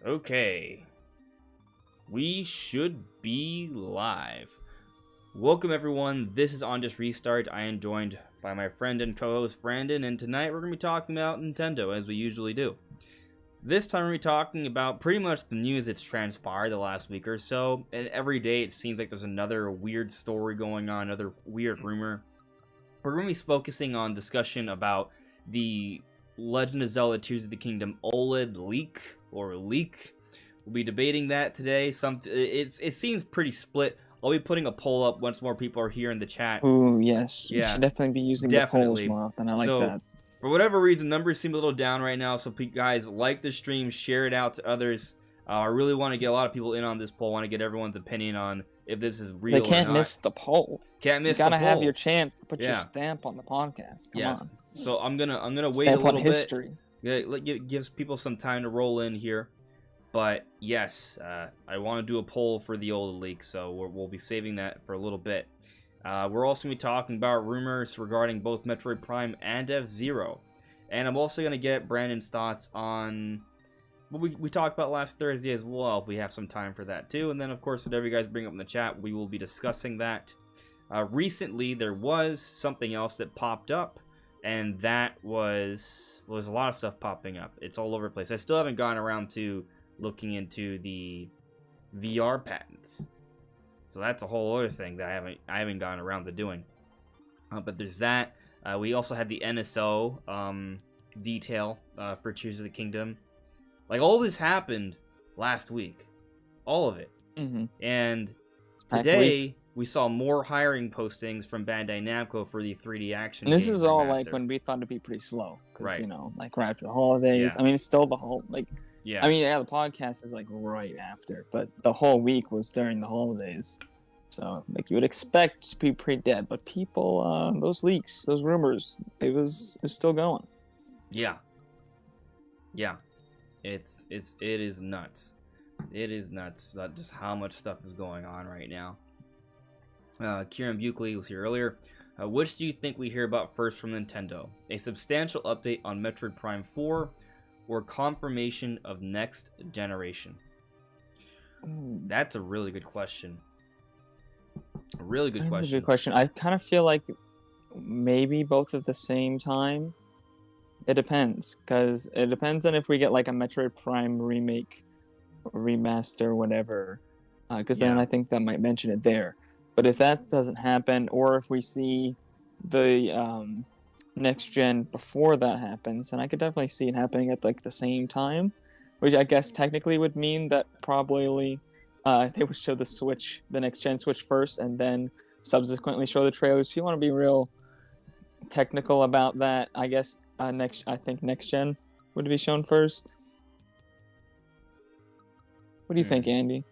Okay, we should be live. Welcome everyone, this is On Just Restart. I am joined by my friend and co-host Brandon, and tonight we're going to be talking about Nintendo, as we usually do. This time we're going to be talking about pretty much the news that's transpired the last week or so, and every day it seems like there's another weird story going on, another weird rumor. We're going to be focusing on discussion about the Legend of Zelda Tears of the Kingdom OLED leak. We'll be debating that today. It seems pretty split. I'll be putting a poll up once more people are here in the chat. Ooh, yes. Yeah, we should definitely be using the polls more often. I like that. For whatever reason, numbers seem a little down right now, so guys, like the stream, share it out to others. I really want to get a lot of people in on this poll. I want to get everyone's opinion on if this is real or not. They can't miss the poll. Can't miss the poll. You gotta have your chance to put your stamp on the podcast. Come on. So I'm gonna wait a little history. bit. Gives people some time to roll in here. But yes, I want to do a poll for the old leak, so we'll be saving that for a little bit. We're also going to be talking about rumors regarding both Metroid Prime and F-Zero. And I'm also going to get Brandon's thoughts on what we talked about last Thursday as well, if we have some time for that too. And then, of course, whatever you guys bring up in the chat, we will be discussing that. Recently, there was something else that popped up, and that was a lot of stuff popping up. It's all over the place. I still haven't gotten around to looking into the VR patents, so that's a whole other thing that I haven't gotten around to doing. But there's that. We also had the NSO detail for Tears of the Kingdom. Like, all this happened last week, all of it. And today we saw more hiring postings from Bandai Namco for the 3D action. And this is all remaster. like when we thought it'd be pretty slow, because Right. you know, like right after the holidays. Yeah. I mean, it's still the whole like. Yeah. I mean, yeah, the podcast is like right after, but the whole week was during the holidays. So, like, you would expect to be pretty dead, but people, those leaks, those rumors, it was still going. Yeah. It is nuts. It is nuts. Just how much stuff is going on right now. Kieran Buckley was here earlier. Which do you think we hear about first from Nintendo? A substantial update on Metroid Prime 4 or confirmation of next generation? That's a really good question. A really good question. That's a good question. I kind of feel like maybe both at the same time. It depends, because it depends on if we get like a Metroid Prime remake, or remaster, whatever. Because then I think that might mention it there. But if that doesn't happen, or if we see the next gen before that happens, and I could definitely see it happening at like the same time, which I guess technically would mean that probably they would show the next gen Switch first, and then subsequently show the trailers. If you want to be real technical about that, I guess I think next gen would be shown first. What do you think, Andy?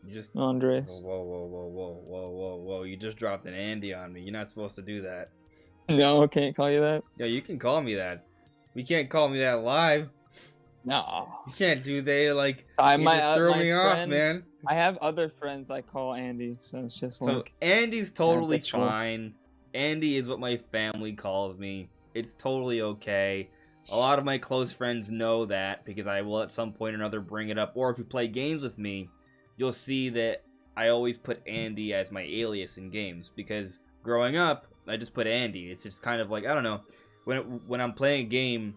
You just Andres. Whoa! You just dropped an Andy on me. You're not supposed to do that. No, can't call you that. Yeah, you can call me that. We can't call me that live. No, you can't do that. Like, I you might just throw me friend, off, man. I have other friends I call Andy, so it's just like. So Andy's totally fine. Andy is what my family calls me. It's totally okay. A lot of my close friends know that because I will at some point or another bring it up. Or if you play games with me, you'll see that I always put Andy as my alias in games, because growing up, I just put Andy. It's just kind of like, I don't know, when I'm playing a game,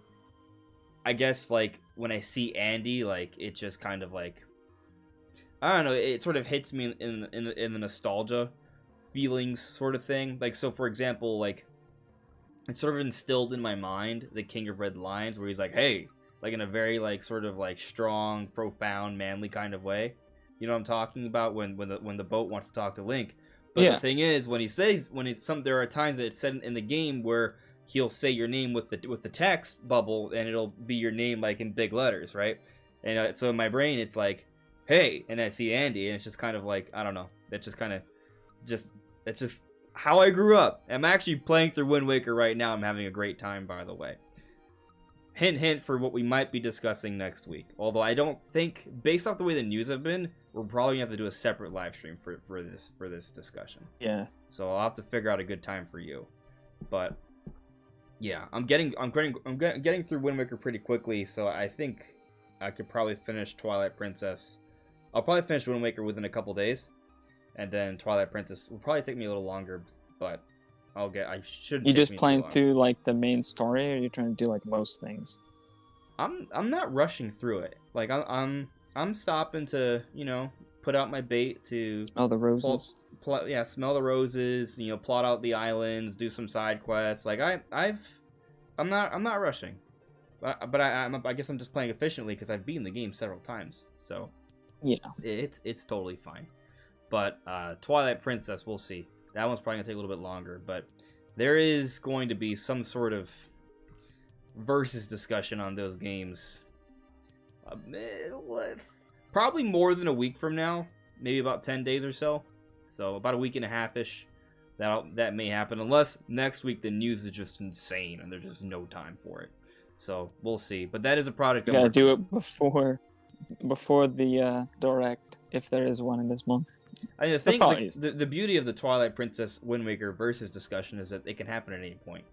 I guess like when I see Andy, like it just kind of like, I don't know, it sort of hits me in the nostalgia feelings sort of thing. Like, so for example, like it's sort of instilled in my mind the King of Red Lions, where he's like, hey, like in a very like sort of like strong, profound, manly kind of way. You know what I'm talking about, when the boat wants to talk to Link. But the thing is, there are times that it's said in the game where he'll say your name with the text bubble, and it'll be your name like in big letters, right? And so in my brain, it's like, hey, and I see Andy, and it's just kind of like, I don't know, that's just how I grew up. I'm actually playing through Wind Waker right now. I'm having a great time, by the way. Hint, hint for what we might be discussing next week. Although I don't think, based off the way the news have been, we're probably gonna have to do a separate live stream for this discussion. Yeah. So I'll have to figure out a good time for you. But yeah, I'm getting through Wind Waker pretty quickly, so I think I could probably finish Twilight Princess. I'll probably finish Wind Waker within a couple days, and then Twilight Princess will probably take me a little longer, but I shouldn't. You take just me too playing long. through like the main story, or you're trying to do like most things? I'm not rushing through it. Like I'm stopping to put out my bait to The roses. smell the roses. Plot out the islands, do some side quests. Like I'm not rushing, but I guess I'm just playing efficiently because I've beaten the game several times. So Yeah. it's totally fine. But Twilight Princess, we'll see. That one's probably gonna take a little bit longer, but there is going to be some sort of versus discussion on those games. Probably more than a week from now, maybe about 10 days or so. So about a week and a half ish. That may happen, unless next week the news is just insane and there's just no time for it. So we'll see. But that is a product. You gotta do it before the direct, if there is one in this month. I think the beauty of the Twilight Princess Wind Waker versus discussion is that it can happen at any point.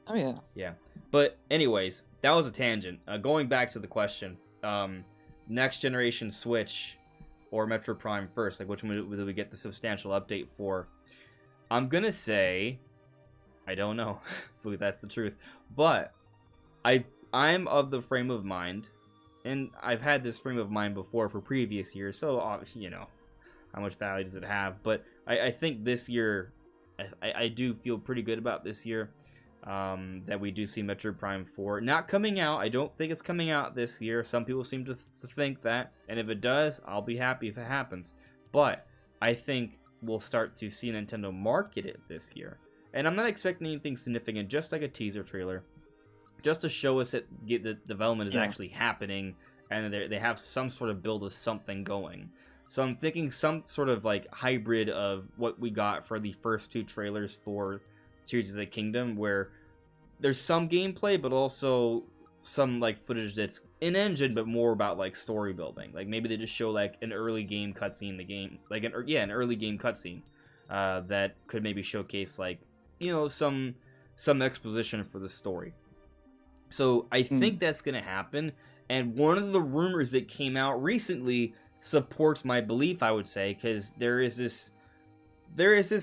Oh yeah. Yeah. But anyways, that was a tangent. Going back to the question, next generation Switch or Metroid Prime first? Like, which one do we get the substantial update for? I'm gonna say, I don't know. That's the truth. But I'm of the frame of mind, and I've had this frame of mind before for previous years, so how much value does it have? But I think this year, I do feel pretty good about this year. That we do see Metroid Prime 4 not coming out. I don't think it's coming out this year. Some people seem to think that, and if it does, I'll be happy if it happens. But I think we'll start to see Nintendo market it this year, and I'm not expecting anything significant, just like a teaser trailer, just to show us that the development is actually happening, and they have some sort of build of something going. So I'm thinking some sort of like hybrid of what we got for the first two trailers for Tears of the Kingdom, where there's some gameplay but also some like footage that's in engine but more about like story building. Like maybe they just show like an early game cutscene in the game, like an early game cutscene that could maybe showcase like some exposition for the story. So I think that's gonna happen, and one of the rumors that came out recently supports my belief, I would say, because there is this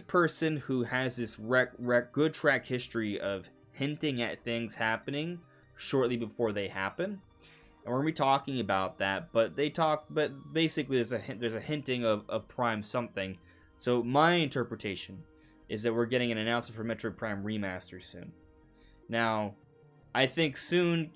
person who has this good track history of hinting at things happening shortly before they happen, and we're gonna be talking about that. But basically there's a hinting of Prime something. So my interpretation is that we're getting an announcement for Metroid Prime Remaster soon. Now, I think soon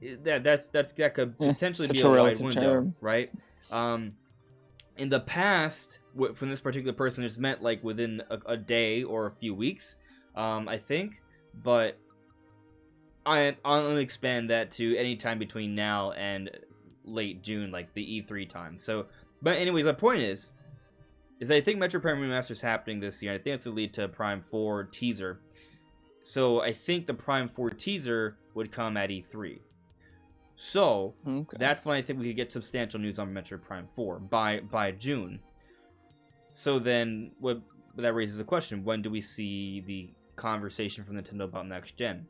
that could potentially be a wide window, right? In the past, from this particular person, it's meant like within a day or a few weeks, I think. But I'll only expand that to any time between now and late June, like the E3 time. So, but anyways, my point is I think Metroid Prime Remaster is happening this year. I think it's going to lead to a Prime 4 teaser. So I think the Prime 4 teaser would come at E3. So that's when I think we could get substantial news on Metroid Prime 4 by June. So then, that raises the question: when do we see the conversation from Nintendo about next gen?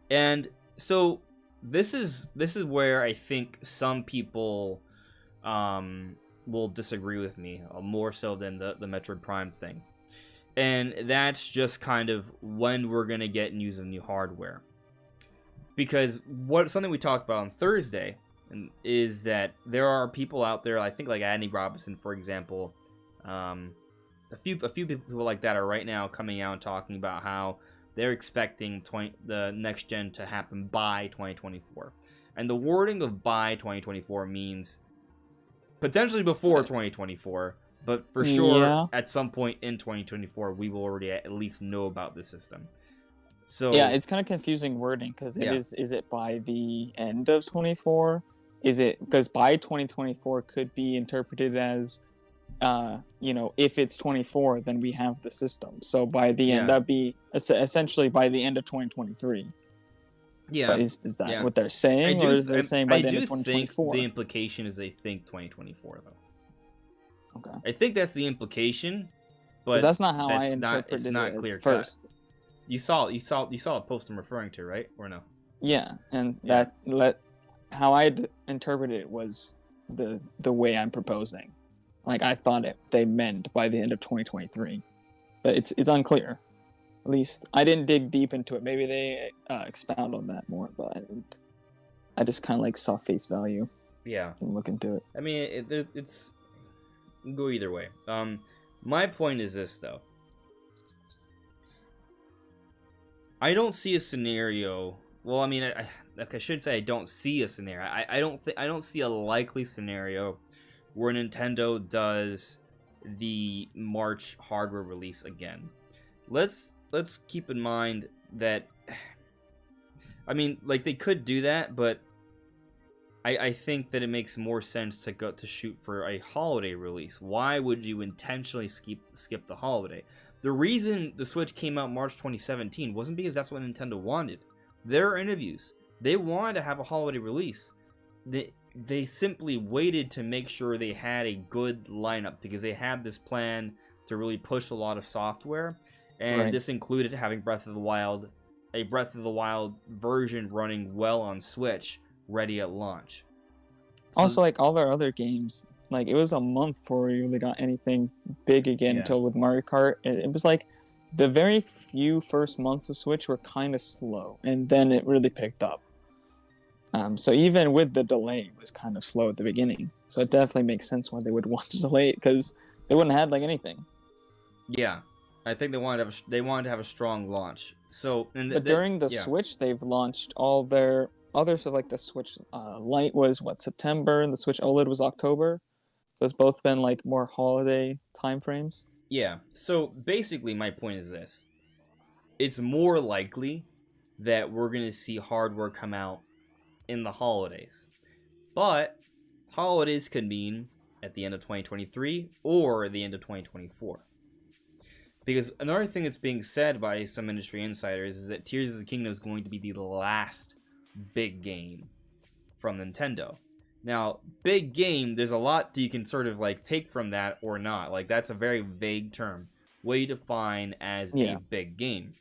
And so this is where I think some people will disagree with me more so than the Metroid Prime thing, and that's just kind of when we're gonna get news of new hardware. Because something we talked about on Thursday is that there are people out there, I think like Andy Robinson, for example, a few people like that are right now coming out and talking about how they're expecting the next gen to happen by 2024. And the wording of by 2024 means potentially before 2024, but for sure at some point in 2024 we will already at least know about the system. So yeah, it's kind of confusing wording, because is it by the end of 24? Is it, because by 2024 could be interpreted as if it's 24 then we have the system. So by the end, that'd be essentially by the end of 2023. Yeah. But is that what they're saying, or is they saying by the end of 2024? Think the implication is they think 2024 though. Okay. I think that's the implication, but that's not how I interpreted it's not it clear first. Cut. You saw a post I'm referring to, right? Or no? Yeah, and how I'd interpreted it was the way I'm proposing. Like I thought they meant by the end of 2023, but it's unclear. At least I didn't dig deep into it. Maybe they expound on that more, but I just kind of like saw face value. Yeah. And look into it. I mean, it's go either way. My point is this though. I don't see a scenario. Well, I mean, I should say I don't see a scenario. I don't see a likely scenario where Nintendo does the March hardware release again. Let's keep in mind that, I mean, like they could do that, but I think that it makes more sense to shoot for a holiday release. Why would you intentionally skip the holiday? The reason the Switch came out March 2017 wasn't because that's what Nintendo wanted. Their interviews, they wanted to have a holiday release. They simply waited to make sure they had a good lineup because they had this plan to really push a lot of software, and this included having a Breath of the Wild version running well on Switch, ready at launch. So, also, like all their other games, like it was a month before we really got anything big again until with Mario Kart. It was like the very few first months of Switch were kind of slow, and then it really picked up. So even with the delay, it was kind of slow at the beginning. So it definitely makes sense why they would want to delay it, because they wouldn't have had like anything. Yeah, I think they wanted to have a strong launch. So, but during the Switch, they've launched all their other stuff, like the Switch Lite was September, and the Switch OLED was October. So it's both been like more holiday time frames. Yeah. So basically, my point is this: it's more likely that we're gonna see hardware come out in the holidays, but holidays could mean at the end of 2023 or the end of 2024. Because another thing that's being said by some industry insiders is that Tears of the Kingdom is going to be the last big game from Nintendo. Now, big game, there's a lot you can sort of like take from that or not. Like that's a very vague term. What do you define as a big game?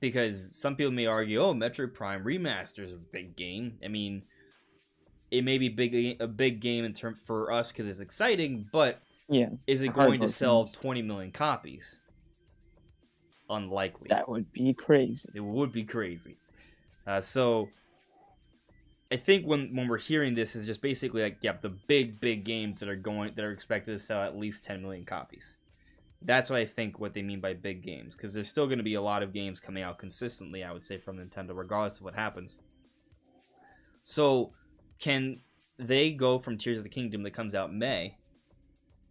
Because some people may argue, oh, Metroid Prime Remaster is a big game. I mean, it may be a big game in term for us because it's exciting, but is it going to sell 20 million copies? Unlikely. That would be crazy. It would be crazy. So I think when we're hearing this is just basically like, the big games that are expected to sell at least 10 million copies. That's what I think what they mean by big games, because there's still going to be a lot of games coming out consistently, I would say, from Nintendo, regardless of what happens. So, can they go from Tears of the Kingdom that comes out in May?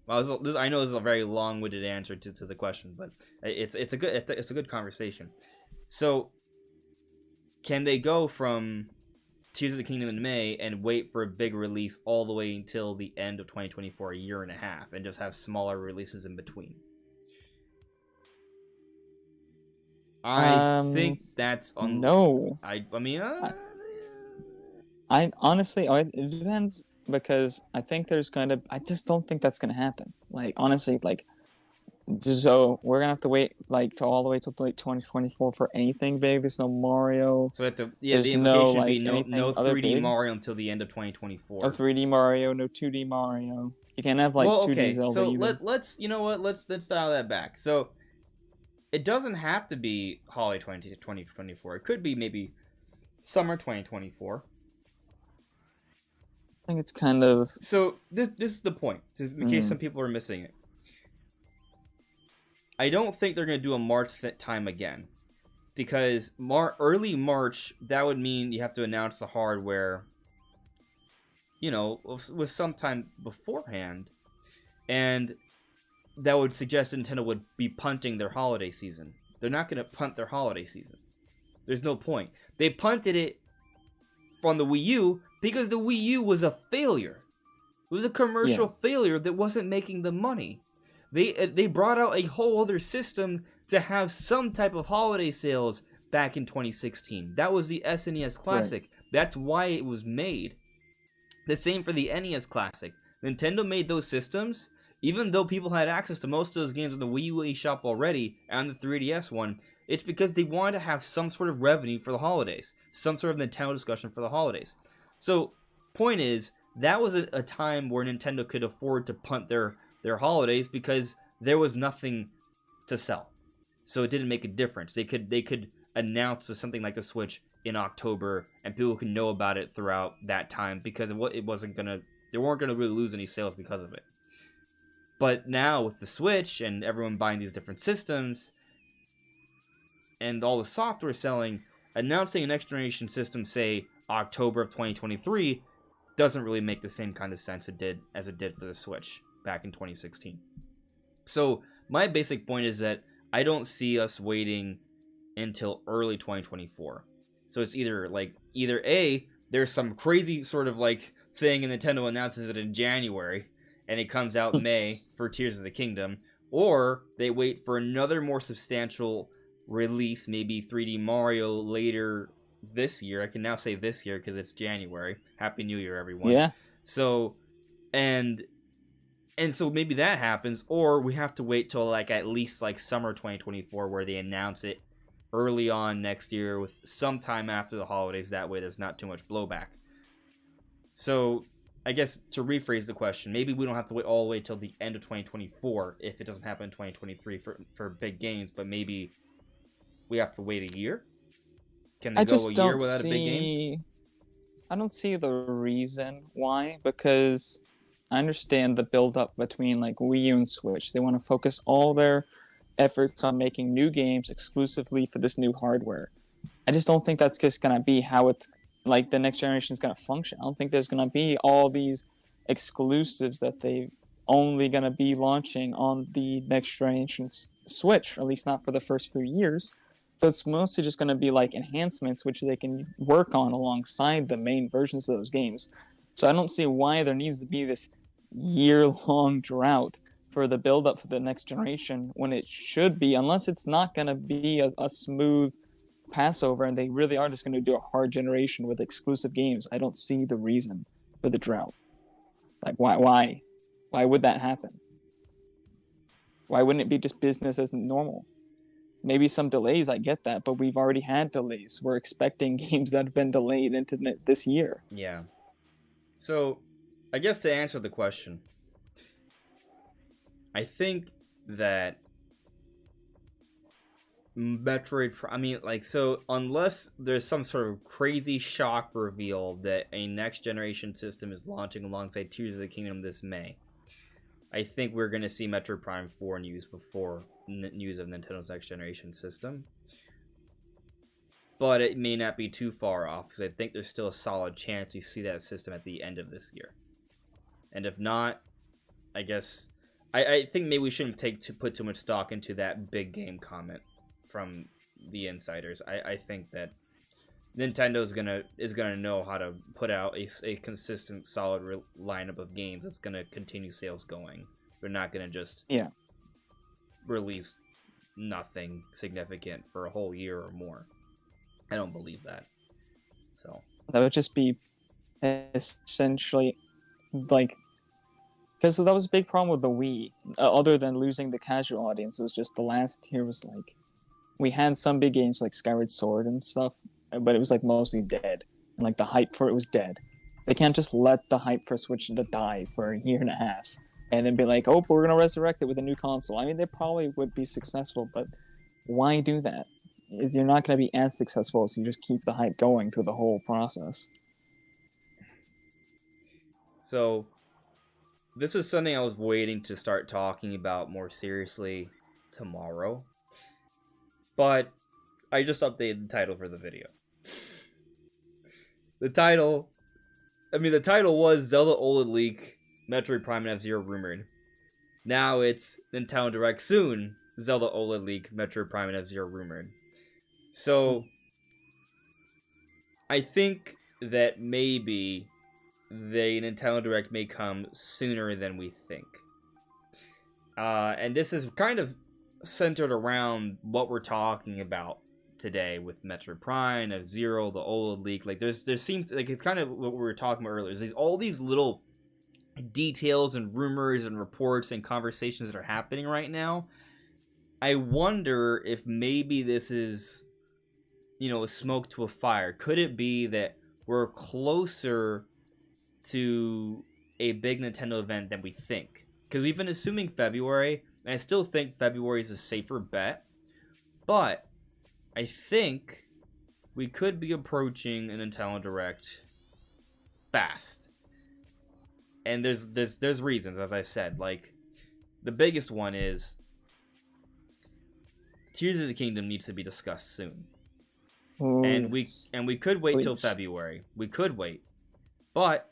Well, I know this is a very long-winded answer to the question, but it's a good conversation. So, can they go from Tears of the Kingdom in May and wait for a big release all the way until the end of 2024, a year and a half, and just have smaller releases in between? I think that's no. I mean, I honestly, it depends, because I think I just don't think that's gonna happen. Like honestly, like, so we're gonna have to wait like all the way till late 2024 for anything big. There's no Mario. So the implication would be no 3D Mario until the end of 2024. No 3D Mario, no 2D Mario. You can't have like 2D Zelda. So let's dial that back. So it doesn't have to be holiday 2024. It could be maybe summer 2024. I think it's kind of... So this is the point, in case some people are missing it. I don't think they're going to do a March time again. Because early March, that would mean you have to announce the hardware, with some time beforehand. And that would suggest Nintendo would be punting their holiday season. They're not going to punt their holiday season. There's no point. They punted it from the Wii U because the Wii U was a failure. It was a commercial failure that wasn't making the money. They brought out a whole other system to have some type of holiday sales back in 2016. That was the SNES Classic. Right. That's why it was made. The same for the NES Classic. Nintendo made those systems. Even though people had access to most of those games in the Wii U eShop already, and the 3DS one, It's because they wanted to have some sort of revenue for the holidays, some sort of Nintendo discussion for the holidays. So, point is, that was a time where Nintendo could afford to punt their holidays because there was nothing to sell. So it didn't make a difference. They could announce something like the Switch in October, and people could know about it throughout that time because they weren't gonna really lose any sales because of it. But now with the Switch and everyone buying these different systems and all the software selling, announcing a next generation system, say October of 2023, doesn't really make the same kind of sense as it did for the Switch back in 2016. So my basic point is that I don't see us waiting until early 2024. So it's either A, there's some crazy sort of like thing and Nintendo announces it in January and it comes out in May for Tears of the Kingdom, or they wait for another more substantial release, maybe 3D Mario later this year. I can now say this year because it's January. Happy New Year, everyone. Yeah. So, and so maybe that happens, or we have to wait till like at least like summer 2024 where they announce it early on next year with some time after the holidays. That way there's not too much blowback. So I guess to rephrase the question, maybe we don't have to wait all the way till the end of 2024 if it doesn't happen in 2023 for big games, but maybe we have to wait a year. Can they go a year without a big game? I don't see the reason why, because I understand the build-up between like Wii U and Switch. They want to focus all their efforts on making new games exclusively for this new hardware. I just don't think that's just going to be how it's like the next generation is going to function. I don't think there's going to be all these exclusives that they've only going to be launching on the next generation Switch, or at least not for the first few years. So it's mostly just going to be like enhancements which they can work on alongside the main versions of those games. So I don't see why there needs to be this year-long drought for the build-up for the next generation when it should be, unless it's not going to be a smooth passover and they really are just going to do a hard generation with exclusive games. I don't see the reason for the drought. Like, why would that happen? Why wouldn't it be just business as normal? Maybe some delays, I get that, but we've already had delays. We're expecting games that have been delayed into this year. Yeah. So, I guess to answer the question, I think that Metroid, unless there's some sort of crazy shock reveal that a next generation system is launching alongside Tears of the Kingdom this May, I think we're going to see Metroid Prime 4 news before news of Nintendo's next generation system. But it may not be too far off, because I think there's still a solid chance we see that system at the end of this year. And if not, I guess I think maybe we shouldn't put too much stock into that big game comment from the insiders. I think that Nintendo is gonna know how to put out a consistent, solid lineup of games that's gonna continue sales going. They're not gonna just release nothing significant for a whole year or more. I don't believe that. So that would just be essentially like, because that was a big problem with the Wii. Other than losing the casual audience, it was just the last year was like, we had some big games like Skyward Sword and stuff, but it was like mostly dead, and like the hype for it was dead. They can't just let the hype for Switch to die for a year and a half and then be like, oh, we're gonna resurrect it with a new console. I mean, they probably would be successful, but why do that? You're not gonna be as successful as you just keep the hype going through the whole process. So this is something I was waiting to start talking about more seriously tomorrow, but I just updated the title for the video. The title was Zelda OLED leak, Metroid Prime and F-Zero rumored. Now it's Nintendo Direct soon, Zelda OLED leak, Metroid Prime and F-Zero rumored. So I think that maybe the Nintendo Direct may come sooner than we think. And this is kind of centered around what we're talking about today with Metroid Prime, F-Zero, the OLED leak. Like there seems like it's kind of what we were talking about earlier. There's all these little details and rumors and reports and conversations that are happening right now I wonder if maybe this is, a smoke to a fire. Could it be that we're closer to a big Nintendo event than we think? Because we've been assuming February, and I still think February is a safer bet. But I think we could be approaching a Nintendo Direct fast. And there's reasons, as I said. Like, the biggest one is Tears of the Kingdom needs to be discussed soon. Ooh, And we could wait till please. February. We could wait. But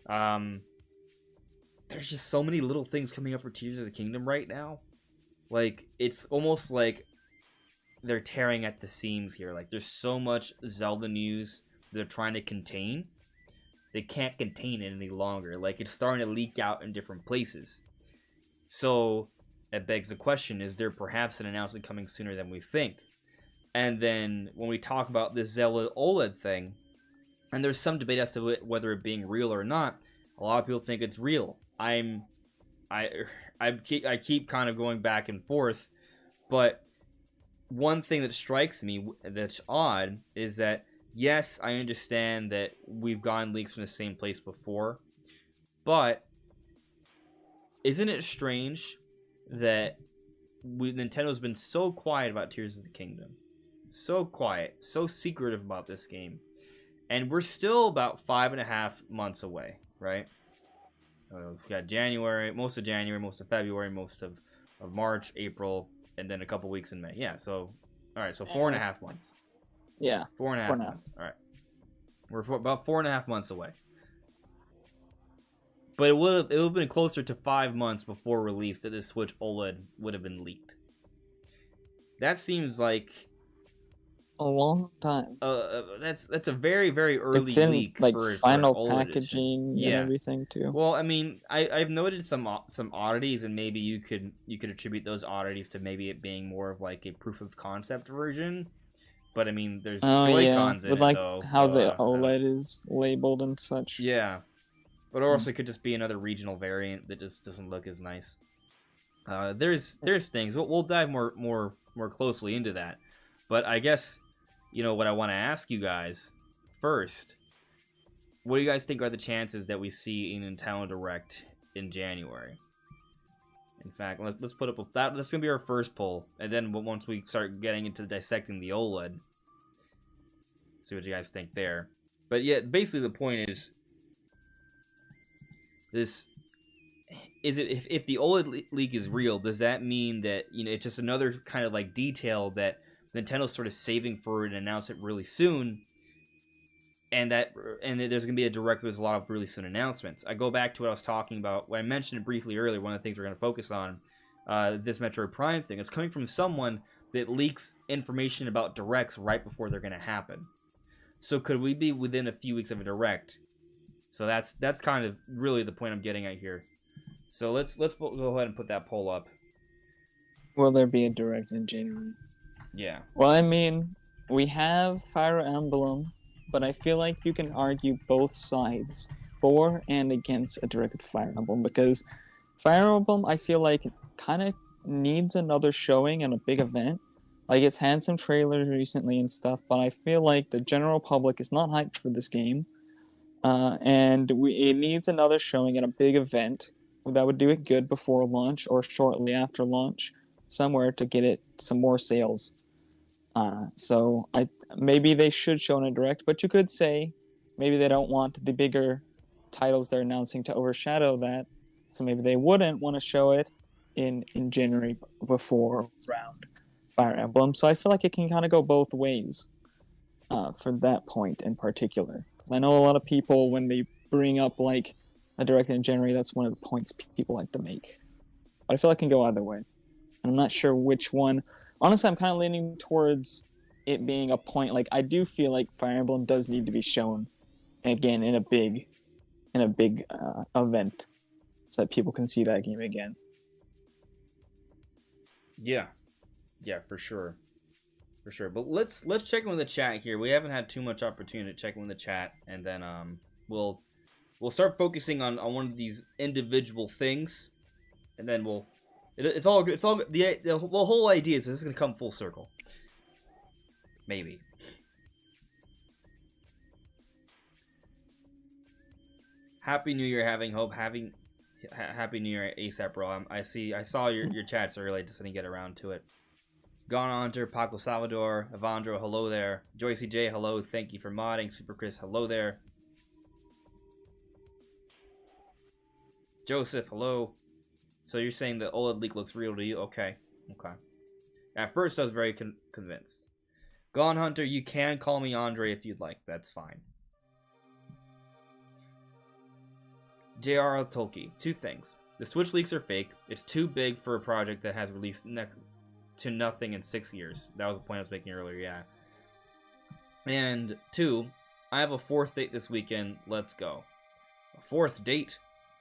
there's just so many little things coming up for Tears of the Kingdom right now. Like, it's almost like they're tearing at the seams here. Like, there's so much Zelda news they're trying to contain. They can't contain it any longer. Like, it's starting to leak out in different places. So it begs the question, is there perhaps an announcement coming sooner than we think? And then when we talk about this Zelda OLED thing, and there's some debate as to whether it being real or not, a lot of people think it's real. I keep kind of going back and forth, but one thing that strikes me that's odd is that, yes, I understand that we've gotten leaks from the same place before, but isn't it strange that Nintendo's been so quiet about Tears of the Kingdom? So quiet, so secretive about this game. And we're still about 5.5 months away, right? We've got January, most of February, most of March, April, and then a couple weeks in May. Yeah, so, all right, so 4.5 months. Yeah. 4.5 months. All right. We're about 4.5 months away. But it would have been closer to 5 months before release that this Switch OLED would have been leaked. That seems like a long time. That's a very, very early it's in, leak like, for final an OLED packaging edition. and everything too. Well, I mean, I've noted some oddities, and maybe you could attribute those oddities to maybe it being more of like a proof of concept version. But I mean, there's Joy-Cons in with it, like though. how the OLED is labeled and such. Yeah, but also it could just be another regional variant that just doesn't look as nice. There's things. We'll dive more closely into that. But I guess, what I want to ask you guys first, what do you guys think are the chances that we see a Nintendo Direct in January? In fact, let's put up that. That's gonna be our first poll, and then once we start getting into dissecting the OLED, see what you guys think there. But yeah, basically the point is, if the OLED leak is real, does that mean that it's just another kind of like detail that Nintendo's sort of saving for an announcement really soon, and that there's gonna be a Direct with a lot of really soon announcements? I go back to what I was talking about when I mentioned it briefly earlier. One of the things we're gonna focus on, this Metroid Prime thing, is coming from someone that leaks information about Directs right before they're gonna happen. So could we be within a few weeks of a Direct? So that's kind of really the point I'm getting at here. So let's go ahead and put that poll up. Will there be a Direct in January? Yeah. Well, I mean, we have Fire Emblem, but I feel like you can argue both sides for and against a Direct with Fire Emblem, because Fire Emblem, I feel like, kind of needs another showing and a big event. Like, it's had some trailers recently and stuff, but I feel like the general public is not hyped for this game. And it needs another showing at a big event that would do it good before launch or shortly after launch, somewhere to get it some more sales. So maybe they should show in a Direct, but you could say maybe they don't want the bigger titles they're announcing to overshadow that, so maybe they wouldn't want to show it in January before around Fire Emblem. So I feel like it can kind of go both ways for that point in particular. I know a lot of people, when they bring up like a Direct in January, that's one of the points people like to make. But I feel like it can go either way. And I'm not sure which one. Honestly, I'm kind of leaning towards it being a point. Like, I do feel like Fire Emblem does need to be shown again in a big event, so that people can see that game again. Yeah, for sure. But let's check in with the chat here. We haven't had too much opportunity to check in with the chat, and then we'll start focusing on one of these individual things, and then we'll It's all good. It's all good. The whole idea is this is gonna come full circle. Maybe. Happy New Year, having hope. Happy New Year, ASAP, bro. I saw your chats early, just didn't get around to it. Gone Hunter, Paco Salvador, Evandro, hello there. Joycey J, hello. Thank you for modding. Super Chris, hello there. Joseph, hello. So you're saying the OLED leak looks real to you? Okay. Okay. At first, I was very convinced. Gone Hunter, you can call me Andre if you'd like. That's fine. J.R. Tolkien. Two things. The Switch leaks are fake. It's too big for a project that has released next to nothing in 6 years. That was the point I was making earlier, yeah. And two, I have a 4th date this weekend. Let's go. A 4th date?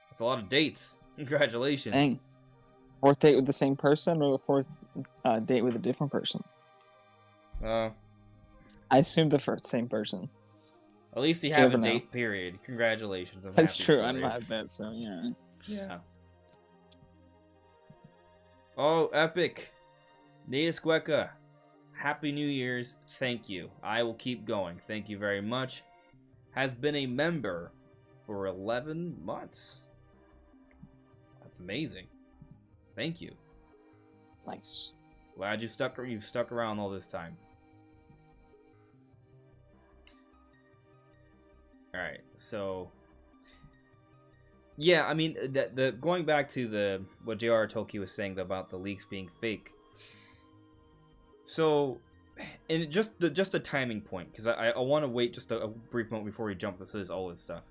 That's a lot of dates. Congratulations. Dang. 4th date with the same person or the 4th date with a different person? I assume the same person. At least you have a date, period. Congratulations. That's true. I don't have that, so yeah. Yeah. Oh, epic. Nadesqueka. Happy New Year's. Thank you. I will keep going. Thank you very much. Has been a member for 11 months. That's amazing. Thank you. Nice. Glad you've stuck around all this time. Alright, so yeah, I mean the going back to what J.R. Tolkien was saying about the leaks being fake. So, and just a timing point, because I want to wait just a brief moment before we jump into this OLED stuff.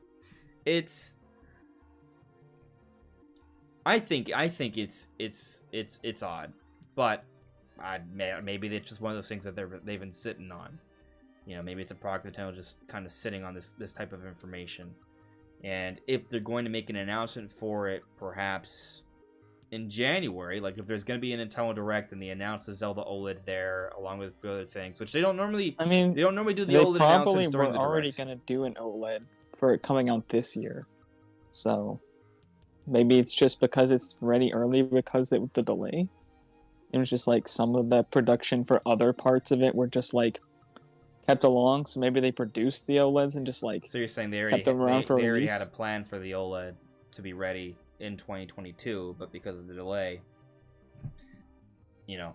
I think it's odd, but maybe it's just one of those things that they've been sitting on. You know, maybe it's a product Nintendo just kind of sitting on this type of information. And if they're going to make an announcement for it, perhaps in January, like if there's going to be a Nintendo Direct and they announce the Zelda OLED there, along with other things, which they don't normally. I mean, they don't normally do the OLED announcements during the Direct. They probably were already going to do an OLED for it coming out this year, so maybe it's just because it's ready early because of the delay. It was just like some of the production for other parts of it were just like kept along, so maybe they produced the OLEDs and just like so you're saying they kept them around for they already release? had a plan for the OLED to be ready in 2022, but because of the delay, you know,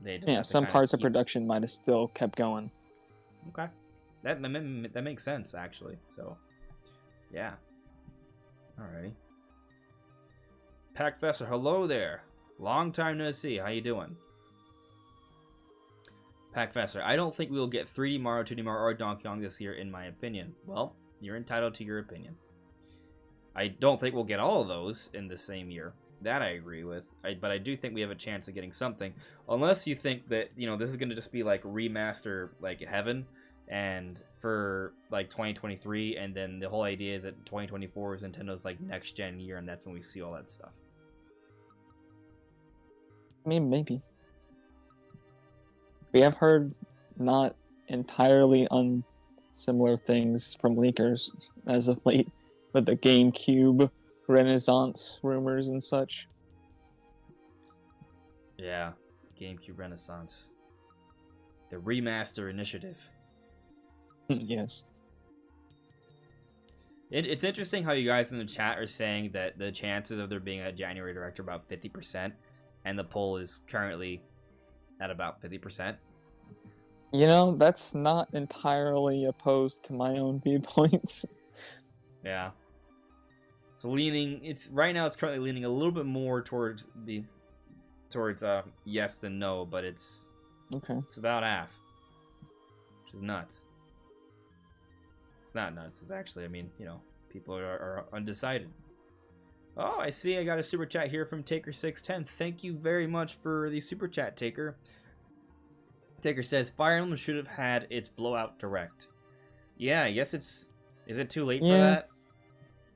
they just some parts of production might have still kept going. Okay, that makes sense actually. So, yeah. Alrighty. Packfester, hello there. Long time no see. How you doing? Packfester, I don't think we will get 3D Mario, 2D Mario, or Donkey Kong this year, in my opinion. Well, you're entitled to your opinion. I don't think we'll get all of those in the same year. That I agree with. But I do think we have a chance of getting something. Unless you think that, you know, this is going to just be like remaster, like heaven, and for like 2023, and then the whole idea is that 2024 is Nintendo's like next gen year, and that's when we see all that stuff. I mean, maybe. We have heard not entirely unsimilar things from leakers as of late, with the GameCube Renaissance rumors and such. Yeah, GameCube Renaissance. The remaster initiative. Yes. It's interesting how you guys in the chat are saying that the chances of there being a January Direct are about 50%, and the poll is currently at about 50%. You know, that's not entirely opposed to my own viewpoints. Yeah. Right now it's currently leaning a little bit more towards yes than no, but it's about half. Which is nuts. It's not nuts. It's actually, I mean, you know, people are undecided. Oh, I see. I got a super chat here from Taker610. Thank you very much for the super chat, Taker. Taker says, Fire Emblem should have had its Blowout Direct. Yeah, I guess is it too late for that?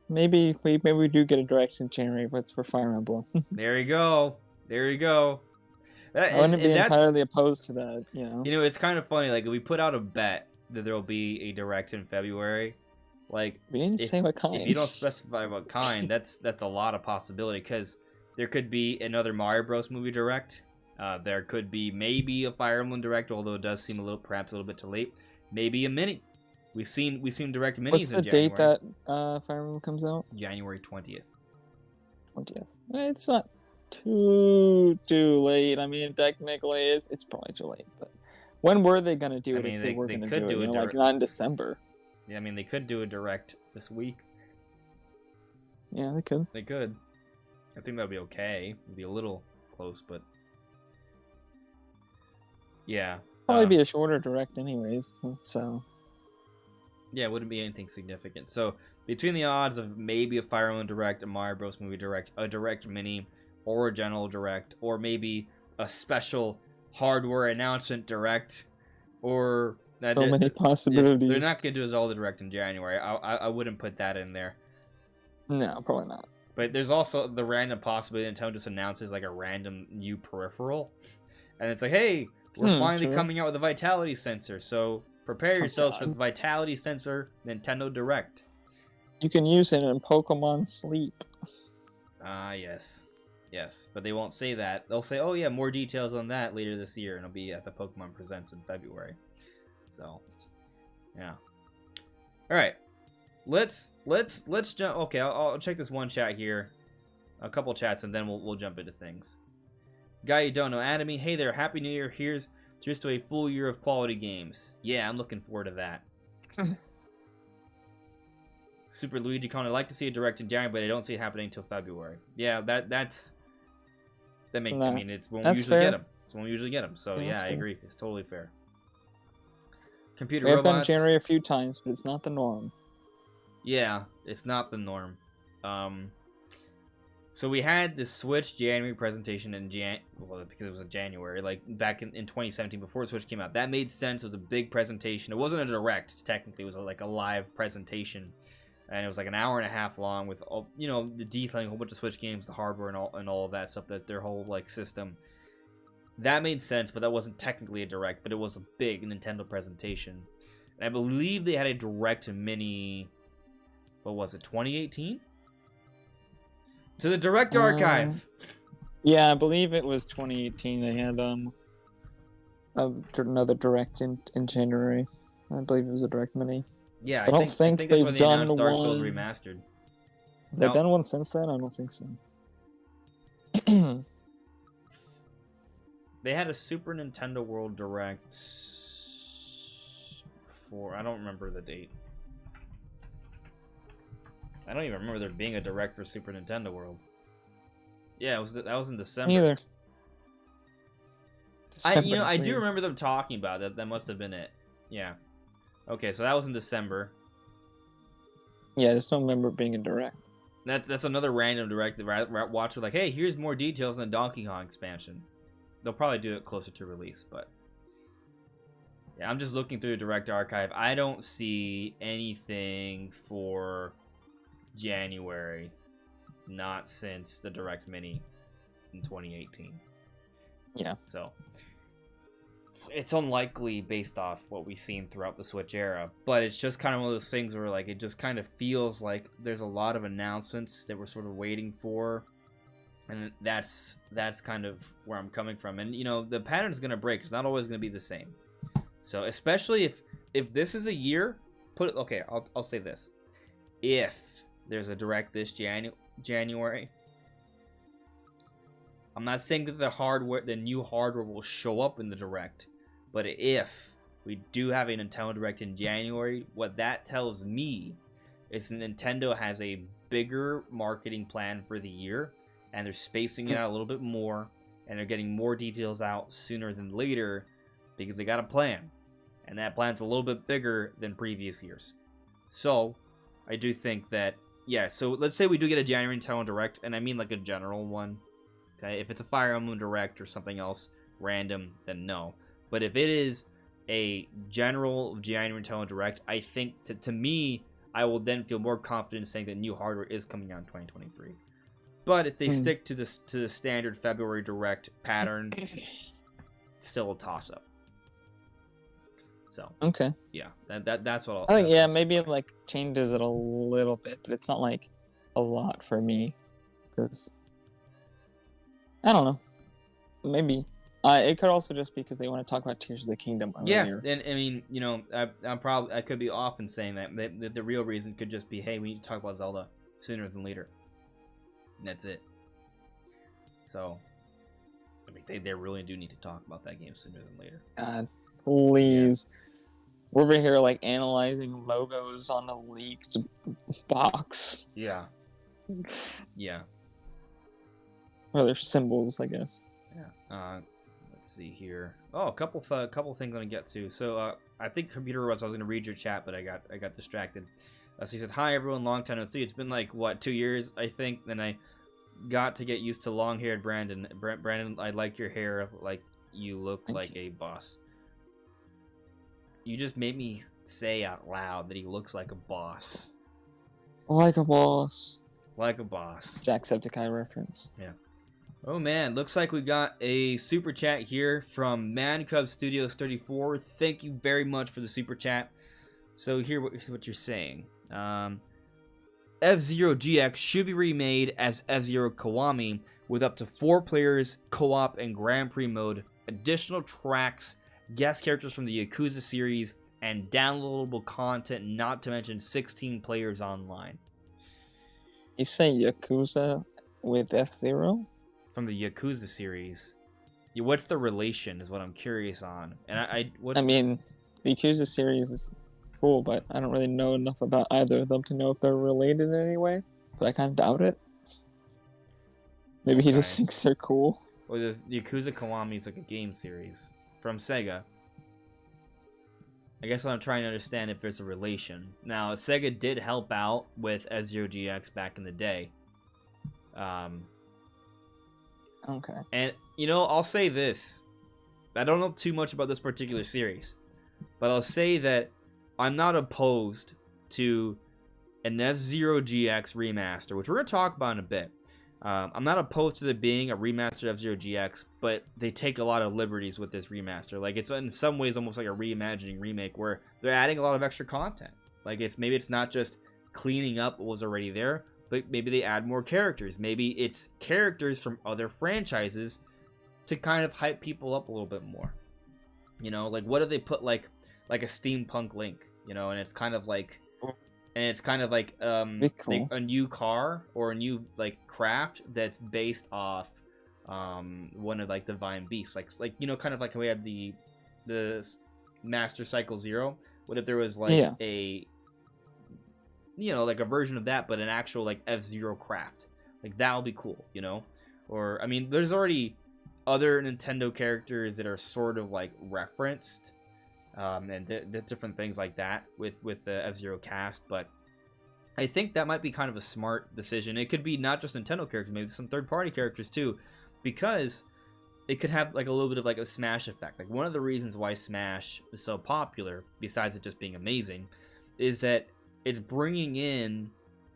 Maybe we do get a Direct in January, but it's for Fire Emblem. There you go. There you go. I wouldn't be entirely opposed to that, you know. You know, it's kind of funny, like, if we put out a bet that there will be a Direct in February, like... We didn't say what kind. If you don't specify what kind, that's a lot of possibility, because There could be another Mario Bros. Movie Direct. There could be maybe a Fire Emblem Direct, although it does seem perhaps a little bit too late. Maybe a mini. We've seen Direct minis What's in the January. date that Fire Emblem comes out? January 20th. 20th. It's not too late. I mean, technically, it's probably too late. But when were they gonna do it? If they were gonna do it, like not in December. Yeah, I mean, they could do a Direct this week. Yeah, they could. They could. I think that'd be okay. It'd be a little close, but yeah. Probably be a shorter Direct, anyways. So. Yeah, it wouldn't be anything significant. So between the odds of maybe a Fire Emblem Direct, a Mario Bros. Movie Direct, a Direct Mini, or a General Direct, or maybe a special hardware announcement Direct, or so many possibilities. They're not going to do a Zelda Direct in January. I wouldn't put that in there. No, probably not. But there's also the random possibility Nintendo just announces like a random new peripheral, and it's like, hey, we're finally coming out with a vitality sensor, so prepare yourselves for the vitality sensor Nintendo Direct. You can use it in Pokemon Sleep. Yes. Yes, but they won't say that. They'll say, oh yeah, more details on that later this year, and it'll be at the Pokemon Presents in February. So, yeah. All right. Let's jump. Okay, I'll check this one chat here. A couple chats, and then we'll jump into things. Guy you don't know, Atomy. Hey there, Happy New Year. Here's to a full year of quality games. Yeah, I'm looking forward to that. Super Luigi Con, I'd like to see a Direct in January, but I don't see it happening until February. Yeah, that makes. I mean, it's when we usually get them. It's when we usually get them. So yeah, I agree. It's totally fair. Computer robots. I've done January a few times, but it's not the norm. Yeah, it's not the norm. So we had the Switch January presentation in because it was in January, like back in 2017 before the Switch came out. That made sense. It was a big presentation. It wasn't a Direct, technically. It was like a live presentation, and it was like an hour and a half long with all, the detailing a whole bunch of Switch games, the hardware, and all of that stuff, that their whole like system. That made sense, but that wasn't technically a Direct, but it was a big Nintendo presentation. And I believe they had a Direct Mini. What was it? 2018. To the Direct Archive. Yeah, I believe it was 2018. They had another Direct in January. I believe it was a Direct Mini. Yeah, I don't think that's they've when they done announced Dark Souls one. Remastered. They've done one since then? I don't think so. They had a Super Nintendo World Direct for, I don't remember the date. I don't even remember there being a Direct for Super Nintendo World. Yeah, that was in December. Neither. I do remember them talking about it. That must have been it. Yeah. Okay, so that was in December. Yeah, I just don't remember it being a Direct. That's another random Direct that Watch was like, hey, here's more details on the Donkey Kong expansion. They'll probably do it closer to release, but yeah, I'm just looking through the Direct Archive. I don't see anything for January, not since the Direct Mini in 2018. Yeah. So it's unlikely based off what we've seen throughout the Switch era, but it's just kind of one of those things where like it just kind of feels like there's a lot of announcements that we're sort of waiting for, and that's kind of where I'm coming from. And the pattern is going to break. It's not always going to be the same. So especially if this is a year, I'll say this: if there's a Direct this January, I'm not saying that the new hardware will show up in the Direct, but if we do have a Nintendo Direct in January, what that tells me is that Nintendo has a bigger marketing plan for the year, and they're spacing it out a little bit more, and they're getting more details out sooner than later because they got a plan, and that plan's a little bit bigger than previous years. So I do think that, yeah, so let's say we do get a January Nintendo Direct, and I mean like a general one. Okay, if it's a Fire Emblem Direct or something else random, then no. But if it is a general January Nintendo Direct, I think to me, I will then feel more confident saying that new hardware is coming out in 2023. But if they stick to the standard February Direct pattern, it's still a toss-up. So okay, yeah, that's what I'll. I think maybe it like changes it a little bit, but it's not like a lot for me, because I don't know. Maybe. It could also just be because they want to talk about Tears of the Kingdom earlier. Yeah, and I mean, you know, I could be off in saying that. The real reason could just be, hey, we need to talk about Zelda sooner than later. And that's it. So, I mean, they really do need to talk about that game sooner than later. God, please. Yeah. We're over here like analyzing logos on a leaked box. Yeah. Yeah. Or their symbols, I guess. Yeah. Let's see here. Oh, a couple things I'm gonna get to. So I think computer was I was gonna read your chat, but I got distracted. So he said, "Hi everyone, long time no see. It's been like what 2 years, I think." Then I got to get used to long-haired Brandon. Brandon, I like your hair. Like you look like a boss. You just made me say out loud that he looks like a boss. Like a boss. Like a boss. Jacksepticeye reference. Yeah. Oh man, looks like we got a super chat here from ManCub Studios 34. Thank you very much for the super chat. So here's what you're saying. F-Zero GX should be remade as F-Zero Kiwami with up to 4 players, co-op, and Grand Prix mode, additional tracks, guest characters from the Yakuza series, and downloadable content, not to mention 16 players online. You say Yakuza with F-Zero? From the Yakuza series. Yeah, what's the relation is what I'm curious on. And I mean, the Yakuza series is cool, but I don't really know enough about either of them to know if they're related in any way. But I kind of doubt it. Maybe he just thinks they're cool. Well, there's Yakuza Kiwami is like a game series from Sega. I guess I'm trying to understand if there's a relation. Now, Sega did help out with F-Zero GX back in the day. Okay. And, you know, I'll say this. I don't know too much about this particular series. But I'll say that I'm not opposed to an F-Zero GX remaster, which we're going to talk about in a bit. I'm not opposed to there being a remastered F-Zero GX, but they take a lot of liberties with this remaster. Like, it's in some ways almost like a reimagining remake where they're adding a lot of extra content. Like, maybe it's not just cleaning up what was already there, but maybe they add more characters. Maybe it's characters from other franchises to kind of hype people up a little bit more. You know, like, what if they put, like a steampunk Link, you know, and it's kind of like... cool. a new car or a new like craft that's based off one of like Divine Beasts, like you know, kind of like how we had the Master Cycle Zero. What if there was like a, you know, like a version of that, but an actual like F-Zero craft? Like that would be cool, you know. Or I mean, there's already other Nintendo characters that are sort of like referenced. And different things like that with the F-Zero cast, but I think that might be kind of a smart decision. It could be not just Nintendo characters, maybe some third-party characters too, because it could have like a little bit of like a Smash effect. Like one of the reasons why Smash is so popular, besides it just being amazing, is that it's bringing in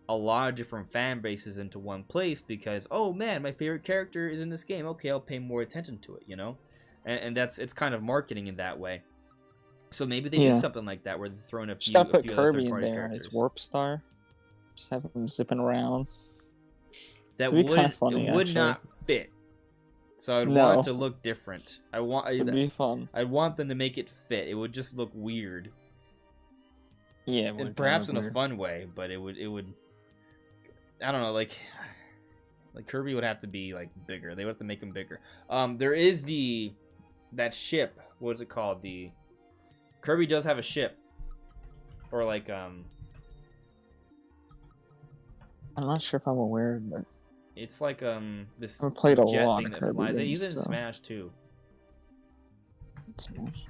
a lot of different fan bases into one place because, oh man, my favorite character is in this game. Okay, I'll pay more attention to it, you know? And it's kind of marketing in that way. So maybe they do something like that where they're throwing a few. Just gotta put Kirby in there characters. as Warp Star. Just have him zipping around. That would kind of funny. It would not fit. So I'd want it to look different. It'd be fun. I want them to make it fit. It would just look weird. Yeah, and perhaps in a fun way, but it would. I don't know, like Kirby would have to be like bigger. They would have to make him bigger. There is that ship. What is it called? Kirby does have a ship, or like I'm not sure if I'm aware, but it's like this I've played a jet lot thing of that Kirby flies. games, Even in Smash too. Smash.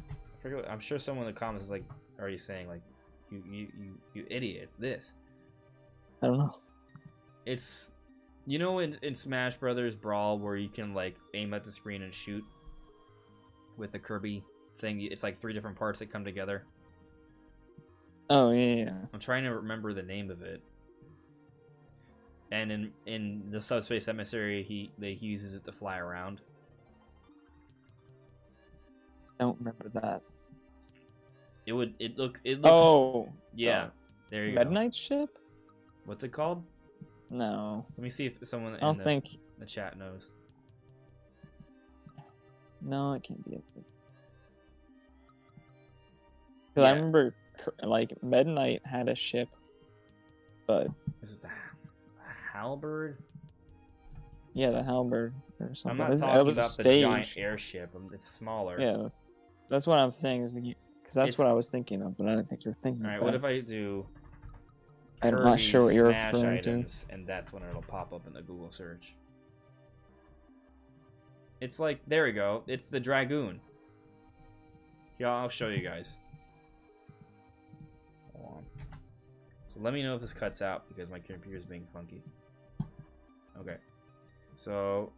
I forget. I'm sure someone in the comments is like already saying like, you idiot. It's this. I don't know. It's, you know, in Smash Brothers Brawl where you can like aim at the screen and shoot. With the Kirby thing, it's like 3 different parts that come together. Oh yeah. I'm trying to remember the name of it. And in the Subspace Emissary, he uses it to fly around. I don't remember that. It looks. Oh. Yeah. There you go. Meta Knight's ship. What's it called? No. Let me see if someone I don't in think. the chat knows. No, it can't be. Because I remember, like, Meta Knight had a ship, but Is it the Halberd? yeah, the Halberd or something. I'm not It talking was a about the stage. giant airship. It's smaller. Yeah, that's what I'm saying. Because that's what I was thinking of, but I don't think you're thinking. All right, of that. what if I do? I'm not sure what you're Smash referring items, and that's when it'll pop up in the Google search. It's like, there we go. It's the Dragoon. Yeah, I'll show you guys. Hold on. So let me know if this cuts out because my computer's being funky. Okay. So.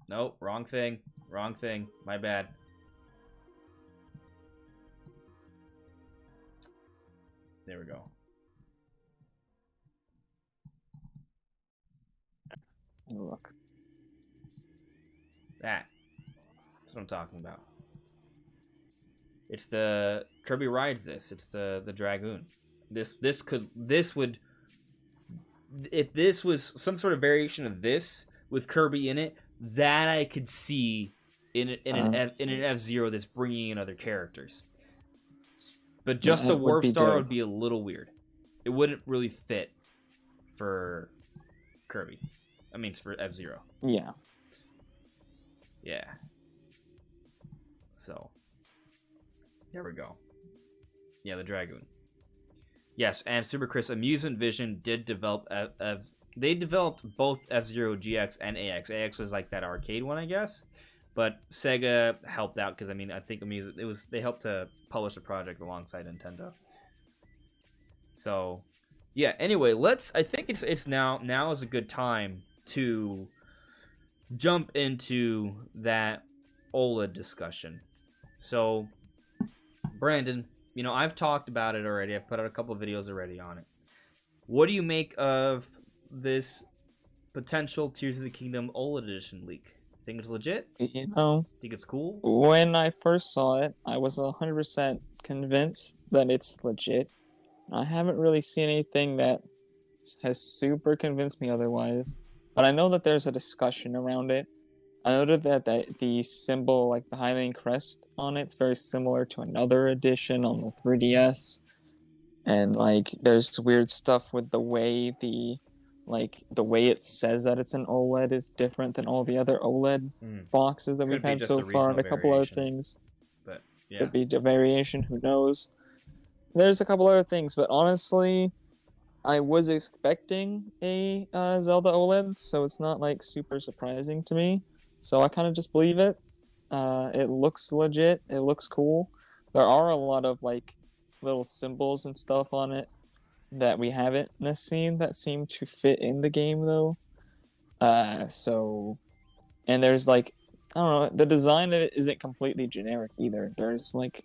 Nope, wrong thing. Wrong thing. My bad. There we go. Look. That's what I'm talking about. It's the Kirby rides this. It's the Dragoon. This would, if this was some sort of variation of this with Kirby in it, that I could see in an F-Zero that's bringing in other characters. But just the Warp Star would be a little weird. It wouldn't really fit for Kirby. I mean, it's for F-Zero. Yeah. Yeah. So, there we go. Yeah, the Dragoon. Yes, and Super Chris, Amusement Vision did develop. They developed both F-Zero GX and AX. AX was like that arcade one, I guess. But Sega helped out because I mean I think they helped to publish the project alongside Nintendo. So, yeah. Anyway, I think it's now is a good time to jump into that OLED discussion. So, Brandon, you know, I've talked about it already. I've put out a couple of videos already on it. What do you make of this potential Tears of the Kingdom OLED edition leak? Think it's legit? You know, think it's cool? When I first saw it, I was 100% convinced that it's legit. I haven't really seen anything that has super convinced me otherwise. But I know that there's a discussion around it. I noted that the symbol, like the Hylian crest on it's very similar to another edition on the 3DS. And like there's weird stuff with the way the way it says that it's an OLED is different than all the other OLED boxes that we've had so far, and a couple other things. But yeah, could be a variation. Who knows? There's a couple other things, but honestly, I was expecting a Zelda OLED, so it's not like super surprising to me. So I kind of just believe it. It looks legit. It looks cool. There are a lot of like little symbols and stuff on it that we haven't seen that seem to fit in the game though. And there's like, I don't know, the design of it isn't completely generic either. There's like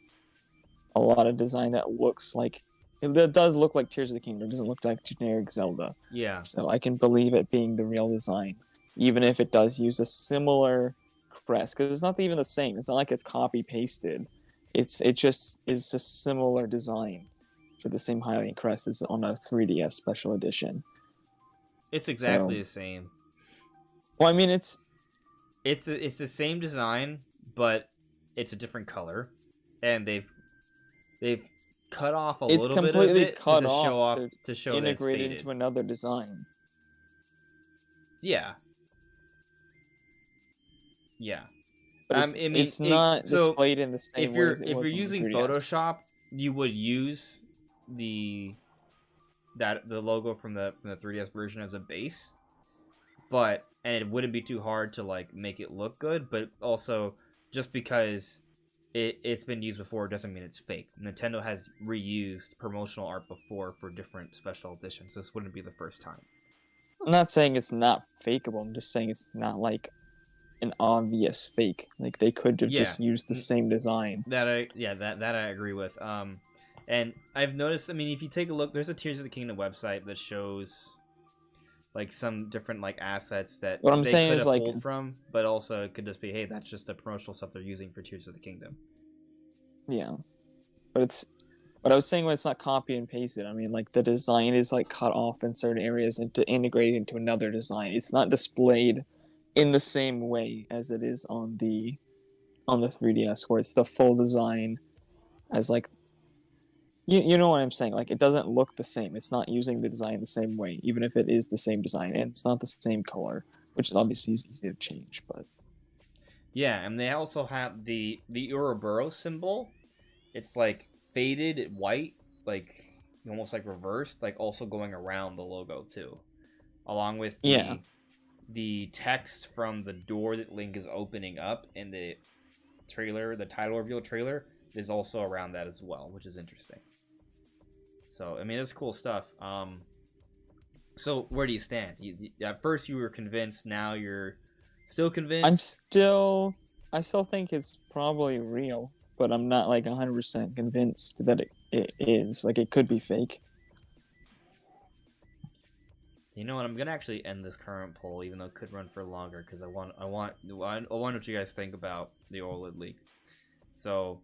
a lot of design that looks like it does look like Tears of the Kingdom. It doesn't look like generic Zelda. Yeah. So I can believe it being the real design, even if it does use a similar crest, because it's not even the same. It's not like it's copy pasted. It just is a similar design for the same Hylian crest as on a 3DS special edition. It's exactly the same. Well, I mean, it's the same design, but it's a different color, and they've cut off a little bit of it to show integrated into another design. Yeah. Yeah. But it's not displayed in the same way as it was. If you're using Photoshop, you would use the logo from the 3DS version as a base, and it wouldn't be too hard to like make it look good. But also, just because it's been used before doesn't mean it's fake. Nintendo has reused promotional art before for different special editions. This wouldn't be the first time. I'm not saying it's not fakeable. I'm just saying it's not like an obvious fake. Like they could have just used the same design. That I agree with. And I've noticed. I mean, if you take a look, there's a Tears of the Kingdom website that shows like some different like assets that what I'm saying is like pulled from, but also it could just be, hey, that's just the promotional stuff they're using for Tears of the Kingdom. Yeah, but But I was saying when it's not copy and pasted, I mean like the design is like cut off in certain areas and to integrate into another design. It's not displayed in the same way as it is on the 3DS, where it's the full design as like you know what I'm saying. Like it doesn't look the same. It's not using the design the same way, even if it is the same design and it's not the same color, which obviously is easy to change. But Yeah, and they also have the Ouroboros symbol. It's like faded white, like almost like reversed, like also going around the logo too, along with yeah, the text from the door that Link is opening up in the trailer, the title reveal trailer, is also around that as well, which is interesting. So I mean, that's cool stuff. So where do you stand? At first you were convinced, now you're still convinced? I still think it's probably real, but I'm not like 100% convinced that it is. Like it could be fake. You know what? I'm gonna actually end this current poll, even though it could run for longer, because I want what you guys think about the OLED leak. So,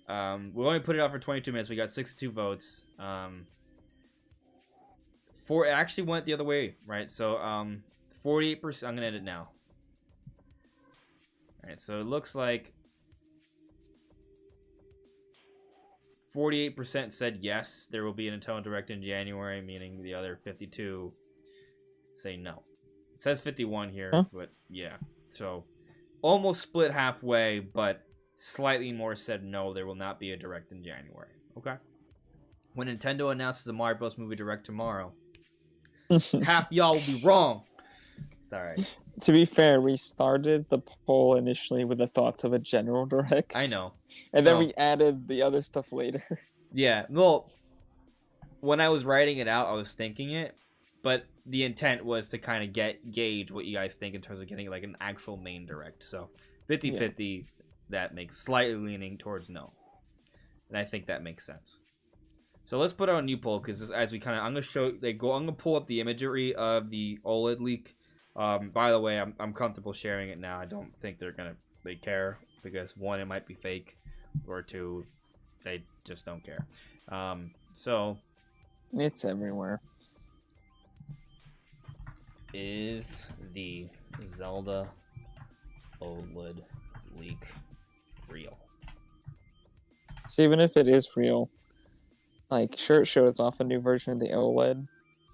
we only put it out for 22 minutes. We got 62 votes. It actually went the other way, right? So, 48%. I'm gonna end it now. All right. So it looks like 48% said yes, there will be a Nintendo Direct in January, meaning the other 52 say no. It says 51 here, Huh? but yeah. So almost split halfway, but slightly more said no, there will not be a Direct in January. Okay. When Nintendo announces the Mario Bros. Movie Direct tomorrow, half y'all will be wrong. It's alright. To be fair, we started the poll initially with the thoughts of a general direct. I know. And then we added the other stuff later. Yeah, well, when I was writing it out, I was thinking it, but the intent was to kind of gauge what you guys think in terms of getting like an actual main direct. So 50-50, that makes slightly leaning towards no. And I think that makes sense. So let's put out a new poll, because as we kind of, I'm gonna pull up the imagery of the OLED leak. By the way, I'm comfortable sharing it now. I don't think they care, because one, it might be fake, or two, they just don't care. So it's everywhere. Is the Zelda OLED leak real? So even if it is real, like sure it shows off a new version of the OLED,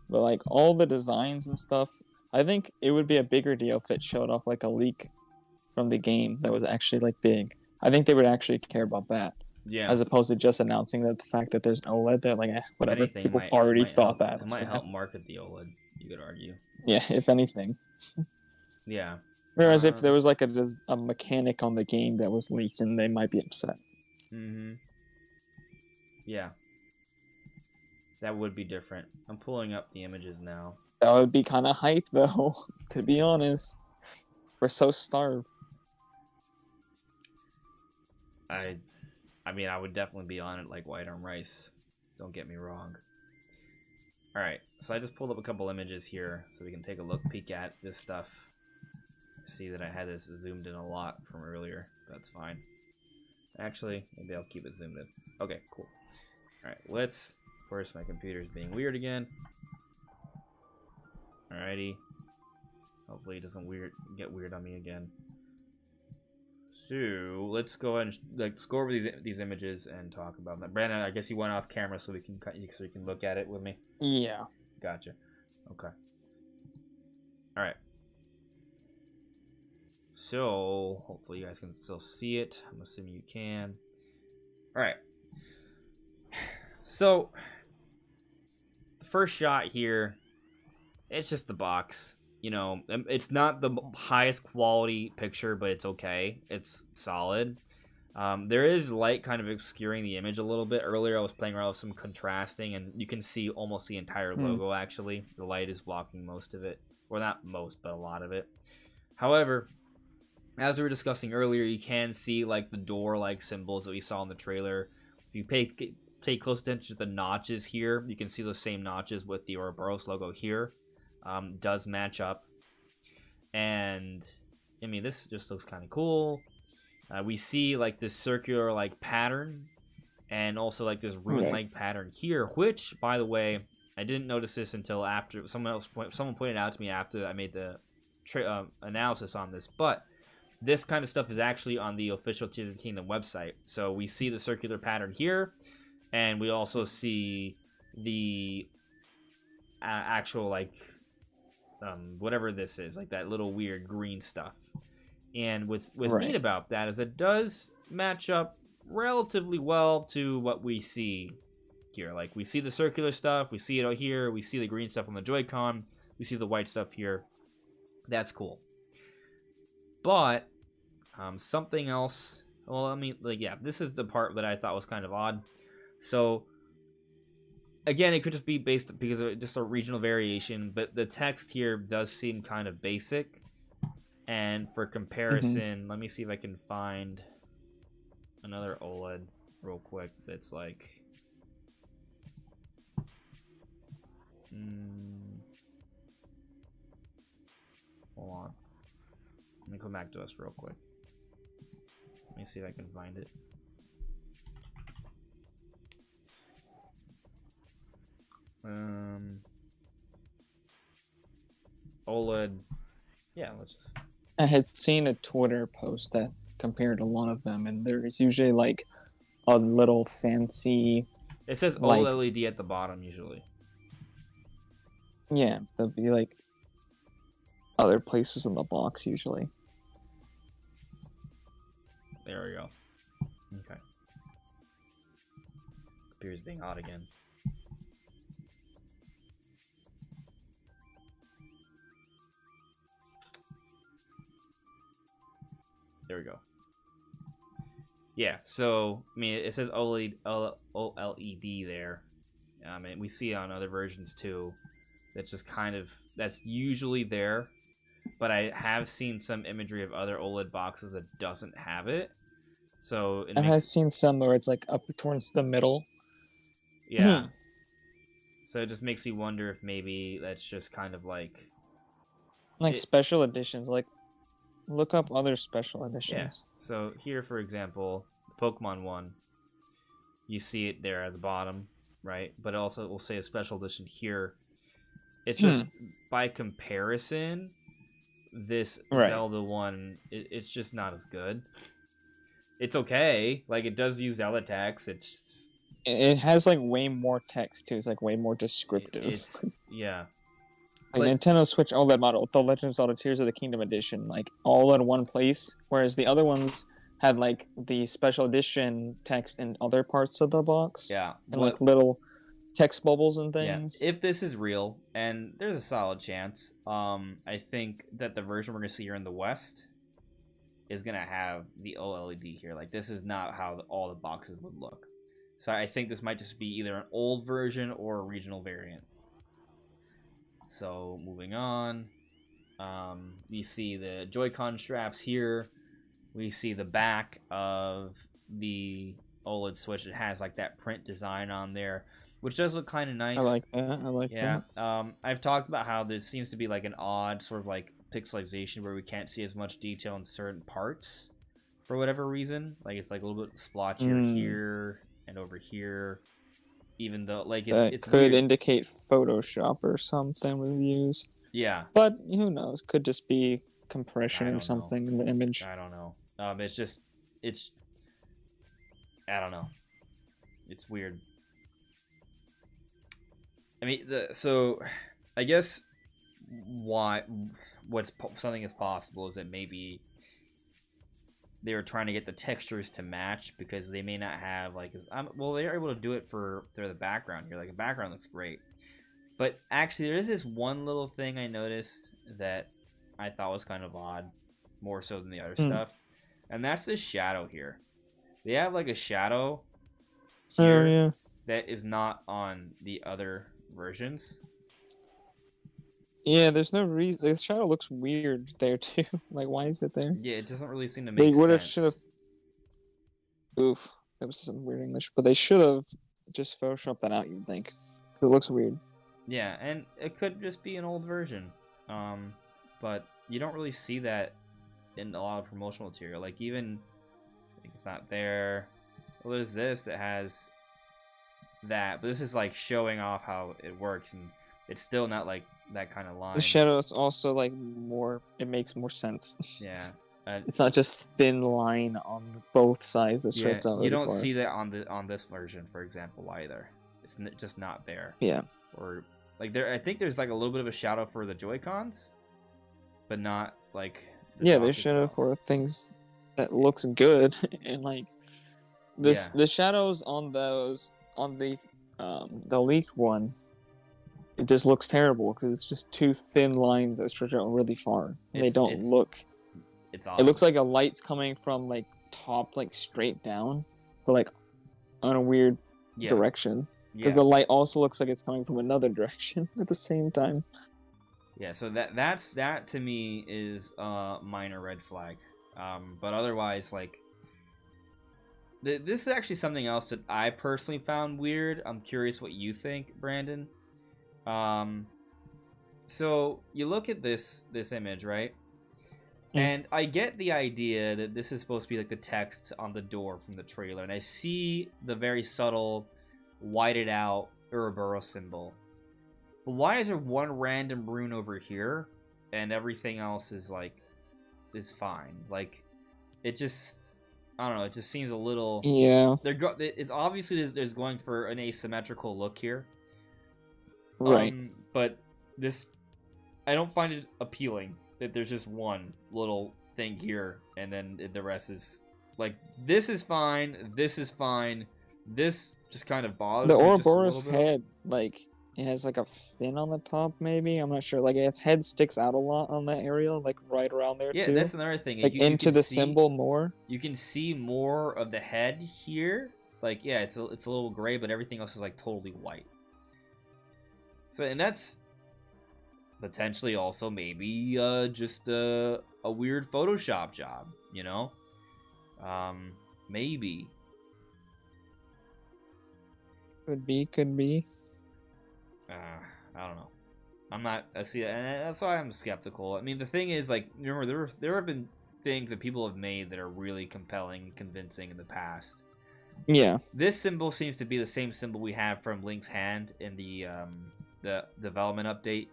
but like all the designs and stuff, I think it would be a bigger deal if it showed off like a leak from the game that was actually like big. I think they would actually care about that. Yeah. As opposed to just announcing that the fact that there's an OLED, that like whatever, anything, people already thought help, that. It might help market the OLED, you could argue. Yeah, if anything. Yeah. Whereas if there was like a mechanic on the game that was leaked, then they might be upset. Mm-hmm. Yeah. That would be different. I'm pulling up the images now. That would be kind of hype, though, to be honest. We're so starved. I mean, I would definitely be on it like white on rice. Don't get me wrong. Alright, so I just pulled up a couple images here so we can take a peek at this stuff. See that I had this zoomed in a lot from earlier. That's fine. Actually, maybe I'll keep it zoomed in. Okay, cool. Alright, let's... Of course, my computer's being weird again. Alrighty. Hopefully it doesn't get weird on me again. So let's go ahead and let's go over these images and talk about them. Brandon, I guess you went off camera so we can look at it with me. Yeah. Gotcha. Okay. All right. So hopefully you guys can still see it. I'm assuming you can. All right. So the first shot here, it's just the box. You know, it's not the highest quality picture, but it's okay. It's solid. There is light kind of obscuring the image a little bit. Earlier, I was playing around with some contrasting, and you can see almost the entire logo, actually. The light is blocking most of it. Well, not most, but a lot of it. However, as we were discussing earlier, you can see, like, the door-like symbols that we saw in the trailer. If you pay close attention to the notches here, you can see the same notches with the Ouroboros logo here. Does match up, and I mean, this just looks kind of cool. We see like this circular like pattern, and also like this rune-like pattern here, which, by the way, I didn't notice this until after someone pointed out to me after I made the analysis on this, but this kind of stuff is actually on the official Tears of the Kingdom website. So we see the circular pattern here, and we also see the actual, like, whatever this is, like that little weird green stuff. And what's neat about that is it does match up relatively well to what we see here. Like, we see the circular stuff, we see it out here, we see the green stuff on the Joy-Con, we see the white stuff here. That's cool. But something else, well, I mean, like, yeah, this is the part that I thought was kind of odd. So again, it could just be based because of just a regional variation, but the text here does seem kind of basic. And for comparison, let me see if I can find another OLED real quick that's like... hold on. Let me come back to us real quick. Let me see if I can find it. OLED. Yeah, let's just... I had seen a Twitter post that compared a lot of them, and there's usually like a little fancy... It says like, OLED at the bottom usually. Yeah, there'll be like other places in the box usually. There we go. Okay. Computer's being odd again. There we go. Yeah, so I mean, it says OLED there. And we see it on other versions too. That's just kind of, that's usually there. But I have seen some imagery of other OLED boxes that doesn't have it. So I have seen some where it's like up towards the middle. Yeah. So it just makes you wonder if maybe that's just kind of like special editions. Like, look up other special editions. Yeah. So here, for example, the Pokemon one, you see it there at the bottom, right? But also, we'll say a special edition here. It's just by comparison, this Zelda one, it's just not as good. It's okay. Like, it does use Zelda text. It has like way more text too. It's like way more descriptive. Yeah. Like Nintendo Switch OLED model, The Legend of Zelda Tears of the Kingdom edition, like all in one place, whereas the other ones had like the special edition text in other parts of the box. Yeah. And like little text bubbles and things. Yeah. If this is real, and there's a solid chance, I think that the version we're gonna see here in the West is gonna have the OLED here. Like, this is not how all the boxes would look. So I think this might just be either an old version or a regional variant. So moving on, we see the Joy-Con straps here. We see the back of the OLED Switch. It has like that print design on there, which does look kind of nice. I like that. Yeah. I've talked about how there seems to be like an odd sort of like pixelization where we can't see as much detail in certain parts for whatever reason. Like, it's like a little bit splotchier here and over here. Even though, like, it's could weird. indicate Photoshop or something reviews. Yeah, but who knows? Could just be compression or something in the image. I don't know. It's I don't know. It's weird. I mean, so I guess something is possible is that maybe they were trying to get the textures to match because they may not have like well, they're able to do it for the background here. Like, the background looks great, but actually there is this one little thing I noticed that I thought was kind of odd, more so than the other stuff, and that's this shadow here. They have like a shadow here that is not on the other versions. Yeah, there's no reason. The shadow looks weird there too. Like, why is it there? Yeah, it doesn't really seem to make sense. Should have. Oof, that was some weird English, but they should have just photoshopped that out. You'd think it looks weird. Yeah, and it could just be an old version, but you don't really see that in a lot of promotional material. Like, even it's not there. Well, there's this. It has that, but this is like showing off how it works, and it's still not like that kind of line. The shadow is also like more. It makes more sense. Yeah. It's not just thin line on both sides that stretches out. You don't see that on this version, for example, either. It's just not there. Yeah. Or like I think there's like a little bit of a shadow for the Joy-Cons, but not like. There's shadow for things that looks good, and like this, the shadows on the leaked one, it just looks terrible because it's just two thin lines that stretch out really far. They don't look. It's awesome. It looks like a light's coming from like top, like straight down, but like on a weird direction. Because the light also looks like it's coming from another direction at the same time. Yeah, so that to me is a minor red flag. But otherwise, like, this is actually something else that I personally found weird. I'm curious what you think, Brandon. So you look at this image, right? And I get the idea that this is supposed to be like the text on the door from the trailer, and I see the very subtle, whited out Ouroboros symbol. But why is there one random rune over here, and everything else is fine? Like, it just, I don't know. It just seems a little. Yeah. It's obviously there's going for an asymmetrical look here. Right. But this, I don't find it appealing that there's just one little thing here, and then the rest is like, this is fine, this is fine, this just kind of bothers me. The Ouroboros head, like, it has like a fin on the top, maybe. I'm not sure. Like, its head sticks out a lot on that area, like right around there too. Yeah, that's another thing. Like, into the symbol more. You can see more of the head here. Like, yeah, it's a little gray, but everything else is like totally white. So, and that's potentially also maybe just a weird Photoshop job, you know? Maybe. Could be. I don't know. I'm not. See, and that's why I'm skeptical. I mean, the thing is, like, remember there have been things that people have made that are really compelling and convincing in the past. Yeah. This symbol seems to be the same symbol we have from Link's hand in the development update.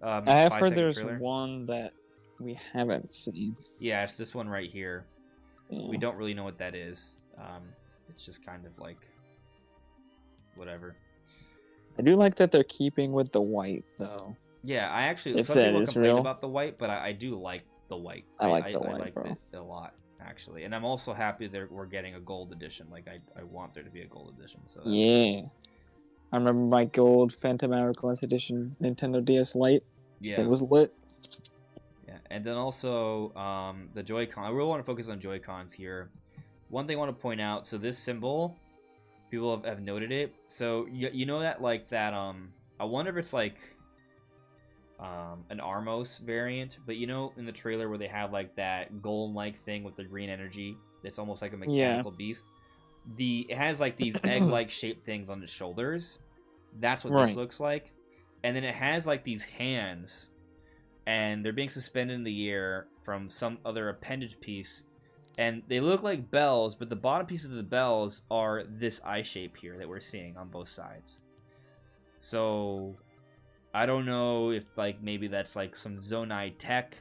I have heard there's one that we haven't seen. Yeah, it's this one right here. Yeah. We don't really know what that is. It's just kind of like whatever. I do like that they're keeping with the white, though. Yeah, I actually. If that is real, about the white, but I do like the white. I like the white, I like it a lot, actually, and I'm also happy that we're getting a gold edition. Like, I want there to be a gold edition. So yeah. I remember my gold Phantom Hourglass edition Nintendo DS Lite. Yeah, it was lit. Yeah, and then also the Joy-Con. I really want to focus on Joy-Cons here. One thing I want to point out. So this symbol, people have noted it. So you know that I wonder if it's like an Armos variant, but you know in the trailer where they have like that golem-like thing with the green energy, that's almost like a mechanical beast. It has like these egg-like shaped things on its shoulders. That's what this looks like. And then it has like these hands, and they're being suspended in the air from some other appendage piece. And they look like bells, but the bottom pieces of the bells are this eye shape here that we're seeing on both sides. So I don't know if like maybe that's like some Zonai tech.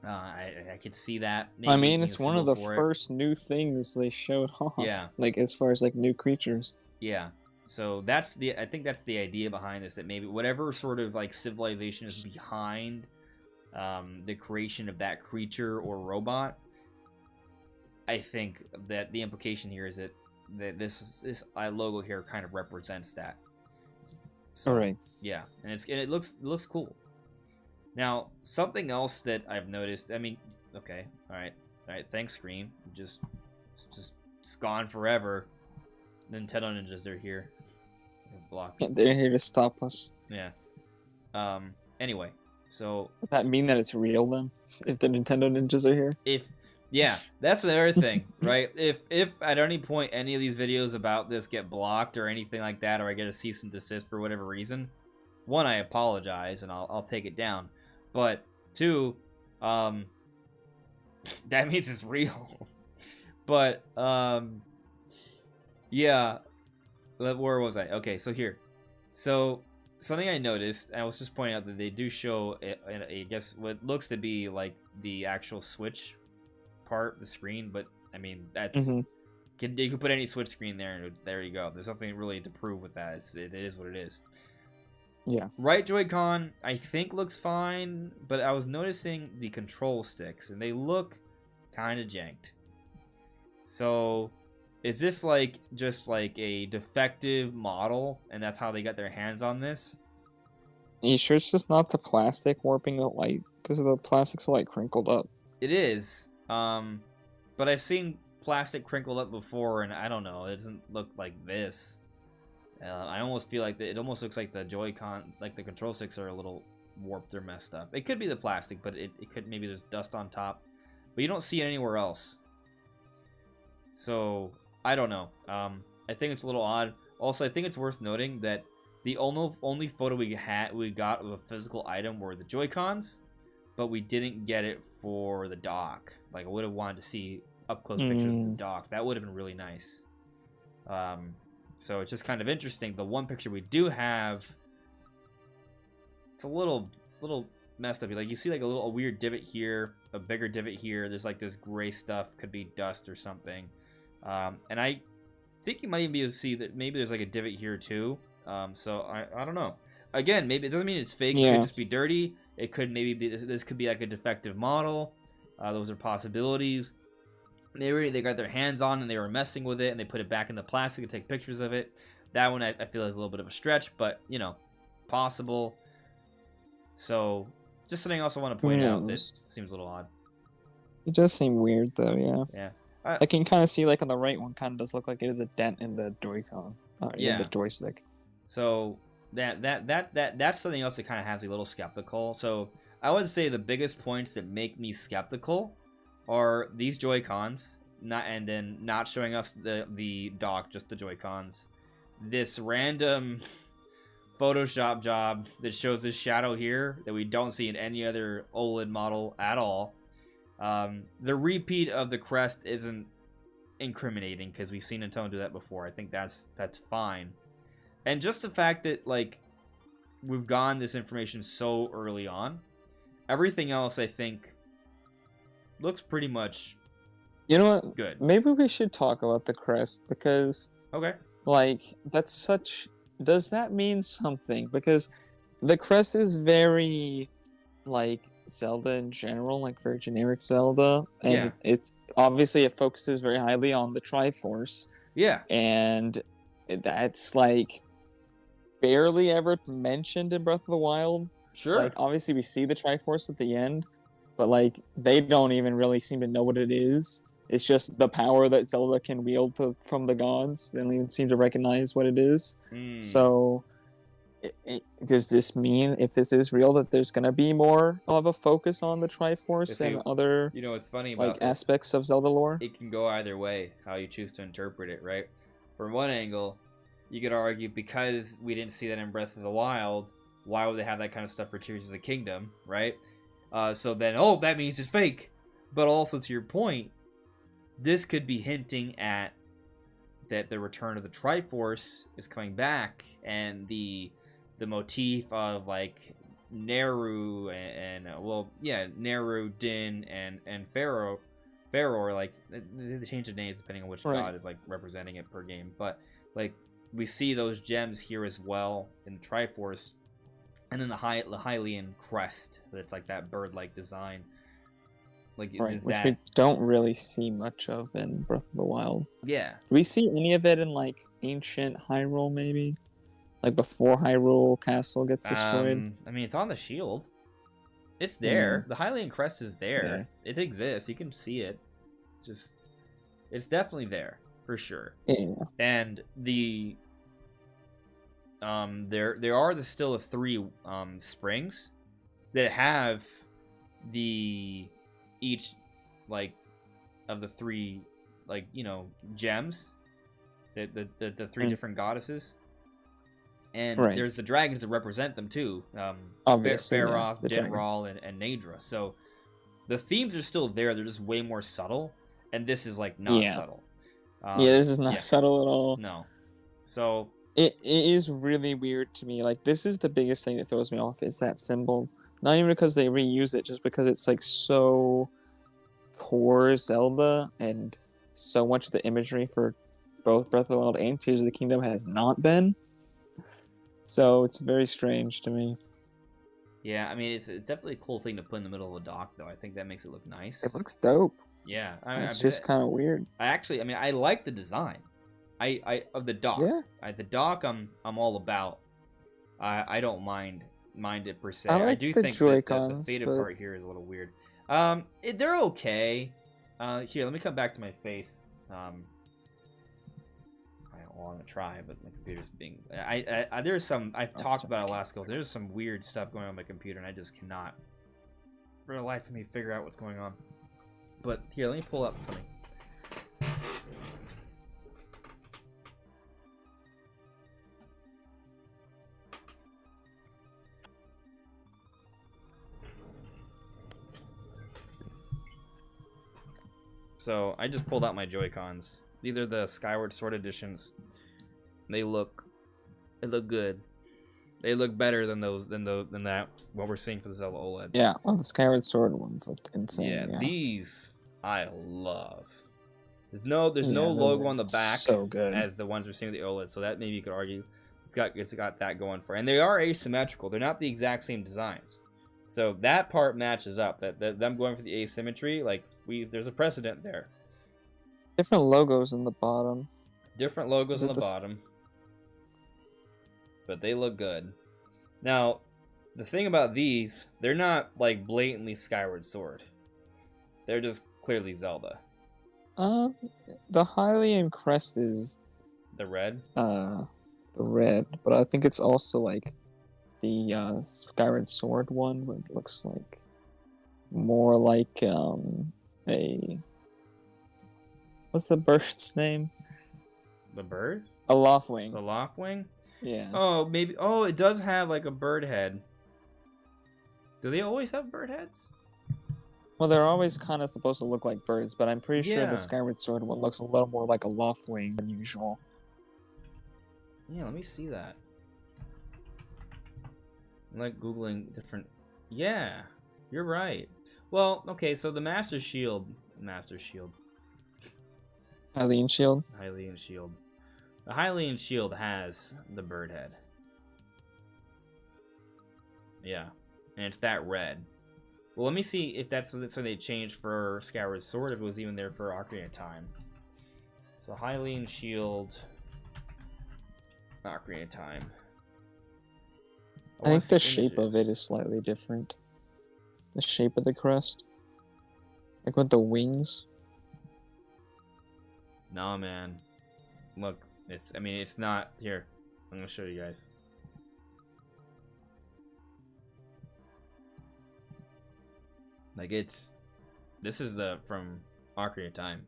I could see that. I mean, it's one of the first new things they showed off. Yeah. Like, as far as like new creatures. Yeah. So I think that's the idea behind this, that maybe whatever sort of like civilization is behind the creation of that creature or robot, I think that the implication here is that this logo here kind of represents that. So, all right. Yeah, and it looks cool. Now, something else that I've noticed. I mean, okay, all right. Thanks, Scream. Just it's gone forever. Nintendo ninjas, they're here. They're blocking. They're here to stop us. Yeah. Anyway, so does that mean that it's real then? If the Nintendo ninjas are here? Yeah, that's the other thing, right? If at any point any of these videos about this get blocked or anything like that, or I get a cease and desist for whatever reason, one, I apologize and I'll take it down. But two, that means it's real. But Yeah. Where was I? Okay, so here. So something I noticed, I was just pointing out that they do show, I guess, what looks to be like the actual Switch part, the screen, but I mean that's Hmm. you can put any Switch screen there, and there you go. There's nothing really to prove with that. It is what it is. Yeah. Right Joy-Con, I think looks fine, but I was noticing the control sticks, and they look kind of janked. So, is this like just like a defective model, and that's how they got their hands on this? You sure it's just not the plastic warping the light? Because the plastic's like crinkled up. It is. But I've seen plastic crinkled up before, and I don't know. It doesn't look like this. I almost feel like it almost looks like the Joy-Con, like the control sticks are a little warped or messed up. It could be the plastic, but it could maybe there's dust on top. But you don't see it anywhere else. So, I don't know. I think it's a little odd. Also, I think it's worth noting that the only photo we got of a physical item were the Joy-Cons, but we didn't get it for the dock. Like, I would have wanted to see up-close pictures of the dock. That would have been really nice. So it's just kind of interesting. The one picture we do have, it's a little messed up. Like, you see like a weird divot here, a bigger divot here. There's like this gray stuff, could be dust or something. And I think you might even be able to see that maybe there's like a divot here too. So I don't know. Again, maybe it doesn't mean it's fake. Yeah. It could just be dirty. It could maybe be this could be like a defective model. Those are possibilities. They got their hands on and they were messing with it and they put it back in the plastic to take pictures of it. That one I feel is a little bit of a stretch, but you know, possible. So just something else I want to point out that seems a little odd. It does seem weird though, yeah. Yeah. I can kind of see like on the right one kind of does look like it is a dent in the Joy-Con. In the joystick. So that's something else that kind of has me a little skeptical. So I would say the biggest points that make me skeptical are these Joy-Cons, not showing us the dock, just the Joy-Cons. This random Photoshop job that shows this shadow here that we don't see in any other OLED model at all. The repeat of the crest isn't incriminating because we've seen Nintendo do that before. I think that's fine. And just the fact that like we've gotten this information so early on, everything else I think looks pretty much good. Maybe we should talk about the crest because like does that mean something? Because the crest is very like Zelda in general, like very generic Zelda, and it's obviously it focuses very highly on the Triforce. Yeah. And that's like barely ever mentioned in Breath of the Wild. Sure. Like obviously we see the Triforce at the end, but like they don't even really seem to know what it is. It's just the power that Zelda can wield from the gods. They don't even seem to recognize what it is. So does this mean, if this is real, that there's going to be more of a focus on the Triforce and other it's funny about aspects of Zelda lore? It can go either way, how you choose to interpret it, right? From one angle, you could argue because we didn't see that in Breath of the Wild, why would they have that kind of stuff for Tears of the Kingdom, right? So then, that means it's fake. But also, to your point, this could be hinting at that the return of the Triforce is coming back, and the motif of like Neru and Neru, Din, and Pharaoh, like they change the names depending on which god is like representing it per game. But like we see those gems here as well in the Triforce, and then the Hylian crest that's like that bird-like design. Like which we don't really see much of in Breath of the Wild. Yeah. Do we see any of it in like ancient Hyrule maybe? Like before Hyrule Castle gets destroyed? I mean, it's on the shield. It's there. The Hylian crest is there. It exists. You can see it. It's definitely there for sure. Yeah. And the there are still the 3 springs that have each like of the 3 like gems, the 3 different goddesses. And there's the dragons that represent them too. Obviously, Feroth, Genral, and Nadra. So the themes are still there. They're just way more subtle. And this is like not subtle. Yeah, this is not Yeah. subtle at all. No. So It is really weird to me. Like, this is the biggest thing that throws me off is that symbol. Not even because they reuse it, just because it's like so core Zelda, and so much of the imagery for both Breath of the Wild and Tears of the Kingdom has not been. So it's very strange to me. yeah, I mean, it's definitely a cool thing to put in the middle of a dock, though. I think that makes it look nice. It looks dope. Yeah, It's just kind of weird. I mean, I like the design. Of the dock. Yeah. The dock, I'm all about. I don't mind it per se. I like I do the think Joy-Cons, that the faded but... part here is a little weird. They're okay. Here, let me come back to my face. I want to try, but my computer's being. There's some. I've talked about it last couple. There's some weird stuff going on my computer, and I just cannot, for the life of me, figure out what's going on. But here, let me pull up something. So I just pulled out my Joy-Cons. These are the Skyward Sword editions. They look good. They look better than that what we're seeing for the Zelda OLED. Yeah, well, the Skyward Sword ones looked insane. Yeah, Yeah. these I love. There's no logo on the back, so good, as the ones we're seeing with the OLED. So that maybe you could argue it's got that going for it. And they are asymmetrical. They're not the exact same designs. So that part matches up. That them going for the asymmetry, like there's a precedent there. Different logos on the bottom. Different logos on the bottom. But they look good. Now, the thing about these, they're not like blatantly Skyward Sword. They're just clearly Zelda. The Hylian crest is the red. The red, but I think it's also like the Skyward Sword one, where it looks like more like a what's the bird's name? The bird? A Loftwing. The Loftwing? Yeah. Oh, maybe. Oh, it does have like a bird head. Do they always have bird heads? Well, they're always kind of supposed to look like birds, but I'm pretty sure the Skyward Sword one looks a little more like a Loftwing than usual. Yeah, let me see that. I'm like Googling different... Yeah, you're right. Well, okay, so the Master Shield... Hylian Shield? Hylian Shield. The Hylian Shield has the bird head. Yeah, and it's that red. Well, let me see if that's something they changed for Skyward Sword, if it was even there for Ocarina of Time. So Hylian Shield... Ocarina of Time. I think the shape of it is slightly different. The shape of the crest. Like with the wings. Nah, man. Look, it's not... Here, I'm gonna show you guys. Like, this is from Ocarina of Time.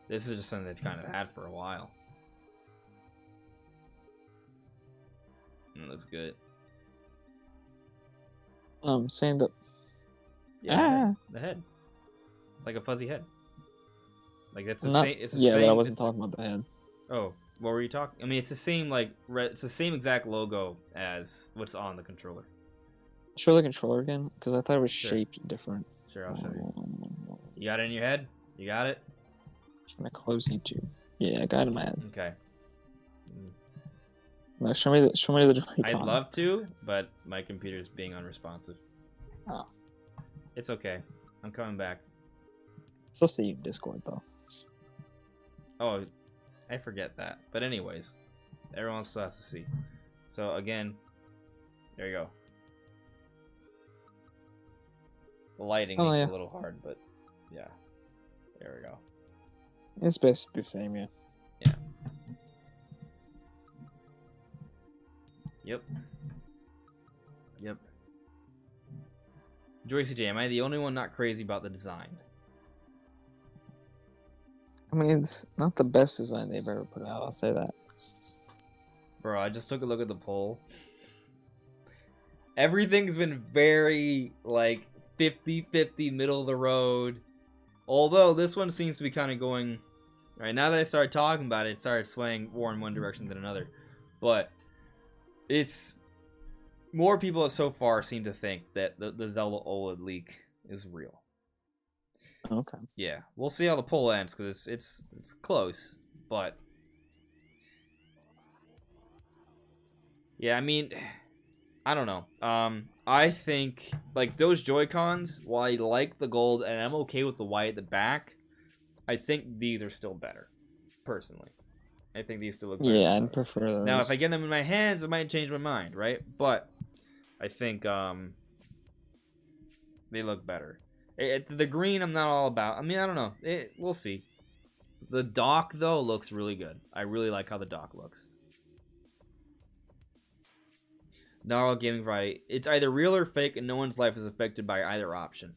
This is just something they've kind of had for a while. It looks good. Saying that... Yeah, the head. It's like a fuzzy head. Like, that's the same... It's the yeah, same, but I wasn't talking about the head. Oh, what were you talking? I mean, it's the same, like, it's the same exact logo as what's on the controller. Show the controller again, because I thought it was shaped different. Sure, I'll show you. You got it in your head? You got it? I'm gonna close YouTube. Yeah, I got it in my head. Okay. No, show me the Joy-Con. I'd love to, but my computer's being unresponsive. Oh. It's okay. I'm coming back. Still see you in Discord though. Oh, I forget that. But anyways, everyone still has to see. So again, there you go. The lighting makes it a little hard, but yeah. There we go. It's basically the same, yeah. Yeah. Yep. Joycey J, am I the only one not crazy about the design? I mean, it's not the best design they've ever put out, I'll say that. Bro, I just took a look at the poll. Everything's been very, like, 50-50, middle of the road. Although, this one seems to be kind of going Right now that I started talking about it, it started swaying more in one direction than another. But it's more people so far seem to think that the Zelda OLED leak is real. Okay. Yeah, we'll see how the poll ends because it's close, but yeah, I mean, I don't know. I think like those Joy-Cons, while I like the gold and I'm okay with the white at the back, I think these are still better, personally. I think these still look better. Yeah, I'd prefer those. Now, if I get them in my hands, I might change my mind, right? But I think they look better. The green, I'm not all about. I mean, I don't know. We'll see. The dock, though, looks really good. I really like how the dock looks. Gnarl Gaming Variety. It's either real or fake, and no one's life is affected by either option.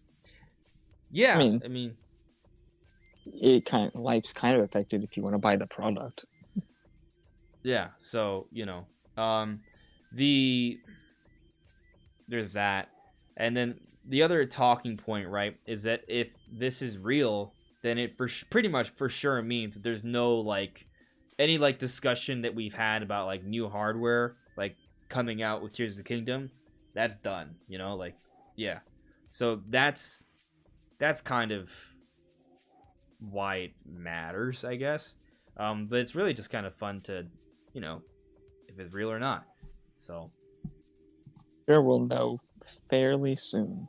Yeah, I mean life's kind of affected if you want to buy the product. Yeah, so, there's that. And then the other talking point, right, is that if this is real, then it pretty much for sure means that there's no, like, any, like, discussion that we've had about, like, new hardware, like, coming out with Tears of the Kingdom. That's done, like, yeah. So that's kind of why it matters, I guess. But it's really just kind of fun to, if it's real or not. So Sure, we'll know fairly soon.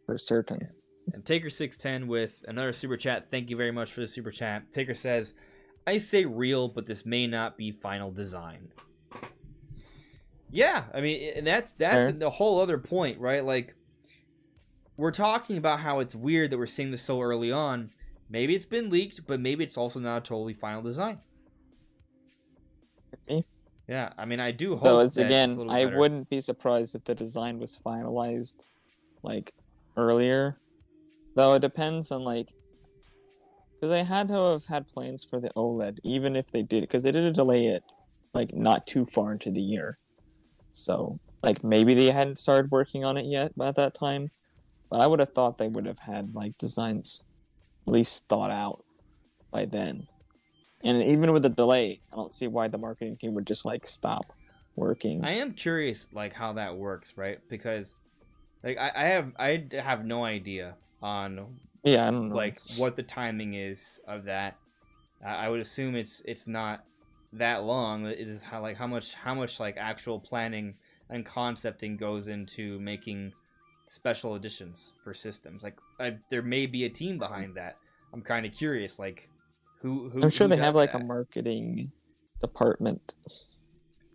For certain. And Taker610 with another super chat. Thank you very much for the super chat. Taker says, I say real, but this may not be final design. Yeah, I mean, and that's the whole other point, right? Like, we're talking about how it's weird that we're seeing this so early on. Maybe it's been leaked, but maybe it's also not a totally final design. Yeah, I mean, I do hope. So it's again, I wouldn't be surprised if the design was finalized, like, earlier. Though it depends on, like, because I had to have had plans for the OLED, even if they did, because they did delay it, like, not too far into the year. So, like, maybe they hadn't started working on it yet by that time. But I would have thought they would have had, like, designs at least thought out by then. And even with the delay, I don't see why the marketing team would just, like, stop working. I am curious, like, how that works, right? Because, like, I have no idea on, I don't know, like, what the timing is of that. I would assume it's not that long. It is how much like actual planning and concepting goes into making special editions for systems. Like, there may be a team behind that. I'm kind of curious, like, who I'm sure they have, like, that? a marketing department.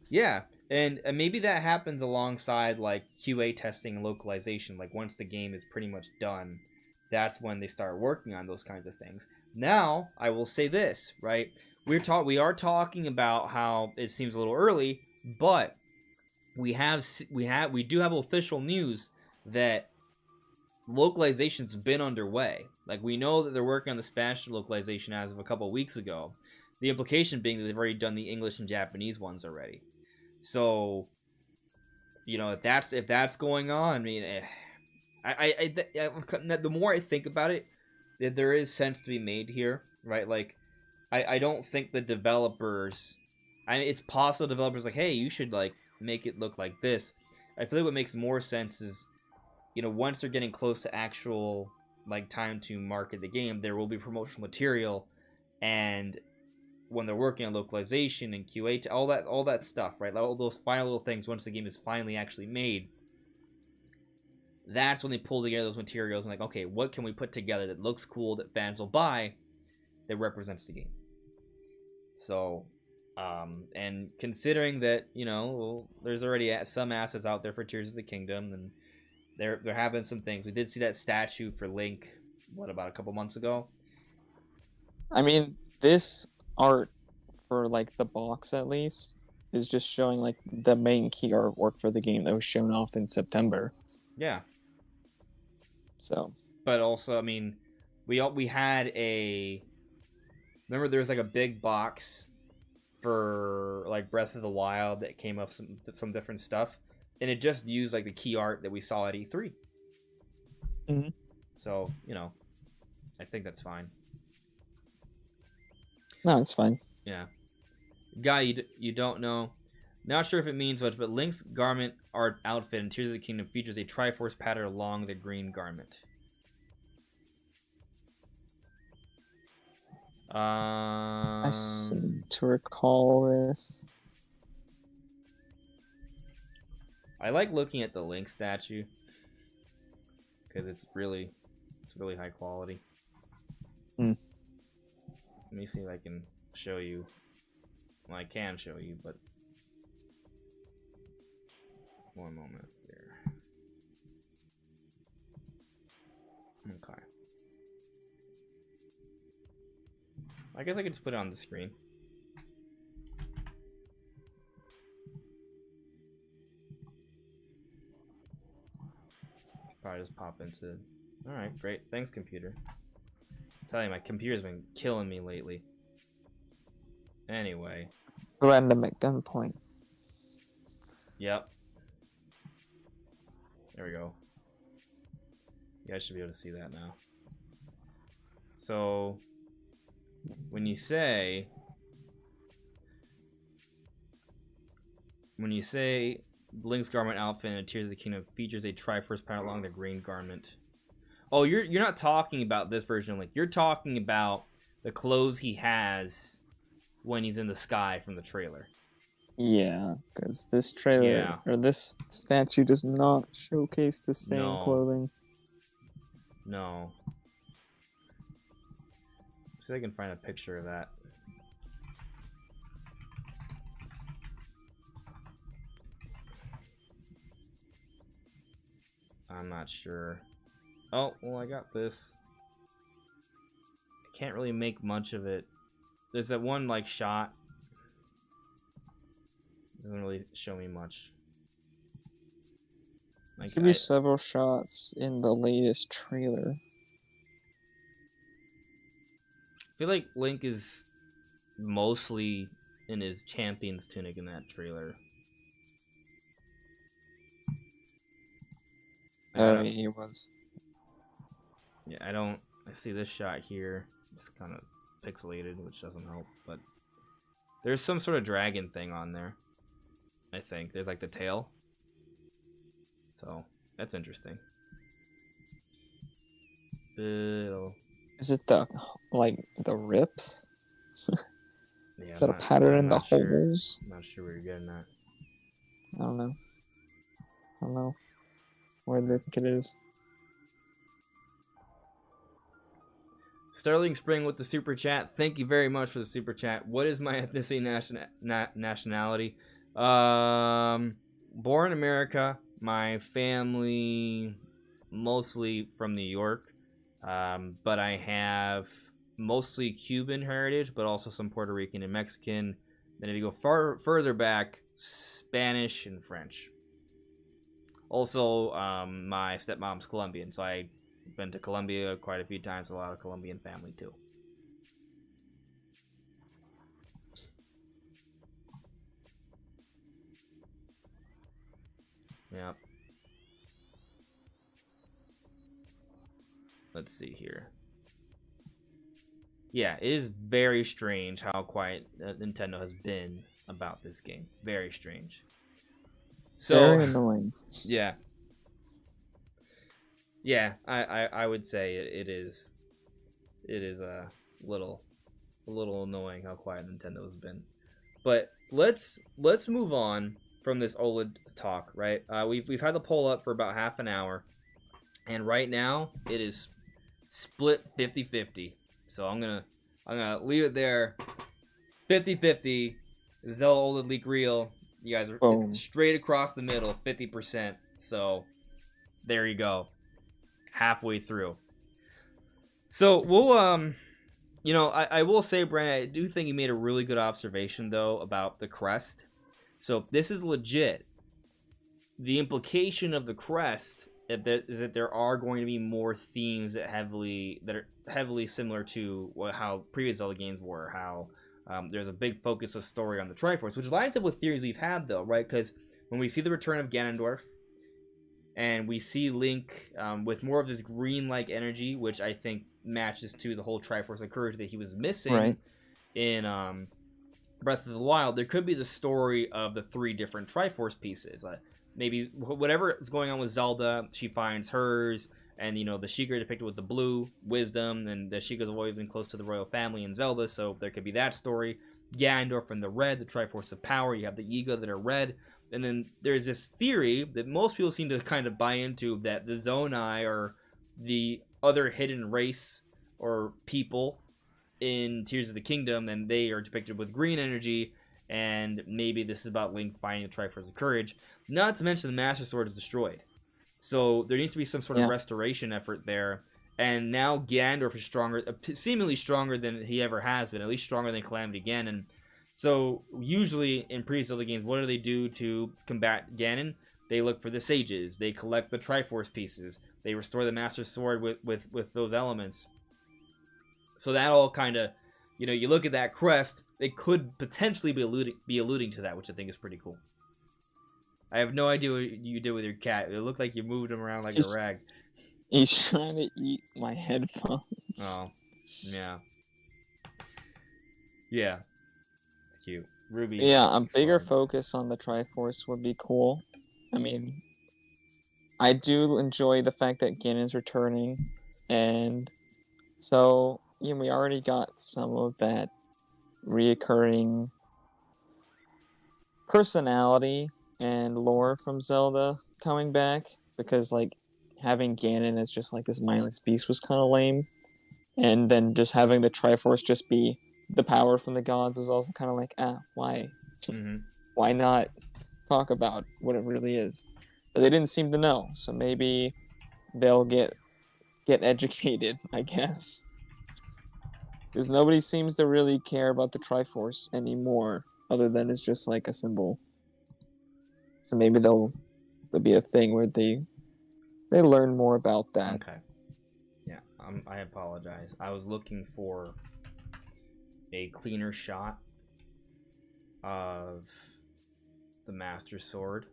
Yeah, and maybe that happens alongside, like, QA testing and localization. Like, once the game is pretty much done, that's when they start working on those kinds of things. Now, I will say this, right? We are talking about how it seems a little early, but we do have official news that localization's been underway. Like, we know that they're working on the Spanish localization as of a couple weeks ago. The implication being that they've already done the English and Japanese ones already. So, if that's going on, I mean, the more I think about it, there is sense to be made here, right? Like, I don't think the developers. I mean, it's possible developers like, hey, you should, like, make it look like this. I feel like what makes more sense is, once they're getting close to actual, like, time to market the game, there will be promotional material, and when they're working on localization and QA, all that stuff, right? All those final little things. Once the game is finally actually made, that's when they pull together those materials and, like, okay, what can we put together that looks cool, that fans will buy, that represents the game. So, and considering that, there's already some assets out there for Tears of the Kingdom, and they're having some things. We did see that statue for Link, about a couple months ago? I mean, this art for, like, the box at least is just showing, like, the main key artwork for the game that was shown off in September. Yeah. So. But also, I mean, we had remember there was, like, a big box for, like, Breath of the Wild that came up some different stuff, and it just used, like, the key art that we saw at E3. Mm-hmm. So, I think that's fine. No, it's fine. Yeah. Guy, you don't know. Not sure if it means much, but Link's garment art outfit in Tears of the Kingdom features a Triforce pattern along the green garment. I seem to recall this. I like looking at the Link statue because it's really high quality. Hmm. Let me see if I can show you. Well, I can show you, but one moment there. Okay. I guess I could just put it on the screen. Probably just pop into. All right, great. Thanks, computer. I'm telling you, my computer's been killing me lately. Anyway. Random at gunpoint. Yep. There we go. You guys should be able to see that now. So, when you say Link's garment outfit in Tears of the Kingdom features a Triforce pattern along the green garment. Oh, you're not talking about this version of Link. You're talking about the clothes he has when he's in the sky from the trailer. Yeah, because this trailer or this statue does not showcase the same clothing. No. See if I can find a picture of that. I'm not sure. Oh, well, I got this. I can't really make much of it. There's that one, like, shot. Doesn't really show me much. Like, There could be several shots in the latest trailer. I feel like Link is mostly in his champion's tunic in that trailer. Oh, yeah, he was. Yeah, I see this shot here. It's kind of pixelated, which doesn't help, but there's some sort of dragon thing on there. I think there's like the tail. So that's interesting. Is it the rips? Yeah, Is that a pattern in the holes? I'm not sure where you're getting at. I don't know. Where do you think it is? Sterling Spring with the super chat. Thank you very much for the super chat. What is my ethnicity nationality? Born in America. My family mostly from New York, but I have mostly Cuban heritage, but also some Puerto Rican and Mexican. Then if you go further back, Spanish and French. Also, my stepmom's Colombian, so I've been to Colombia quite a few times. A lot of Colombian family too. Yep. Let's see here. Yeah, it is very strange how quiet Nintendo has been about this game. Very strange. So, very annoying. Yeah. Yeah, I would say it is a little annoying how quiet Nintendo has been. But let's move on from this OLED talk, right? We've had the poll up for about half an hour, and right now it is split 50-50. So I'm gonna leave it there. 50-50. Zelda OLED leak real. You guys are straight across the middle, 50%. So there you go. Halfway through. So we'll I will say, Brandon, I do think you made a really good observation though about the crest. So this is legit. The implication of the crest is that there are going to be more themes that are heavily similar to how previous Zelda games were. How there's a big focus of story on the Triforce, which lines up with theories we've had though, right? Because when we see the return of Ganondorf, and we see Link with more of this green-like energy, which I think matches to the whole Triforce of Courage that he was missing. Right. in Breath of the Wild, there could be the story of the 3 different Triforce pieces. Maybe whatever is going on with Zelda, she finds hers, and the Sheikah depicted with the blue, wisdom, and the Sheikah's always been close to the royal family in Zelda, so there could be that story. Ganondorf in the red, the Triforce of Power, you have the Yiga that are red, and then there's this theory that most people seem to kind of buy into, that the Zonai are the other hidden race or people in Tears of the Kingdom, and they are depicted with green energy, and maybe this is about Link finding the Triforce of Courage. Not to mention the Master Sword is destroyed. So there needs to be some sort of restoration effort there. And now Ganondorf is stronger, seemingly stronger than he ever has been, at least stronger than Calamity Ganon. So usually in pre-Zelda games, what do they do to combat Ganon? They look for the sages. They collect the Triforce pieces. They restore the Master Sword with those elements. So that all kind of, you look at that crest, it could potentially be alluding to that, which I think is pretty cool. I have no idea what you did with your cat. It looked like you moved him around like a rag. He's trying to eat my headphones. Oh, yeah. Yeah. Cute. Ruby. Yeah, a bigger focus on the Triforce would be cool. I mean, I do enjoy the fact that Ganon's returning, and so we already got some of that reoccurring personality and lore from Zelda coming back, because like having Ganon as just like this mindless beast was kind of lame, and then just having the Triforce just be the power from the gods was also kind of like, why? Mm-hmm. Why not talk about what it really is? But they didn't seem to know, so maybe they'll get educated, I guess. Because nobody seems to really care about the Triforce anymore, other than it's just like a symbol. So maybe there'll be a thing where they learn more about that. Okay. Yeah, I apologize. I was looking for a cleaner shot of the Master Sword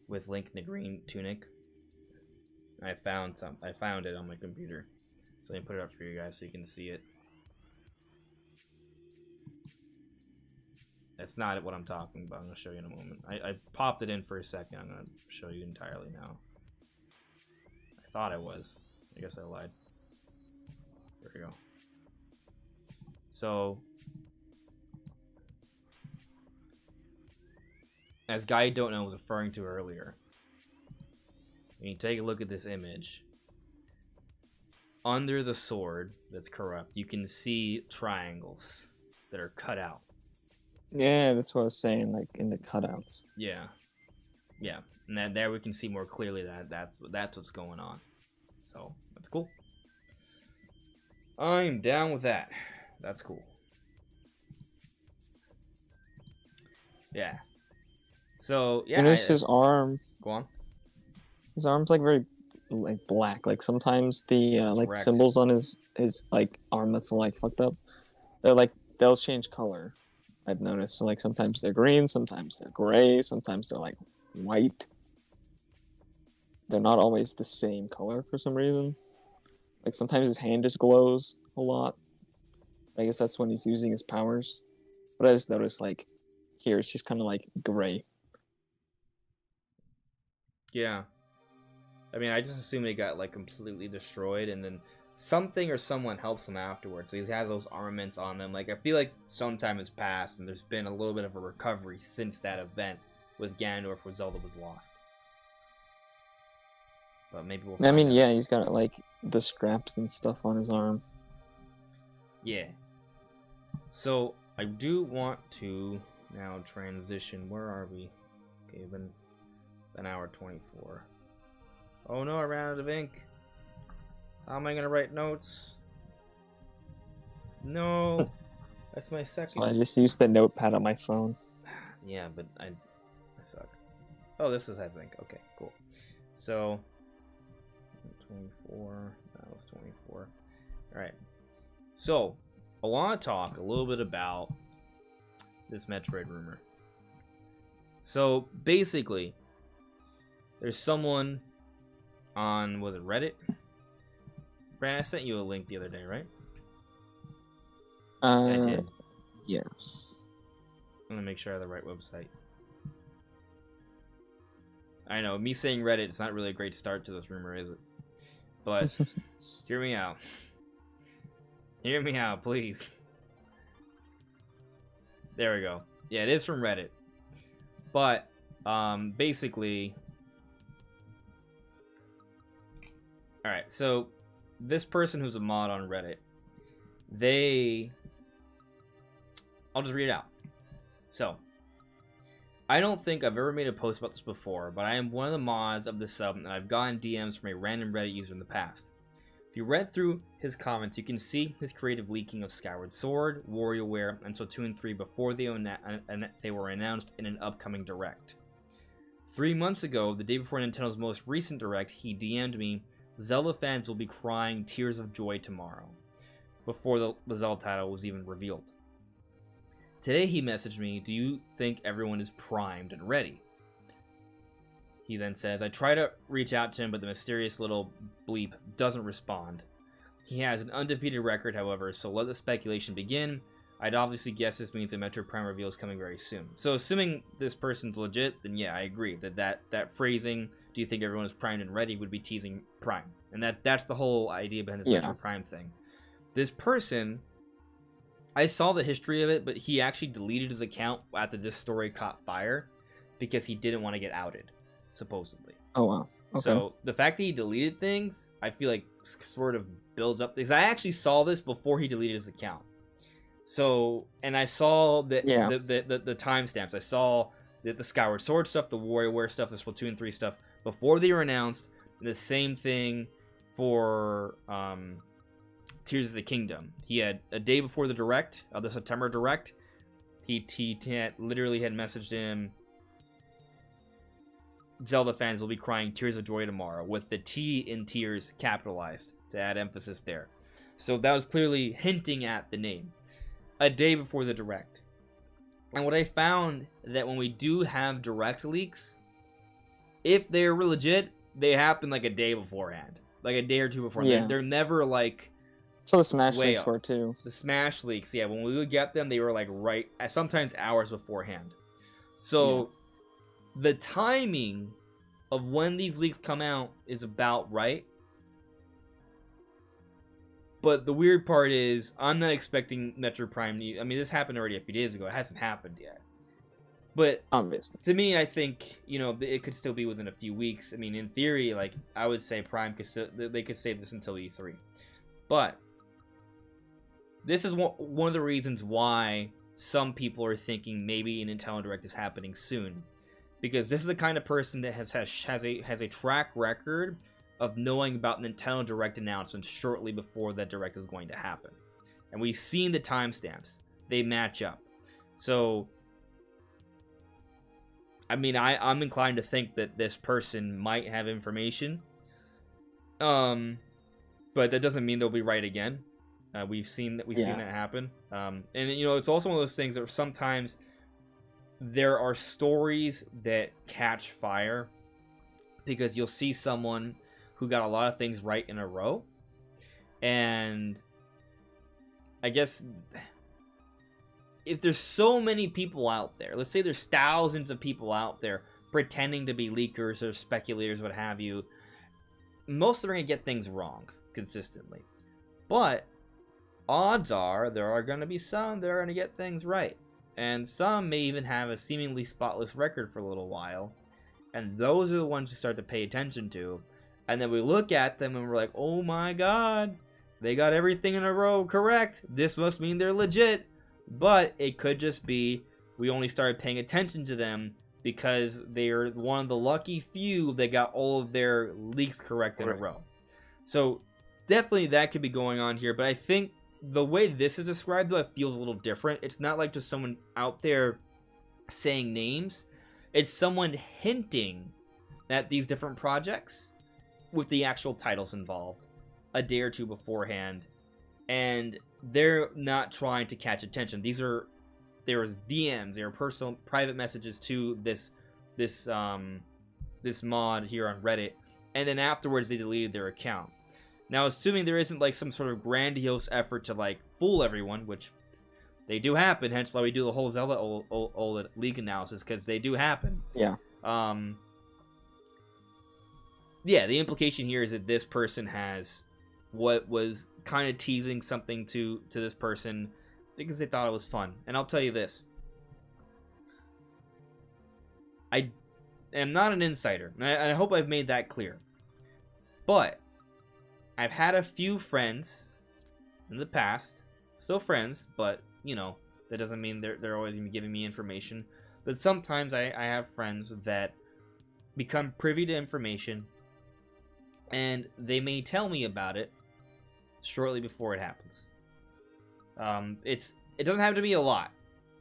with Link in the green tunic. I found it on my computer, so let me put it up for you guys so you can see it. That's not what I'm talking about. I'm going to show you in a moment. I popped it in for a second. I'm going to show you entirely now. I thought I was. I guess I lied. There we go. So, as Guy Don't Know was referring to earlier, when you take a look at this image, under the sword that's corrupt, you can see triangles that are cut out. Yeah, that's what I was saying, like in the cutouts. Yeah. And there we can see more clearly that's what's going on. So, that's cool. I'm down with that. That's cool. Yeah. So, yeah. Notice his arm. Go on. His arm's like very like black. Like sometimes the like Correct. symbols on his like arm that's like fucked up, they'll change color. I've noticed. So like sometimes they're green, sometimes they're gray, sometimes they're like white. They're not always the same color for some reason. Like sometimes his hand just glows a lot. I guess that's when he's using his powers. But I just noticed like here it's just kind of like gray. Yeah. I mean, I just assume they got like completely destroyed, and then something or someone helps him afterwards. So he has those armaments on them. Like, I feel like some time has passed, and there's been a little bit of a recovery since that event with Ganondorf where Zelda was lost. But maybe we'll find out. Yeah, he's got like the scraps and stuff on his arm. Yeah. So I do want to now transition. Where are we? Okay, been an hour 24. Oh no, I ran out of ink. How am I gonna write notes? No, that's my second. So I just used the notepad on my phone. Yeah, but I suck. Oh, this has ink. Okay, cool. So 24. That was 24. All right. So I want to talk a little bit about this Metroid rumor. So basically, there's someone on, was it Reddit? Brand, I sent you a link the other day, right? I did. Yes. I'm gonna make sure I have the right website. I know, me saying Reddit, it's not really a great start to this rumor, is it? But hear me out. Hear me out, please. There we go. Yeah, it is from Reddit. But, basically... Alright, so this person who's a mod on Reddit, I'll just read it out. So, I don't think I've ever made a post about this before, but I am one of the mods of the sub, and I've gotten DMs from a random Reddit user in the past. If you read through his comments, you can see his creative leaking of Skyward Sword, WarioWare, and Splatoon 3 before they were announced in an upcoming Direct. 3 months ago, the day before Nintendo's most recent Direct, he DM'd me, "Zelda fans will be crying tears of joy tomorrow," before the Zelda title was even revealed. Today he messaged me, "Do you think everyone is primed and ready?" He then says, "I try to reach out to him, but the mysterious little bleep doesn't respond. He has an undefeated record, however, so let the speculation begin. I'd obviously guess this means a Metroid Prime reveal is coming very soon." So assuming this person's legit, then yeah, I agree that phrasing, "Do you think everyone is primed and ready," would be teasing Prime. And that's the whole idea behind this Metroid Prime thing. This person, I saw the history of it, but he actually deleted his account after this story caught fire because he didn't want to get outed, supposedly. Oh, wow. Okay. So the fact that he deleted things, I feel like sort of builds up, because I actually saw this before he deleted his account. So, and I saw the timestamps. I saw the Skyward Sword stuff, the WarioWare stuff, the Splatoon 3 stuff before they were announced. And the same thing for Tears of the Kingdom. He had a day before the Direct, the September Direct, he literally had messaged him, "Zelda fans will be crying tears of joy tomorrow," with the T in tears capitalized to add emphasis there. So that was clearly hinting at the name. A day before the Direct. And what I found that when we do have Direct leaks, if they're legit, they happen like a day beforehand. Like a day or two before. Yeah. They're never like... So the Smash leaks were too. The Smash leaks, yeah. When we would get them, they were like right... sometimes hours beforehand. So the timing of when these leaks come out is about right. But the weird part is, I'm not expecting Metroid Prime news. I mean, this happened already a few days ago. It hasn't happened yet. But obviously, to me, I think, you know, it could still be within a few weeks. I mean, in theory, like, I would say Prime they could save this until E3. But this is one of the reasons why some people are thinking maybe an Nintendo Direct is happening soon, because this is the kind of person that has a track record of knowing about Nintendo Direct announcements shortly before that Direct is going to happen. And we've seen the timestamps. They match up. So, I mean, I'm inclined to think that this person might have information. But that doesn't mean they'll be right again. We've seen that happen. And, you know, it's also one of those things that sometimes there are stories that catch fire because you'll see someone who got a lot of things right in a row. And I guess if there's so many people out there, let's say there's thousands of people out there pretending to be leakers or speculators, what have you, most of them are going to get things wrong consistently. But odds are there are going to be some that are going to get things right. And some may even have a seemingly spotless record for a little while. And those are the ones you start to pay attention to. And then we look at them and we're like, oh my god, they got everything in a row correct. This must mean they're legit. But it could just be we only started paying attention to them because they're one of the lucky few that got all of their leaks correct in a row. So definitely that could be going on here. But I think the way this is described, though, it feels a little different. It's not like just someone out there saying names. It's someone hinting at these different projects with the actual titles involved a day or two beforehand, and they're not trying to catch attention. There was DMs, there were personal private messages to this mod here on Reddit, and then afterwards they deleted their account. Now, assuming there isn't like some sort of grandiose effort to like fool everyone, which They do happen, hence why we do the whole Zelda OLED leak analysis, because they do happen. Yeah. Yeah, the implication here is that this person has what was kind of teasing something to this person because they thought it was fun. And I'll tell you this. I am not an insider. I hope I've made that clear. But I've had a few friends in the past, still friends, but, you know, that doesn't mean they're always going to be giving me information. But sometimes I have friends that become privy to information, and they may tell me about it shortly before it happens. It doesn't happen to me a lot.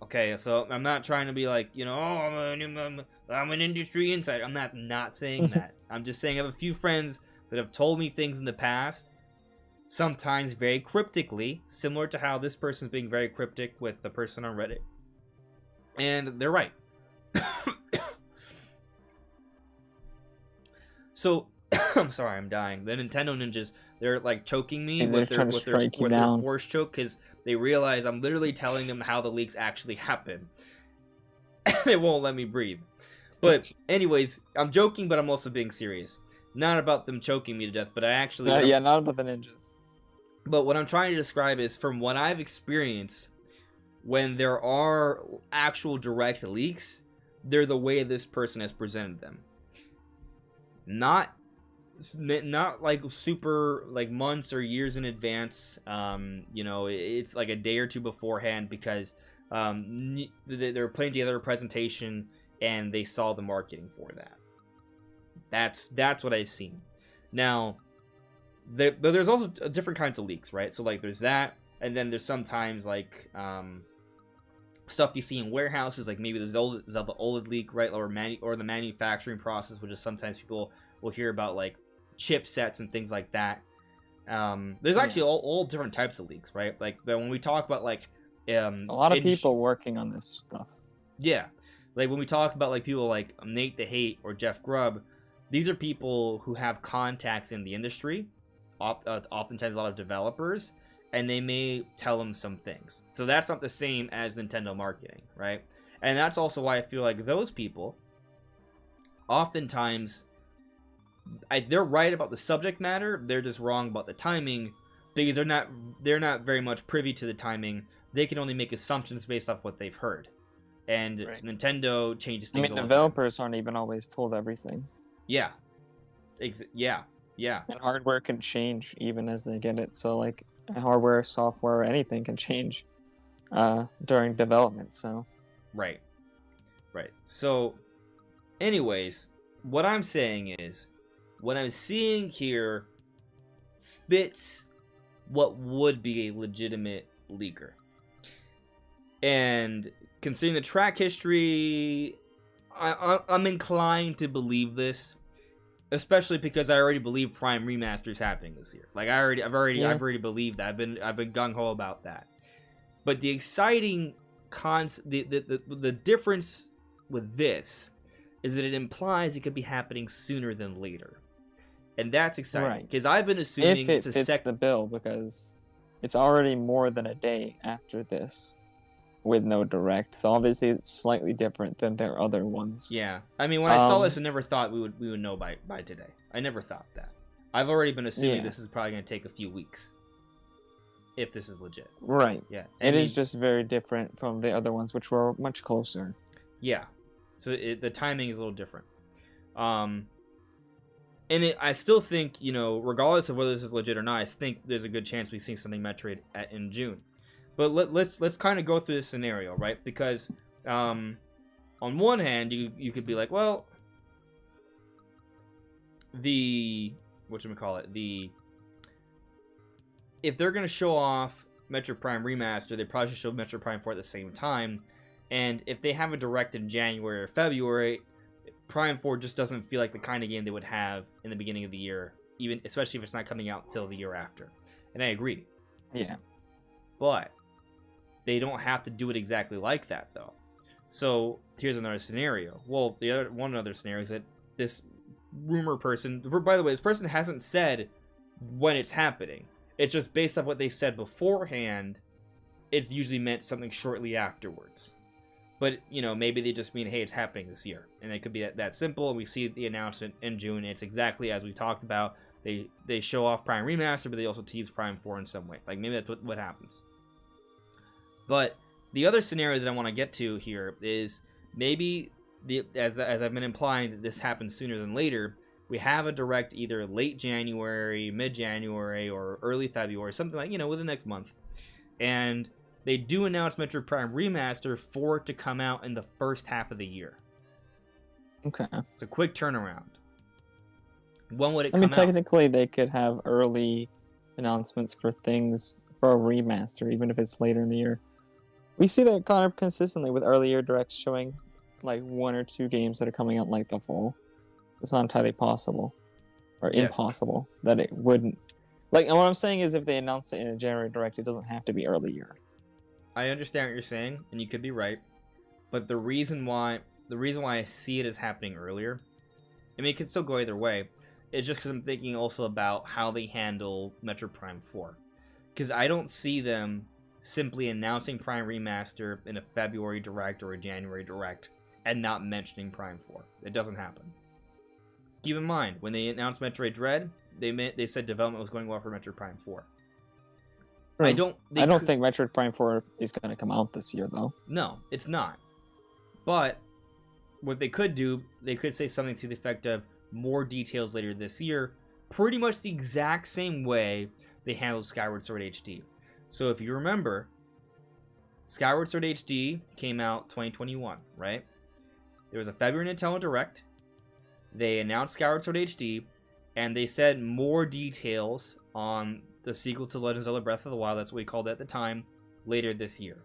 Okay, so I'm not trying to be like, you know, oh, I'm an industry insider. I'm not saying that. I'm just saying I have a few friends that have told me things in the past, sometimes very cryptically, similar to how this person's being very cryptic with the person on Reddit. And they're right. So, I'm sorry, I'm dying. The Nintendo ninjas, they're like choking me with their force choke because they realize I'm literally telling them how the leaks actually happen. They won't let me breathe. But anyways, I'm joking, but I'm also being serious. Not about them choking me to death, but I actually... not about the ninjas. But what I'm trying to describe is, from what I've experienced, when there are actual direct leaks, they're the way this person has presented them. Not like super like months or years in advance. You know, it's like a day or two beforehand because they're putting together a presentation and they saw the marketing for that. That's what I've seen. Now, there's also different kinds of leaks, right? So like there's that, and then there's sometimes like stuff you see in warehouses, like maybe the Zelda OLED leak, right? Or the manufacturing process, which is sometimes people will hear about like chipsets and things like that. There's actually all different types of leaks, right? Like when we talk about like a lot of people working on this stuff. Yeah, like when we talk about like people like Nate the Hate or Jeff Grubb, these are people who have contacts in the industry, oftentimes a lot of developers, and they may tell them some things. So that's not the same as Nintendo marketing, right? And that's also why I feel like those people, oftentimes, they're right about the subject matter. They're just wrong about the timing because they're not very much privy to the timing. They can only make assumptions based off what they've heard. And Nintendo changes things. I mean, developers aren't even always told everything. Yeah. Yeah. And hardware can change even as they get it. So like hardware, software, anything can change during development. So right. So anyways, what I'm saying is what I'm seeing here fits what would be a legitimate leaker. And considering the track history, I'm inclined to believe this, especially because I already believe Prime Remaster is happening this year. Like I've already believed that. I've been gung ho about that. But the exciting the difference with this is that it implies it could be happening sooner than later, and that's exciting because I've been assuming if it fits the bill, because it's already more than a day after this with no direct, so obviously it's slightly different than their other ones. Yeah, I mean, when I saw this, I never thought we would know by today. I never thought that. I've already been assuming this is probably going to take a few weeks, if this is legit. Right. Yeah. It is just very different from the other ones, which were much closer. Yeah. So the timing is a little different. And I still think, you know, regardless of whether this is legit or not, I think there's a good chance we see something Metroid in June. But let's kind of go through this scenario, right? Because on one hand, you could be like, well, if they're gonna show off Metroid Prime Remaster, they probably should show Metroid Prime 4 at the same time. And if they have a direct in January or February, Prime 4 just doesn't feel like the kind of game they would have in the beginning of the year, even especially if it's not coming out until the year after. And I agree. Yeah. But they don't have to do it exactly like that, though. So here's another scenario. Well, one other scenario is that this rumor person, by the way, this person hasn't said when it's happening. It's just based off what they said beforehand. it's usually meant something shortly afterwards. But, you know, maybe they just mean, hey, it's happening this year. And it could be that simple, and we see the announcement in June, and it's exactly as we talked about. They show off Prime Remaster, but they also tease Prime 4 in some way. Like, maybe that's what happens. But the other scenario that I want to get to here is maybe, as I've been implying, that this happens sooner than later, we have a direct either late January, mid-January, or early February, something like, you know, within the next month. And they do announce Metroid Prime Remaster for it to come out in the first half of the year. Okay. It's a quick turnaround. When would it come I mean, out? technically, they could have early announcements for things for a remaster, even if it's later in the year. We see that kind of consistently with early year directs showing like 1 or 2 games that are coming out like the fall. It's not entirely possible or impossible that it wouldn't. Like, and what I'm saying is, if they announce it in a January direct, it doesn't have to be early year. I understand what you're saying, and you could be right. But the reason why I see it as happening earlier, I mean, it could still go either way. It's just because I'm thinking also about how they handle Metroid Prime 4. Because I don't see them simply announcing Prime Remaster in a February direct or a January direct and not mentioning Prime 4. It doesn't happen. Keep in mind, when they announced Metroid Dread, they said development was going well for Metroid Prime 4. I don't think Metroid Prime 4 is going to come out this year, though. No, it's not. But what they could do, they could say something to the effect of more details later this year, pretty much the exact same way they handled Skyward Sword HD. So if you remember, Skyward Sword HD came out 2021, right? There was a February Nintendo Direct. They announced Skyward Sword HD, and they said more details on the sequel to Legend of Zelda Breath of the Wild, that's what we called it at the time, later this year.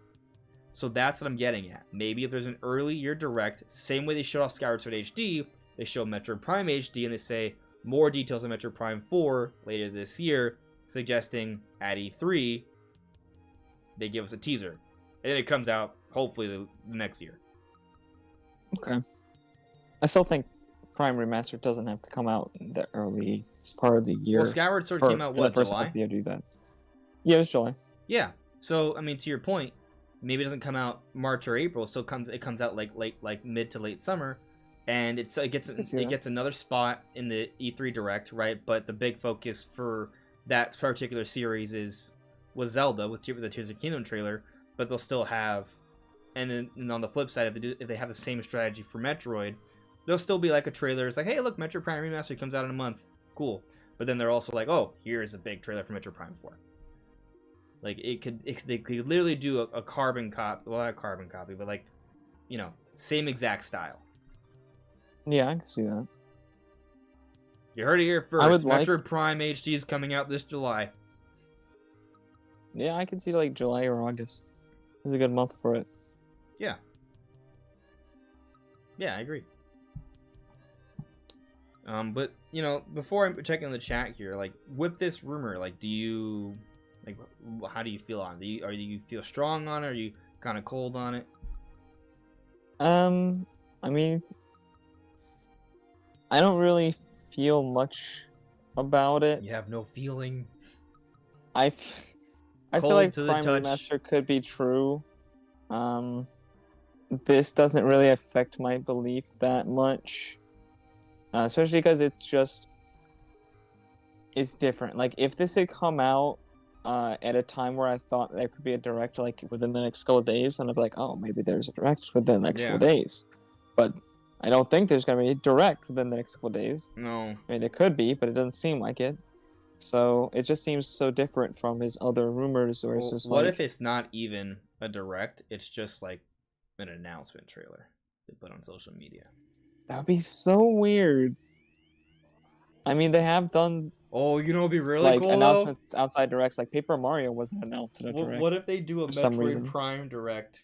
So that's what I'm getting at. Maybe if there's an early year direct, same way they showed off Skyward Sword HD, they show Metroid Prime HD, and they say more details on Metroid Prime 4 later this year, suggesting at E3, they give us a teaser. And then it comes out, hopefully, the next year. Okay. I still think Prime Remaster doesn't have to come out in the early part of the year. Well, Skyward Sword came out, what, July? Yeah, do that. Yeah, it was July. Yeah. So, I mean, to your point, maybe it doesn't come out March or April. It comes out like mid to late summer, and it gets another spot in the E3 Direct, right? But the big focus for that particular series was Zelda with the Tears of the Kingdom trailer. But they'll still have, and then on the flip side, if they have the same strategy for Metroid, there'll still be like a trailer. It's like, hey, look, Metroid Prime Remaster comes out in a month. Cool. But then they're also like, oh, here's a big trailer for Metroid Prime 4. Like, they could literally do a carbon copy. Well, not a carbon copy, but like, you know, same exact style. Yeah, I can see that. You heard it here first. Metroid Prime HD is coming out this July. Yeah, I can see like July or August. It's a good month for it. Yeah. Yeah, I agree. But you know, before I'm checking the chat here, like with this rumor, like, how do you feel on it? Do you feel strong on it? Or are you kind of cold on it? I mean, I don't really feel much about it. You have no feeling. I feel like Prime Remaster could be true. This doesn't really affect my belief that much. Especially because it's different. Like, if this had come out at a time where I thought there could be a direct, like, within the next couple of days, then I'd be like, oh, maybe there's a direct within the next couple of days. But I don't think there's going to be a direct within the next couple of days. No. I mean, it could be, but it doesn't seem like it. So it just seems so different from his other rumors, or it's just what if it's not even a direct? It's just like an announcement trailer they put on social media. That would be so weird. I mean, they have done. Oh, you know, it'd be really cool. Announcements outside directs, like Paper Mario wasn't announced in a direct. What if they do a Metroid Prime direct?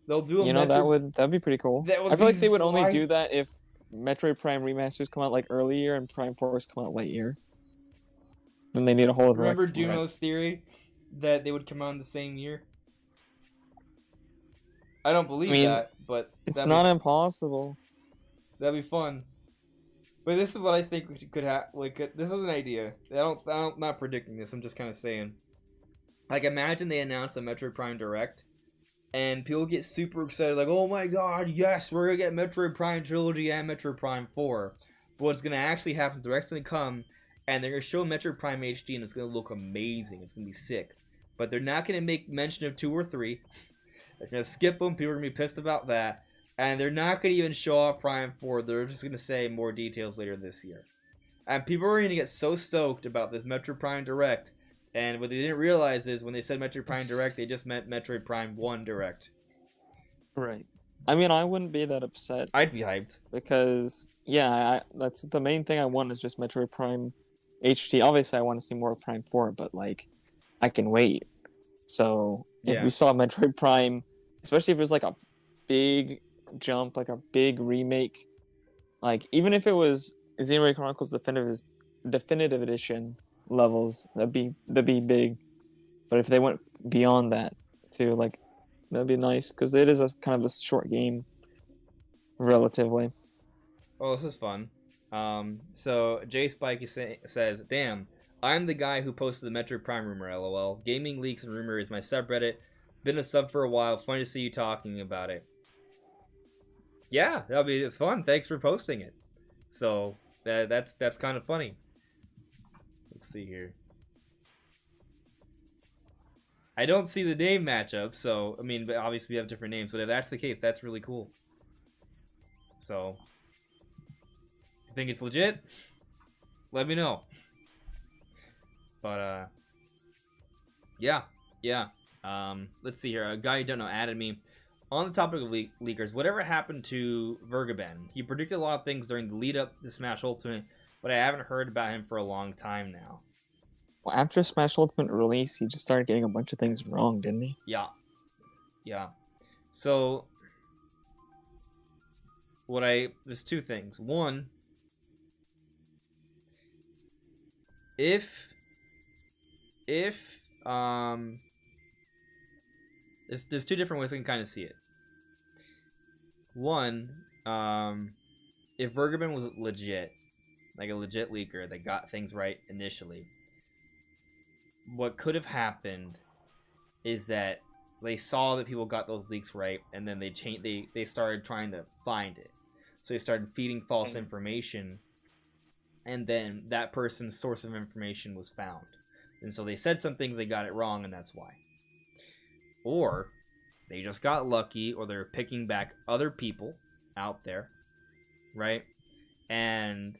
They'll do a. That'd be pretty cool. I feel like they would only do that if Metroid Prime remasters come out like early year and Prime 4s come out late year. Then they need a whole. Remember Duno's theory that they would come out in the same year? I don't believe that, but it's not impossible. That'd be fun. But this is what I think could happen. This is an idea. I'm not predicting this. I'm just kind of saying. Like, imagine they announce a Metroid Prime Direct, and people get super excited, like, oh my god, yes, we're gonna get Metroid Prime Trilogy and Metroid Prime 4. But what's gonna actually happen, the Direct's gonna come, and they're gonna show Metroid Prime HD, and it's gonna look amazing. It's gonna be sick. But they're not gonna make mention of 2 or 3. They're gonna skip them. People are gonna be pissed about that. And they're not gonna even show off Prime 4. They're just gonna say more details later this year. And people are gonna get so stoked about this Metroid Prime Direct. And what they didn't realize is when they said Metroid Prime Direct, they just meant Metroid Prime 1 Direct. Right. I mean, I wouldn't be that upset. I'd be hyped. Because, yeah, that's the main thing I want is just Metroid Prime HD. Obviously, I want to see more Prime 4, but, like, I can wait. So, if we saw Metroid Prime, especially if it was, like, a big jump, like a big remake, like, even if it was Xenoblade Chronicles Definitive Edition levels, that'd be big. But if they went beyond that, too, like, that'd be nice, because it is a kind of a short game, relatively. Oh, this is fun. So Jay Spike says, "Damn, I'm the guy who posted the Metroid Prime rumor. LOL. Gaming leaks and rumor is my subreddit. Been a sub for a while. Funny to see you talking about it. Yeah, it's fun. Thanks for posting it. So that's kind of funny. Let's see here. I don't see the name matchup, so I mean, but obviously we have different names. But if that's the case, that's really cool. So, you think it's legit? Let me know. But yeah. Let's see here. A guy you don't know added me. On the topic of leakers, whatever happened to Vergaben? He predicted a lot of things during the lead up to Smash Ultimate, but I haven't heard about him for a long time now. Well, after Smash Ultimate release, he just started getting a bunch of things wrong, didn't he? Yeah. So, there's 2 things. One, if there's 2 different ways I can kind of see it. One, if Vergaben was legit, like a legit leaker that got things right initially, what could have happened is that they saw that people got those leaks right, and then they started trying to find it. So they started feeding false information, and then that person's source of information was found. And so they said some things, they got it wrong, and that's why. Or they just got lucky, or they're picking back other people out there, right? And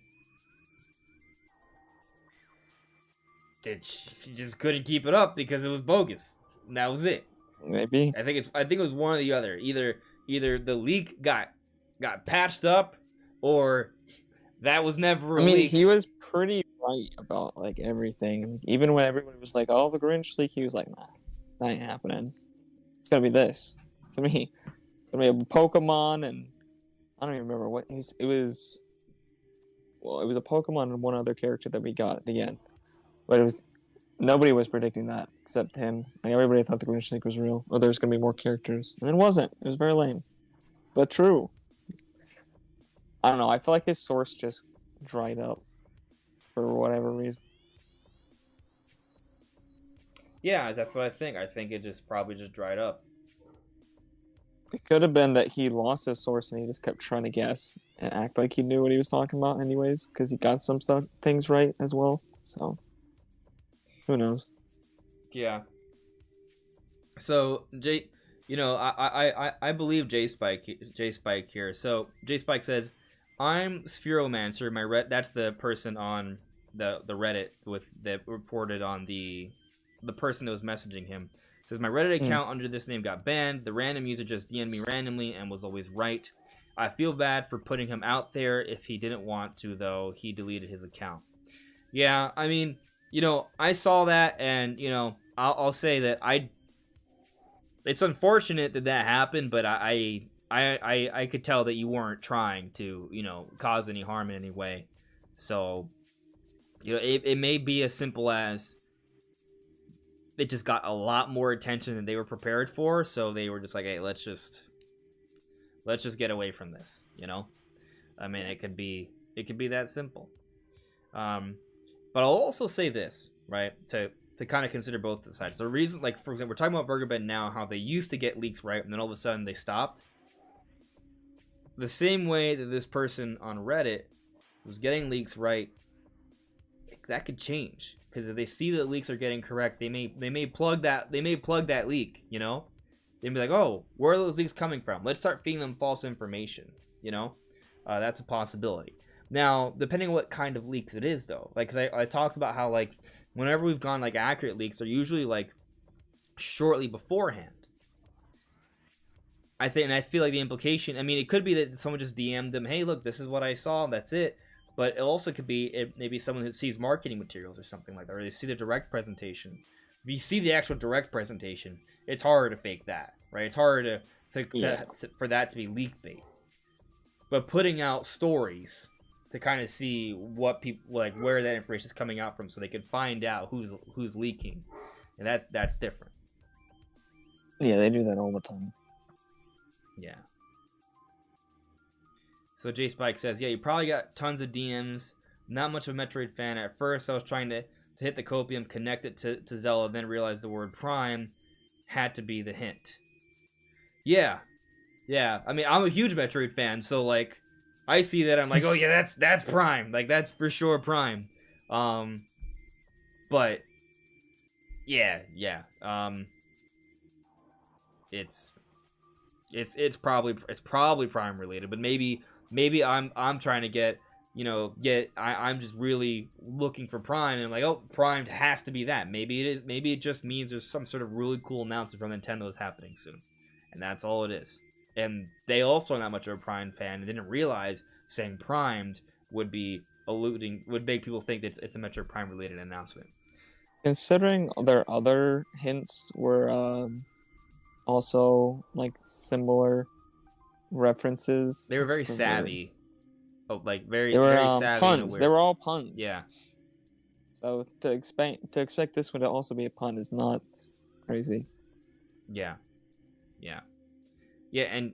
she just couldn't keep it up because it was bogus. And that was it. Maybe. I think it was one or the other. Either the leak got patched up, or that was never a leak. I mean, he was pretty right about like everything. Even when everybody was like, "Oh, the Grinch leak," he was like, "Nah, that ain't happening. It's gonna be this. To me, it's gonna be a Pokemon, and I don't even remember what it was. Well, it was a Pokemon and one other character that we got at the end, but nobody was predicting that except him. Like, everybody thought the Grinch leak was real, or there was gonna be more characters, and it wasn't. It was very lame, but true. I don't know. I feel like his source just dried up for whatever reason. Yeah, that's what I think. I think it probably just dried up. It could have been that he lost his source and he just kept trying to guess and act like he knew what he was talking about anyways, because he got some things right as well. So, who knows? Yeah. So, Jay, I believe Jay Spike here. So, Jay Spike says, "I'm Spheromancer. That's the person on the Reddit that reported on the person that was messaging him. It says, my Reddit account under this name got banned. The random user just DM'd me randomly and was always right. I feel bad for putting him out there. If he didn't want to, though, he deleted his account." Yeah, I mean, I saw that, and I'll say that it's unfortunate that happened, but I could tell that you weren't trying to, cause any harm in any way. So, it may be as simple as it just got a lot more attention than they were prepared for. So they were just like, hey, let's just get away from this. I mean, it could be that simple. But I'll also say this, right? To to kind of consider both the sides. So the reason, like, for example, we're talking about Burger Ben now, how they used to get leaks right, and then all of a sudden they stopped. The same way that this person on Reddit was getting leaks right, that could change, because if they see that leaks are getting correct, they may plug that leak, you know. They'd be like, oh, where are those leaks coming from? Let's start feeding them false information, you know. That's a possibility. Now, depending on what kind of leaks it is, though, like, because I talked about how, like, whenever we've gone like accurate leaks, they're usually like shortly beforehand. I feel like the implication, I mean, it could be that someone just DM'd them, hey, look, this is what I saw, that's it. But it also could be maybe someone who sees marketing materials or something like that, or they see the direct presentation. If you see the actual direct presentation, it's harder to fake that, right? It's harder for that to be leak bait. But putting out stories to kind of see what people, like, where that information is coming out from, so they can find out who's leaking, and that's different. Yeah, they do that all the time. Yeah. So J Spike says, yeah, you probably got tons of DMs. Not much of a Metroid fan. At first, I was trying to hit the copium, connect it to Zelda, then realized the word Prime had to be the hint. Yeah. I mean, I'm a huge Metroid fan, so like, I see that, I'm like, oh yeah, that's Prime. Like, that's for sure Prime. But yeah. It's probably Prime related, but maybe I'm trying to get I'm just really looking for Prime, and I'm like, oh, Prime has to be that. Maybe it is. Maybe it just means there's some sort of really cool announcement from Nintendo that's happening soon, and that's all it is. And they also are not much of a Prime fan, and didn't realize saying Primed would make people think that it's a Metroid Prime related announcement. Considering their other hints were also like similar references, they were very savvy. Oh, like very savvy. Puns. They were all puns. Yeah. So to expect this one to also be a pun is not crazy. Yeah, and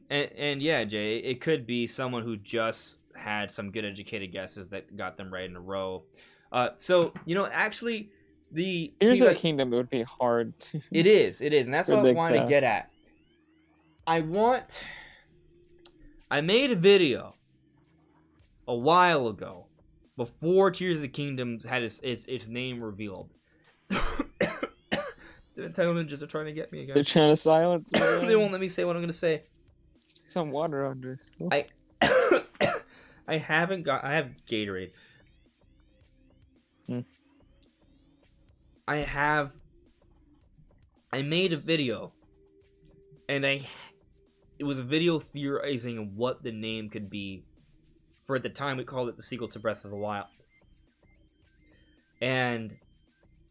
yeah, Jay, it could be someone who just had some good educated guesses that got them right in a row. So actually, Here's the Kingdom would be hard. It is, and that's what I wanted to get at. I made a video a while ago, before Tears of the Kingdom had its name revealed. The Nintendo Ninjas are trying to get me again. They're trying to silence me. They won't let me say what I'm gonna say. Some water under. I have Gatorade. I made a video, and it was a video theorizing what the name could be. For at the time, we called it the sequel to Breath of the Wild. And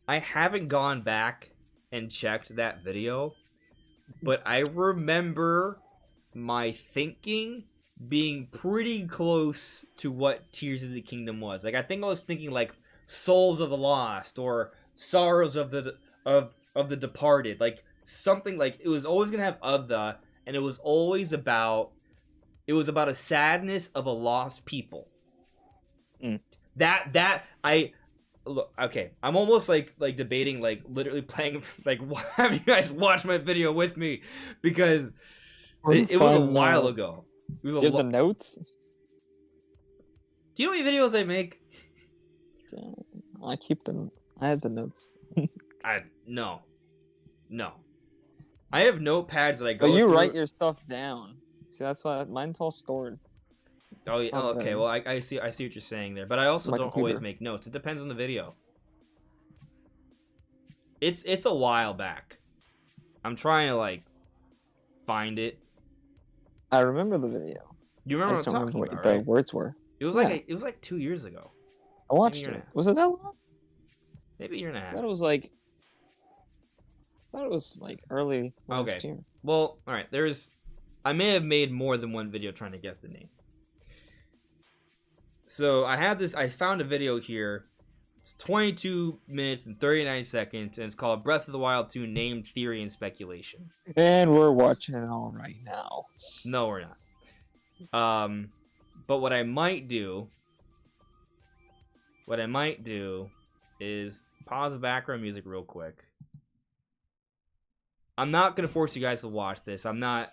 I haven't gone back and checked that video, but I remember my thinking being pretty close to what Tears of the Kingdom was. Like, I think I was thinking like Souls of the Lost or Sorrows of the Departed. Like, something like, it was always gonna have and it was always about a sadness of a lost people. Look, okay, I'm almost like debating, like literally playing, like, have you guys watch my video with me, because it was a while ago. It was do you have the notes? Do you know how many videos I make? I keep them. I have the notes. No. I have notepads that I go. But you through. write your stuff down. See, that's why mine's all stored. Oh, yeah. Oh, okay. Well, I see what you're saying there, but I also don't always make notes. It depends on the video. It's a while back. I'm trying to like find it. I remember the video. You remember what I'm talking about? What the words were. It was like 2 years ago. I watched it. Was it that long? Maybe a year and a half. I thought it was like early last year. Well, all right. I may have made more than one video trying to guess the name. So I found a video here. It's 22 minutes and 39 seconds, and it's called Breath of the Wild 2 Named Theory and Speculation. And we're watching it all right now. No, we're not. But what I might do is pause the background music real quick. I'm not gonna force you guys to watch this. I'm not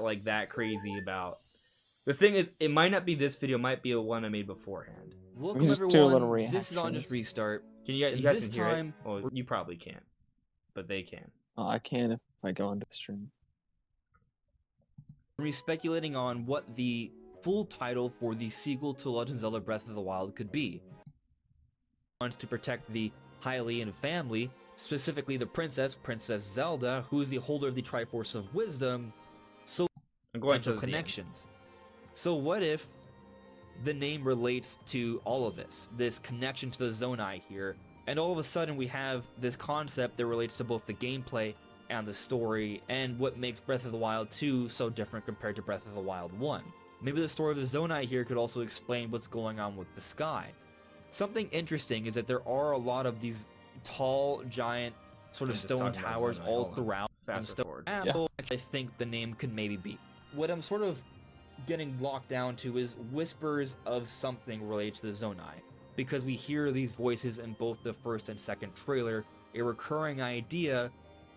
like that crazy about. The thing is, it might not be this video. It might be a one I made beforehand. Welcome Just do a little everyone. This is on reaction. Just Restart. Can you And guys this can hear time, it? Well, you probably can't, but they can. Oh, I can if I go into stream. we're speculating on what the full title for the sequel to Legend of Zelda Breath of the Wild could be. Wants to protect the Hylian family, specifically the Princess Zelda, who is the holder of the Triforce of Wisdom, so I'm going potential to connections. So what if the name relates to all of this connection to the Zonai here, and all of a sudden we have this concept that relates to both the gameplay and the story, and what makes Breath of the Wild 2 so different compared to Breath of the Wild 1. Maybe the story of the Zonai here could also explain what's going on with the sky. Something interesting is that there are a lot of these tall, giant, sort of I'm just stone talking about towers Zonai. all Hold on. throughout Fast Stone forward. Apple. I think the name could maybe be. What I'm sort of getting locked down to is whispers of something related to the Zonai, because we hear these voices in both the first and second trailer, a recurring idea,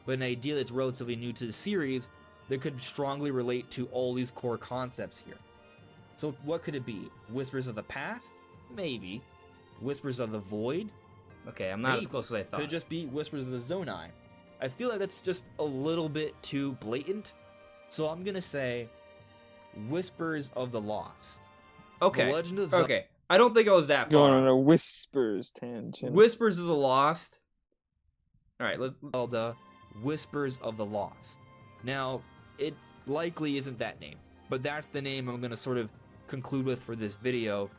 but an idea that's relatively new to the series that could strongly relate to all these core concepts here. So what could it be? Whispers of the past? Maybe. Whispers of the Void? Okay, I'm not as Maybe. close as I thought. Could it just be Whispers of the Zonai? I feel like that's just a little bit too blatant, so I'm gonna say Whispers of the Lost. Okay. The Legend of Zelda. Okay. I don't think I was that Going far. on a whispers tangent. Whispers of the Lost. All right, let's. Zelda, Whispers of the Lost. Now, it likely isn't that name, but that's the name I'm gonna sort of conclude with for this video.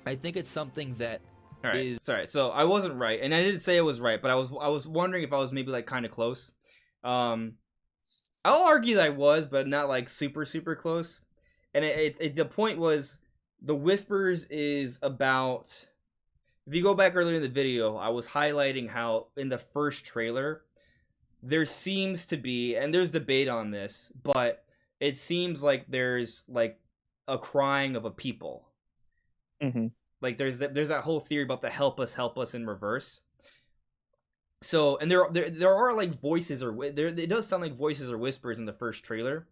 I think it's something that All right. is- Sorry. So I wasn't right, and I didn't say I was right, but I was wondering if I was maybe like kind of close. I'll argue that I was, but not like super close. And the point was, the whispers is about. If you go back earlier in the video, I was highlighting how in the first trailer, there seems to be, and there's debate on this, but it seems like there's like a crying of a people. Mm-hmm. Like there's that whole theory about the help us in reverse. So, and there are like voices or there it does sound like voices or whispers in the first trailer.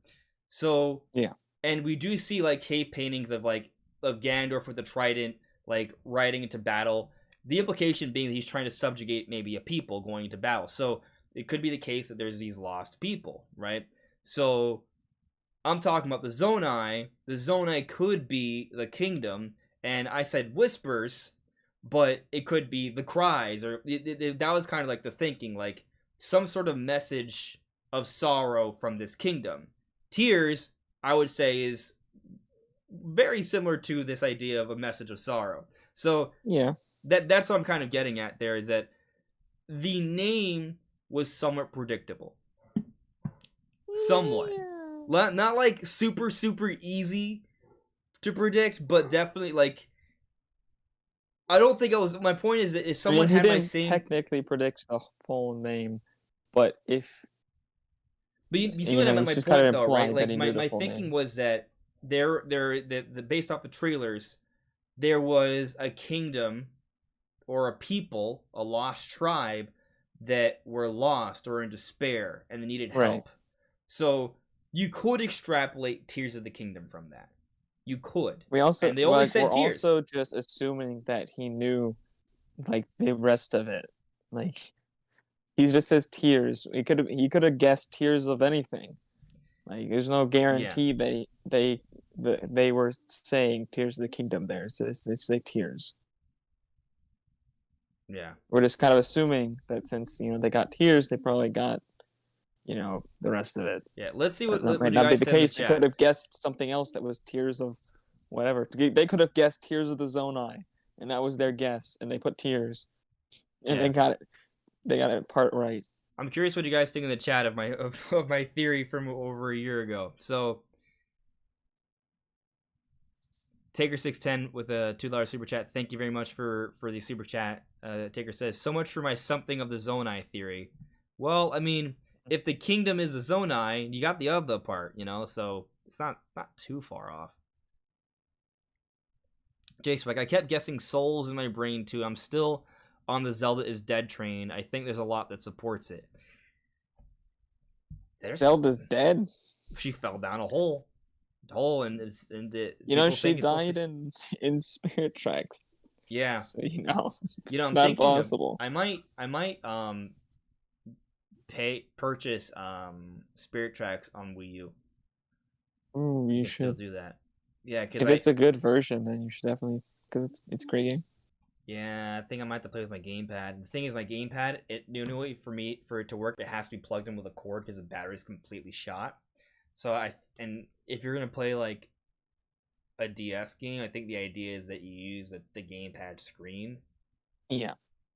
So Yeah. And we do see like cave paintings of Ganondorf with the trident like riding into battle. The implication being that he's trying to subjugate maybe a people going into battle. So it could be the case that there's these lost people, right? So I'm talking about the Zonai. The Zonai could be the kingdom, and I said whispers, but it could be the cries, or that was kind of like the thinking, like some sort of message of sorrow from this kingdom. Tears, I would say, is very similar to this idea of a message of sorrow. So Yeah. that's what I'm kind of getting at there, is that the name was somewhat predictable. Somewhat. Not like super easy to predict, but definitely like I don't think I was. My point is that if someone he had my didn't same, technically predict the full name, but if but you see you what I know, meant. it's My just point kind of though, implying right? that Like he knew the my full thinking name. was that the based off the trailers, there was a kingdom or a people, a lost tribe that were lost or in despair and they needed help. Right. So you could extrapolate Tears of the Kingdom from that. You could. We also And they only like, said we're tears. also just assuming that he knew like the rest of it. Like he just says tears. He could have guessed tears of anything. Like there's no guarantee that they were saying Tears of the Kingdom there. So they say tears. Yeah. We're just kind of assuming that since they got tears, they probably got the rest of it. Yeah. Let's see what That you might not be guys the said in the case. They chat. could have guessed something else that was tears of whatever. They could have guessed Tears of the Zonai, and that was their guess, and they put tears, and Yeah. they got it. They got it part right. I'm curious what you guys think in the chat of my theory from over a year ago. So Taker610 with a $2 super chat. Thank you very much for the super chat. Taker says, so much for my something of the Zonai theory. Well, I mean, if the kingdom is a Zonai, you got the other part, so it's not too far off. Jace, like I kept guessing souls in my brain too. I'm still on the Zelda is Dead train, I think there's a lot that supports it. Zelda's dead. She fell down a hole, and you know she died in Spirit Tracks. Yeah, so you know it's not possible. I might purchase Spirit Tracks on Wii U. Ooh, you should still do that. Yeah, if it's a good version, then you should definitely, because it's a great game. Yeah, I think I might have to play with my gamepad. The thing is, my gamepad, the only way for it to work, it has to be plugged in with a cord because the battery's completely shot. So and if you're gonna play like a DS game, I think the idea is that you use the gamepad screen. Yeah.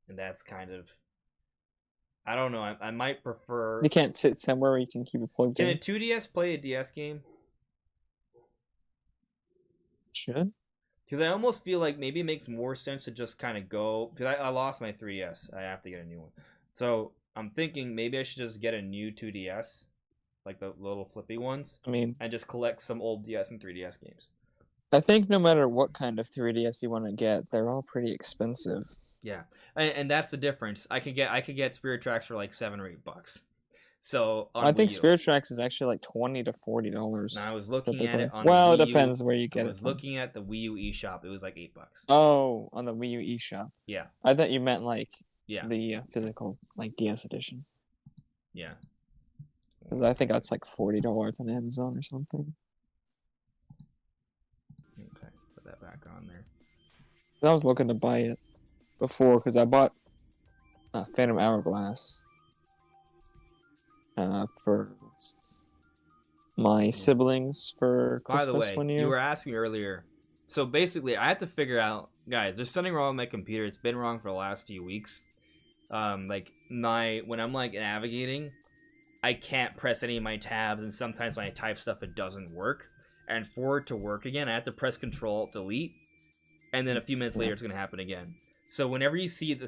And that's kind of, I don't know. I might prefer. You can't sit somewhere where you can keep it plugged in. Can a 2DS play a DS game? Should. Because I almost feel like maybe it makes more sense to just kind of go. Because I lost my 3DS. I have to get a new one. So I'm thinking maybe I should just get a new 2DS. Like the little flippy ones. I mean. And just collect some old DS and 3DS games. I think no matter what kind of 3DS you want to get, they're all pretty expensive. Yeah. And that's the difference. I could get Spirit Tracks for like $7 or $8. So I think Spirit Tracks is actually like $20 to $40. Now I was looking at it on well, the it depends where you get it. I was looking at the Wii U eShop. It was like $8. Oh, on the Wii U eShop. Yeah. I thought you meant like the physical like DS edition. Yeah. Because I think that's like $40 on Amazon or something. Okay, put that back on there. I was looking to buy it before because I bought Phantom Hourglass for my siblings for Christmas. By the way, one year. You were asking earlier. So basically, I had to figure out, guys, there's something wrong with my computer. It's been wrong for the last few weeks. Like when I'm like navigating, I can't press any of my tabs, and sometimes when I type stuff, it doesn't work. And for it to work again, I have to press Control-Delete, and then a few minutes later, it's gonna happen again. So whenever you see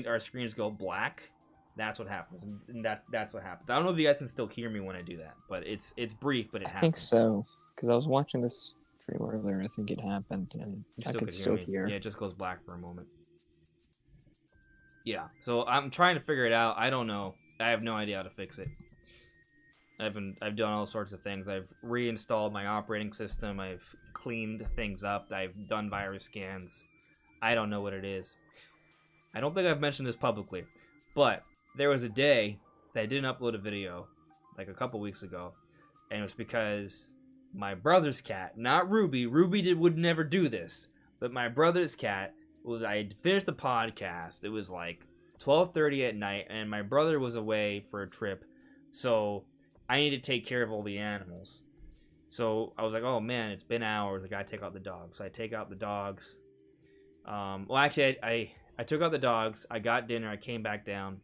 our screens go black, that's what happens, and that's what happens. I don't know if you guys can still hear me when I do that, but it's brief, but it happens. I think so, because I was watching this stream earlier. I think it happened, and I could still hear. Yeah, it just goes black for a moment. Yeah, so I'm trying to figure it out. I don't know. I have no idea how to fix it. I've done all sorts of things. I've reinstalled my operating system. I've cleaned things up. I've done virus scans. I don't know what it is. I don't think I've mentioned this publicly, but there was a day that I didn't upload a video like a couple weeks ago, and it was because my brother's cat, not Ruby. Ruby would never do this, but my brother's cat I had finished the podcast. It was like 12:30 at night, and my brother was away for a trip, so I need to take care of all the animals. So I was like, oh man, it's been hours. I gotta take out the dogs. So I take out the dogs. Well, actually, I took out the dogs. I got dinner. I came back down,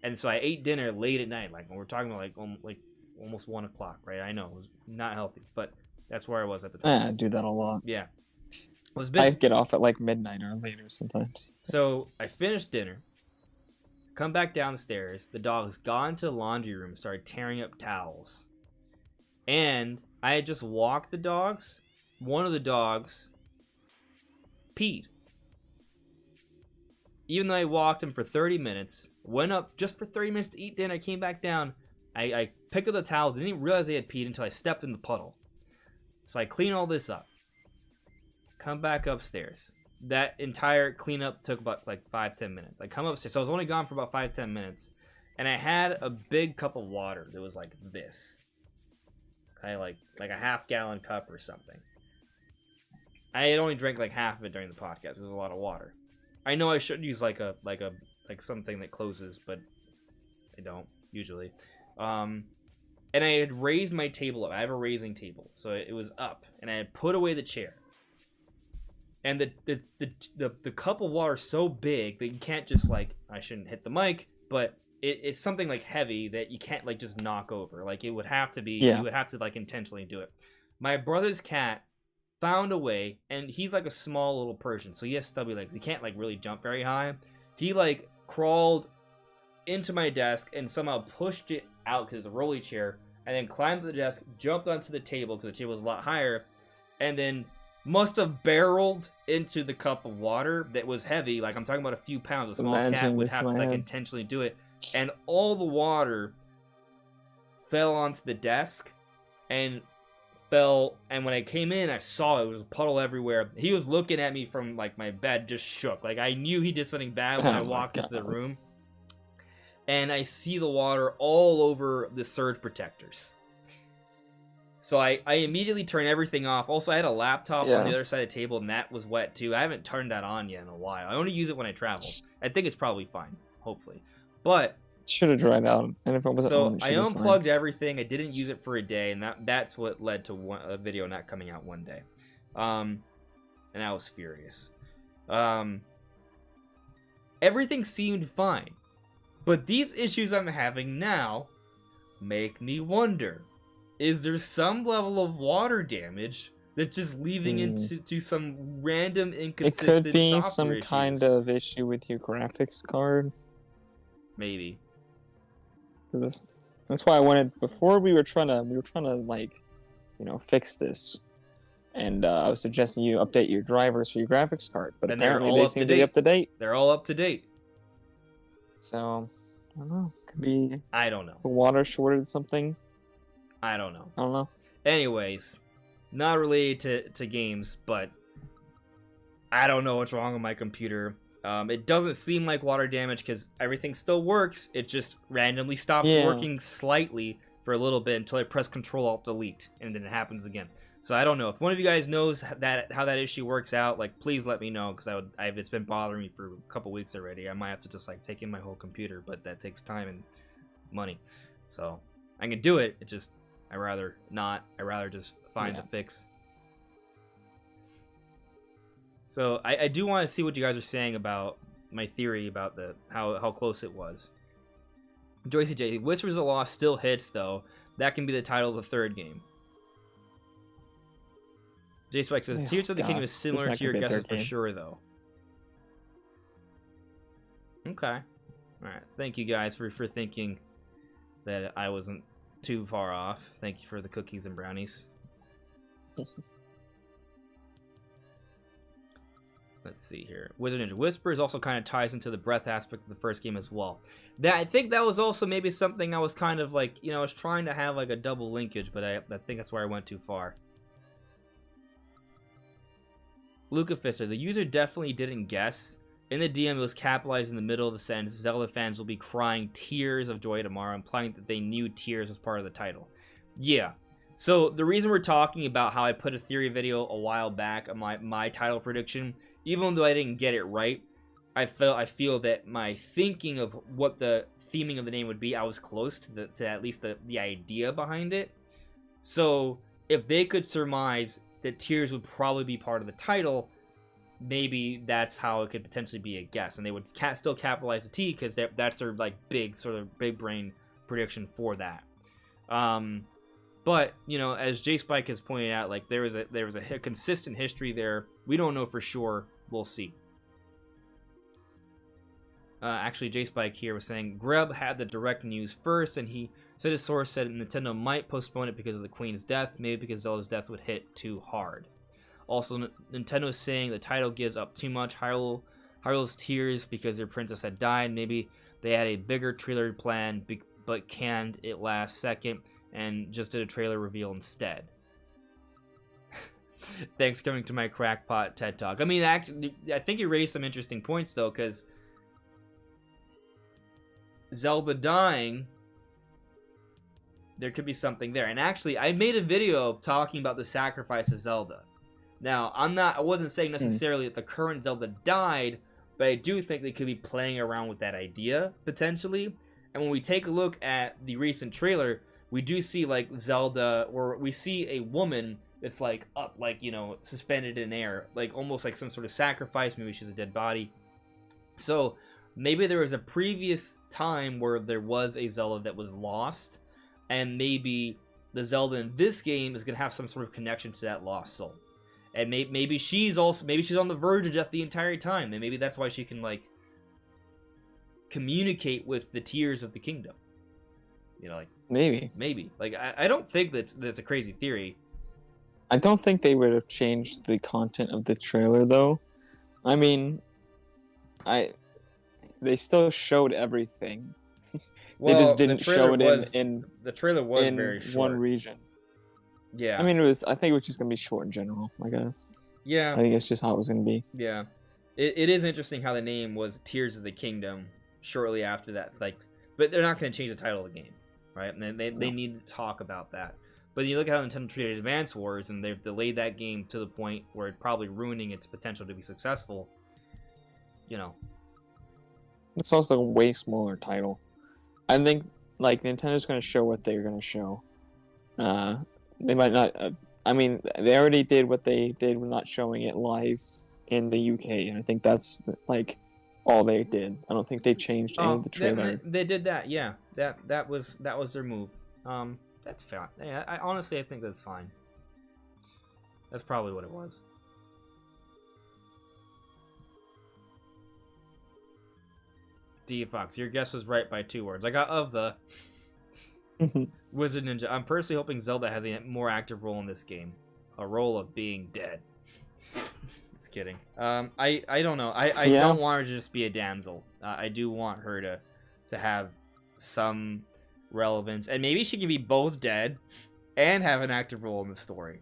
and so I ate dinner late at night. Like when we're talking about like almost 1 o'clock, right? I know it was not healthy, but that's where I was at the time. I do that a lot. Yeah, I get off at like midnight or later sometimes. So I finished dinner. Come back downstairs. The dog's gone to the laundry room and started tearing up towels. And I had just walked the dogs. One of the dogs peed. Even though I walked him for 30 minutes, went up just for 30 minutes to eat dinner, I came back down. I picked up the towels. I didn't even realize they had peed until I stepped in the puddle. So I clean all this up. Come back upstairs. That entire cleanup took about like 5-10 minutes. I come upstairs, so I was only gone for about 5-10 minutes, and I had a big cup of water that was like this, okay, like a half-gallon cup or something. I had only drank like half of it during the podcast. It was a lot of water. I know I should use like something that closes, but I don't usually. And I had raised my table up. I have a raising table, so it was up, and I had put away the chair. And the cup of water is so big that you can't just like, I shouldn't hit the mic, but it's something like heavy that you can't like just knock over. Like it would have to be, you would have to like intentionally do it. My brother's cat found a way, and he's like a small little Persian, so he has stubby legs. He can't like really jump very high. He like crawled into my desk and somehow pushed it out because it's a rolly chair, and then climbed to the desk, jumped onto the table because the table was a lot higher, and then must have barreled into the cup of water that was heavy. Like, I'm talking about a few pounds. A small cat would have to like intentionally do it, and all the water fell onto the desk and fell. And when I came in, I saw it was a puddle everywhere. He was looking at me from like my bed, just shook. Like, I knew he did something bad when I walked into the room. And I see the water all over the surge protectors. So I immediately turned everything off. Also, I had a laptop on the other side of the table, and that was wet too. I haven't turned that on yet in a while. I only use it when I travel. I think it's probably fine, hopefully. But should have dried out, and if it wasn't so on, I unplugged everything. I didn't use it for a day, and that's what led to a video not coming out one day. And I was furious. Everything seemed fine, but these issues I'm having now make me wonder. Is there some level of water damage that's just leading into some random inconsistent It could be some issues? kind of issue with your graphics card. Maybe. That's why I wanted, before we were trying to like, you know, fix this. And I was suggesting you update your drivers for your graphics card, but apparently they seem to be up to date. They're all up to date. So, I don't know. Could be I don't know. the water shorted something. I don't know. I don't know. Anyways, not related to games, but I don't know what's wrong with my computer. It doesn't seem like water damage because everything still works. It just randomly stops working slightly for a little bit until I press Control-Alt-Delete, and then it happens again. So I don't know. If one of you guys knows how that issue works out, like, please let me know, because it's been bothering me for a couple weeks already. I might have to just like take in my whole computer, but that takes time and money. So I can do it. It just I rather not. I rather just find the fix. So I do want to see what you guys are saying about my theory about how close it was. Joycey J, Whispers of Lost still hits though. That can be the title of the third game. J Spike says Tears of the Kingdom is similar to your guesses for sure though. Okay. Alright. Thank you guys for thinking that I wasn't too far off. Thank you for the cookies and brownies. Let's see here. Wizard Ninja Whispers also kind of ties into the breath aspect of the first game as well. I think that was also maybe something I was kind of like, you know, I was trying to have like a double linkage, but I think that's where I went too far. Luca Fister, the user definitely didn't guess. In the DM, it was capitalized in the middle of the sentence. Zelda fans will be crying tears of joy tomorrow, implying that they knew tears was part of the title. Yeah. So the reason we're talking about how I put a theory video a while back on my title prediction, even though I didn't get it right, I feel that my thinking of what the theming of the name would be, I was close to at least the idea behind it. So if they could surmise that tears would probably be part of the title, maybe that's how it could potentially be a guess, and they would still capitalize the T because that's their like big brain prediction for that. But you know, as J Spike has pointed out, like there was a consistent history there. We don't know for sure. We'll see. Actually, J Spike here was saying Grub had the direct news first, and he said his source said Nintendo might postpone it because of the Queen's death, maybe because Zelda's death would hit too hard. Also, Nintendo is saying the title gives up too much Hyrule's tears because their princess had died. Maybe they had a bigger trailer plan, but canned it last second and just did a trailer reveal instead. Thanks for coming to my crackpot TED Talk. I mean, actually, I think you raised some interesting points, though, because Zelda dying, there could be something there. And actually, I made a video talking about the sacrifice of Zelda. Now, I wasn't saying necessarily that the current Zelda died, but I do think they could be playing around with that idea, potentially. And when we take a look at the recent trailer, we do see, like, Zelda, or we see a woman that's, like, up, like, you know, suspended in air, like, almost like some sort of sacrifice. Maybe she's a dead body. So, maybe there was a previous time where there was a Zelda that was lost, and maybe the Zelda in this game is going to have some sort of connection to that lost soul. And maybe she's on the verge of death the entire time, and maybe that's why she can, like, communicate with the tears of the kingdom. You know, like, maybe. Like, I don't think that's a crazy theory. I don't think they would have changed the content of the trailer though. I mean, they still showed everything. They just didn't show it the trailer was in very short. one region. Yeah. I mean, I think it was just gonna be short in general. I guess. Yeah. I think it's just how it was gonna be. Yeah. It is interesting how the name was Tears of the Kingdom shortly after that. Like, but they're not going to change the title of the game, right? And they need to talk about that. But you look at how Nintendo treated Advance Wars, and they've delayed that game to the point where it's probably ruining its potential to be successful. You know. It's also a way smaller title. I think like Nintendo's going to show what they're going to show. They might not. I mean, they already did what they did with not showing it live in the UK, and I think that's like all they did. I don't think they changed any of the trailer. They did that, yeah. That was their move. That's fine. Yeah, I honestly think that's fine. That's probably what it was. D Fox, your guess was right by 2 words. I got of the Wizard Ninja. I'm personally hoping Zelda has a more active role in this game, a role of being dead. Just kidding. I don't know. I don't want her to just be a damsel. I do want her to have some relevance, and maybe she can be both dead and have an active role in the story,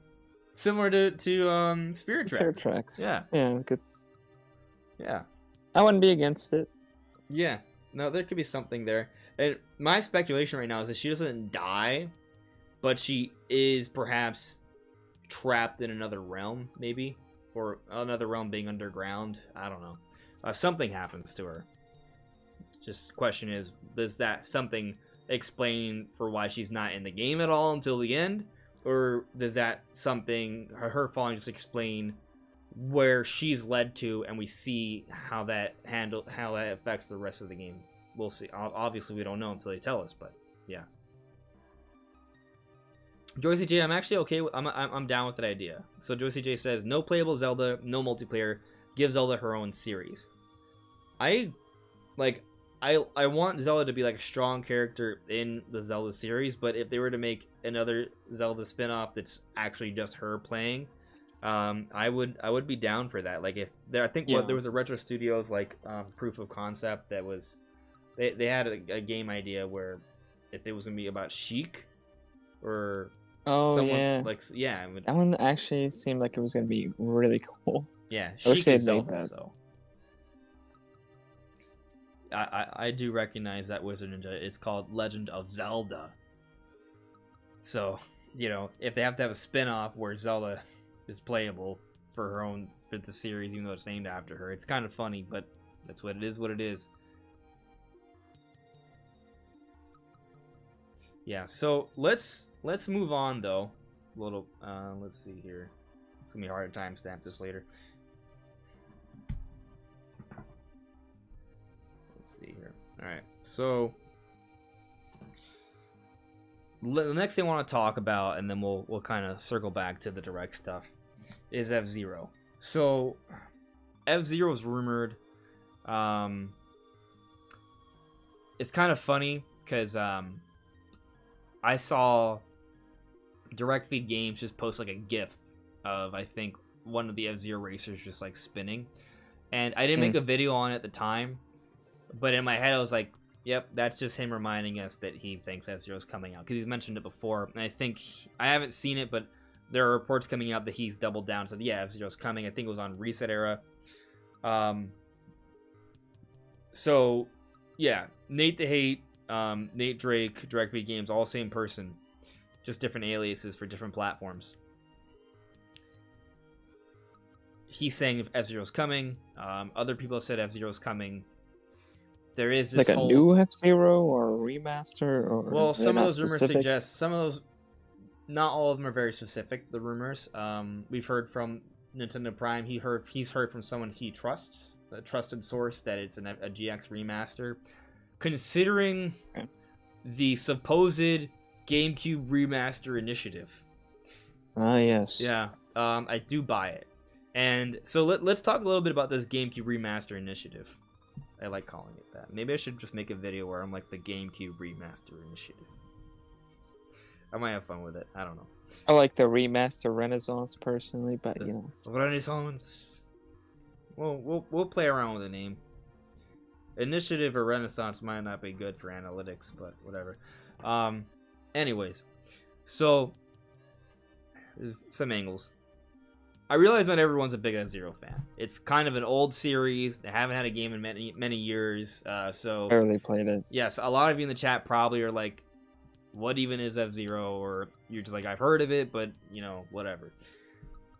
similar to Spirit Tracks. Spirit Tracks. Yeah. Yeah. Good. Yeah. I wouldn't be against it. Yeah. No, there could be something there. And my speculation right now is that she doesn't die, but she is perhaps trapped in another realm, maybe. Or another realm being underground. I don't know. Something happens to her. Just question is, does that something explain for why she's not in the game at all until the end? Or does that something, her falling, just explain where she's led to, and we see how that affects the rest of the game? We'll see. Obviously, we don't know until they tell us, but yeah. Joycey J, I'm actually okay with. I'm down with that idea. So Joycey J says no playable Zelda, no multiplayer. Give Zelda her own series. I want Zelda to be like a strong character in the Zelda series, but if they were to make another Zelda spin-off that's actually just her playing, I would be down for that. Like if there, I think there was a Retro Studios like proof of concept that was they had a game idea where if it was gonna be about Sheik or someone that one actually seemed like it was gonna be really cool. Yeah, I wish they had Zelda, made that. so I do recognize that Wizard Ninja. It's called Legend of Zelda. So, you know, if they have to have a spin-off where Zelda is playable for her own the series, even though it's named after her, it's kind of funny, but that's what it is. Yeah, so let's move on though. A little let's see here. It's gonna be hard to timestamp this later. Let's see here. All right, so the next thing I want to talk about, and then we'll kind of circle back to the direct stuff, is F-Zero. So F-Zero is rumored. It's kind of funny because I saw Direct Feed Games just post like a GIF of, I think, one of the F-Zero racers just like spinning, and I didn't make a video on it at the time, but in my head I was like, yep, that's just him reminding us that he thinks F-Zero's coming out, because he's mentioned it before, and I think, I haven't seen it, but there are reports coming out that he's doubled down, said yeah, F-Zero's coming. I think it was on Reset Era. So yeah, Nate the Hate, Nate Drake, Direct Feed Games, all same person, just different aliases for different platforms. He's saying F-Zero's coming. Other people have said F-Zero's coming. There is this like a new F-Zero or a remaster, or well, some of those rumors suggest some of those. Not all of them are very specific. The rumors. We've heard from Nintendo Prime. He's heard from someone he trusts, a trusted source, that it's a GX remaster. Considering the supposed GameCube remaster initiative. Ah, yes. Yeah, I do buy it. And so let's talk a little bit about this GameCube remaster initiative. I like calling it that. Maybe I should just make a video where I'm like the GameCube remaster initiative. I might have fun with it. I don't know. I like the remaster Renaissance personally, but you know. Renaissance. Well, we'll play around with the name. Initiative or Renaissance might not be good for analytics, but whatever. Anyways, so there's some angles. I realize not everyone's a big F-Zero fan. It's kind of an old series. They haven't had a game in many years. So Barely played it. yes, a lot of you in the chat probably are like, what even is F-Zero? Or you're just like, I've heard of it, but, you know, whatever.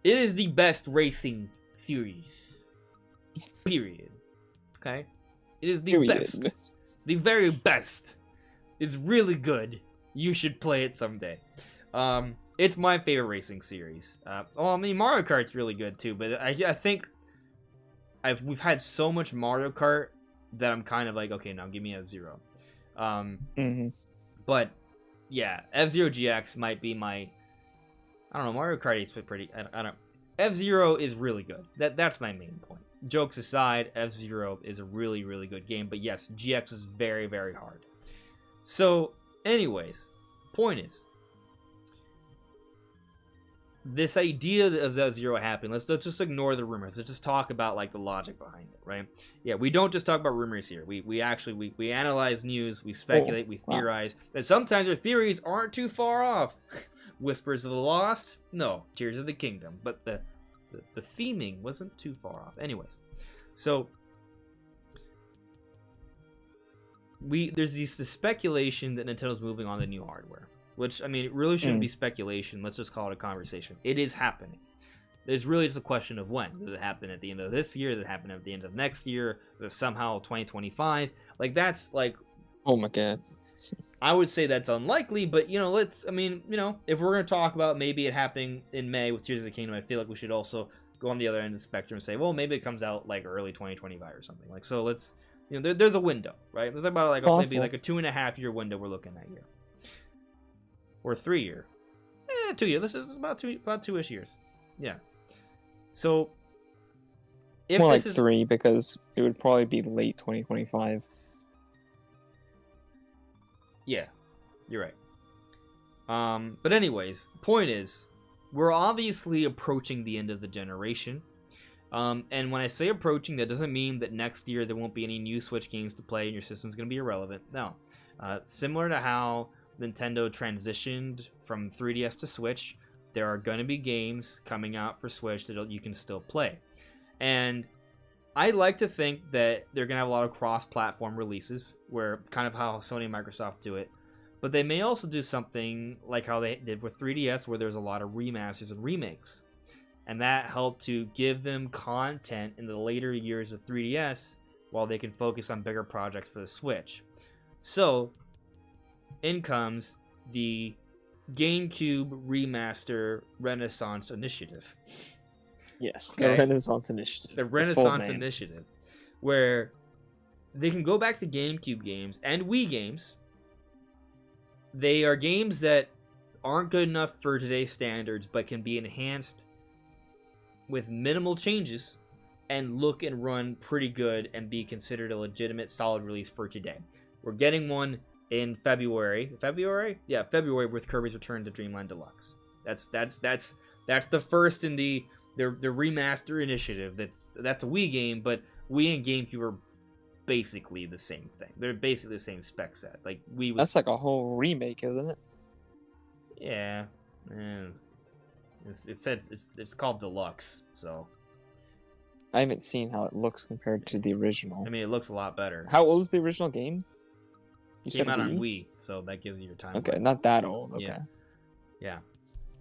It is the best racing series. Period. Okay? It is the best. The very best. It's really good. You should play it someday. It's my favorite racing series. I mean, Mario Kart's really good too, but I think we've had so much Mario Kart that I'm kind of like, okay, now give me F-Zero. But yeah, F-Zero GX might be my. I don't know. Mario Kart 8's pretty. I don't. F-Zero is really good. That's my main point. Jokes aside, F-Zero is a really good game. But yes, GX is very hard. So, anyways, point is, this idea of F-Zero happening, let's just ignore the rumors. Let's just talk about like the logic behind it, right? Yeah, we don't just talk about rumors here. We actually analyze news, we speculate, we theorize. And sometimes our theories aren't too far off. Whispers of the Lost? No. Tears of the Kingdom. But the theming wasn't too far off. Anyways, so there's this speculation that Nintendo's moving on to new hardware. Which, I mean, it really shouldn't be speculation. Let's just call it a conversation. It is happening. There's really just a question of when. Does it happen at the end of this year? Does it happen at the end of next year? Does it somehow 2025? Like, that's, like... Oh, my God. I would say that's unlikely, but, you know, if we're going to talk about maybe it happening in May with Tears of the Kingdom, I feel like we should also go on the other end of the spectrum and say, well, maybe it comes out, like, early 2025 or something. Like, so let's... You know, there's a window, right? There's about, like, maybe, like, a 2.5-year window we're looking at here. Or 3 year. 2 years. This is about 2-ish years. Yeah. So if more this like is 3 because it would probably be late 2025. Yeah, you're right. But anyways, point is, we're obviously approaching the end of the generation. And when I say approaching, that doesn't mean that next year there won't be any new Switch games to play and your system's going to be irrelevant. No. Similar to how Nintendo transitioned from 3DS to Switch, there are going to be games coming out for Switch that you can still play. And I like to think that they're going to have a lot of cross-platform releases, where kind of how Sony and Microsoft do it. But they may also do something like how they did with 3DS, where there's a lot of remasters and remakes. And that helped to give them content in the later years of 3DS, while they can focus on bigger projects for the Switch. So in comes the GameCube Remaster Renaissance Initiative. Yes, Okay. the Renaissance Initiative. The Renaissance Initiative, where they can go back to GameCube games and Wii games. They are games that aren't good enough for today's standards, but can be enhanced with minimal changes and look and run pretty good and be considered a legitimate, solid release for today. We're getting one in February. February with Kirby's Return to Dreamland Deluxe. That's the first in the remaster initiative. That's a Wii game, but Wii and GameCube are basically the same thing. They're basically the same spec set. Like Wii was. That's like a whole remake, isn't it? Yeah. It's called Deluxe, so. I haven't seen how it looks compared to the original. I mean, it looks a lot better. How old was the original game? It came out on Wii, so that gives you your time. Okay, not that old. Okay. Yeah.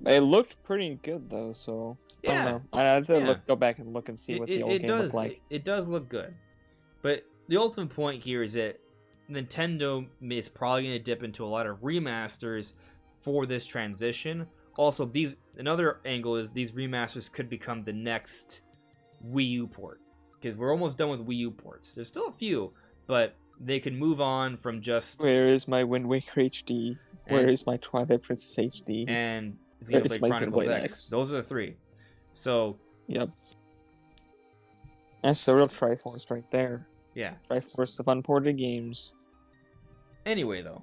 It looked pretty good though, so I don't know. I have to go back and look and see what the old game looked like. It does look good, but the ultimate point here is that Nintendo is probably going to dip into a lot of remasters for this transition. Also, another angle is these remasters could become the next Wii U port, because we're almost done with Wii U ports. There's still a few, but they can move on from just. Where is my Wind Waker HD? Where is my Twilight Princess HD? And Xenoblade Chronicles Xenoblade X. X. Those are the three. So. Yep. That's the real Triforce right there. Yeah. Triforce of unported games. Anyway, though,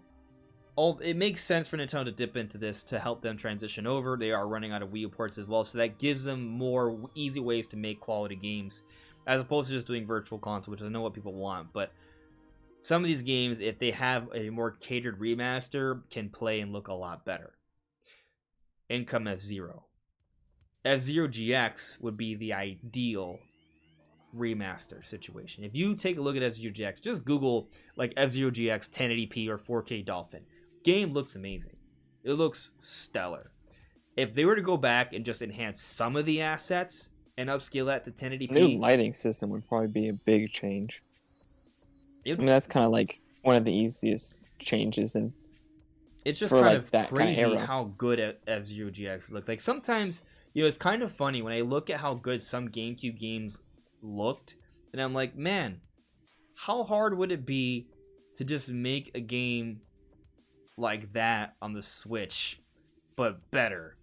it makes sense for Nintendo to dip into this to help them transition over. They are running out of Wii U ports as well, so that gives them more easy ways to make quality games, as opposed to just doing Virtual Console, which I know what people want. But some of these games, if they have a more catered remaster, can play and look a lot better. Income F-Zero. F-Zero GX would be the ideal remaster situation. If you take a look at F-Zero GX, just Google like F-Zero GX 1080p or 4K Dolphin. Game looks amazing. It looks stellar. If they were to go back and just enhance some of the assets and upscale that to 1080p, New lighting system would probably be a big change. I mean, that's kind of like one of the easiest changes, and it's just kind of that crazy kind of era. how good F-Zero GX looked. Like sometimes, it's kind of funny when I look at how good some GameCube games looked, and I'm like, man, how hard would it be to just make a game like that on the Switch, but better?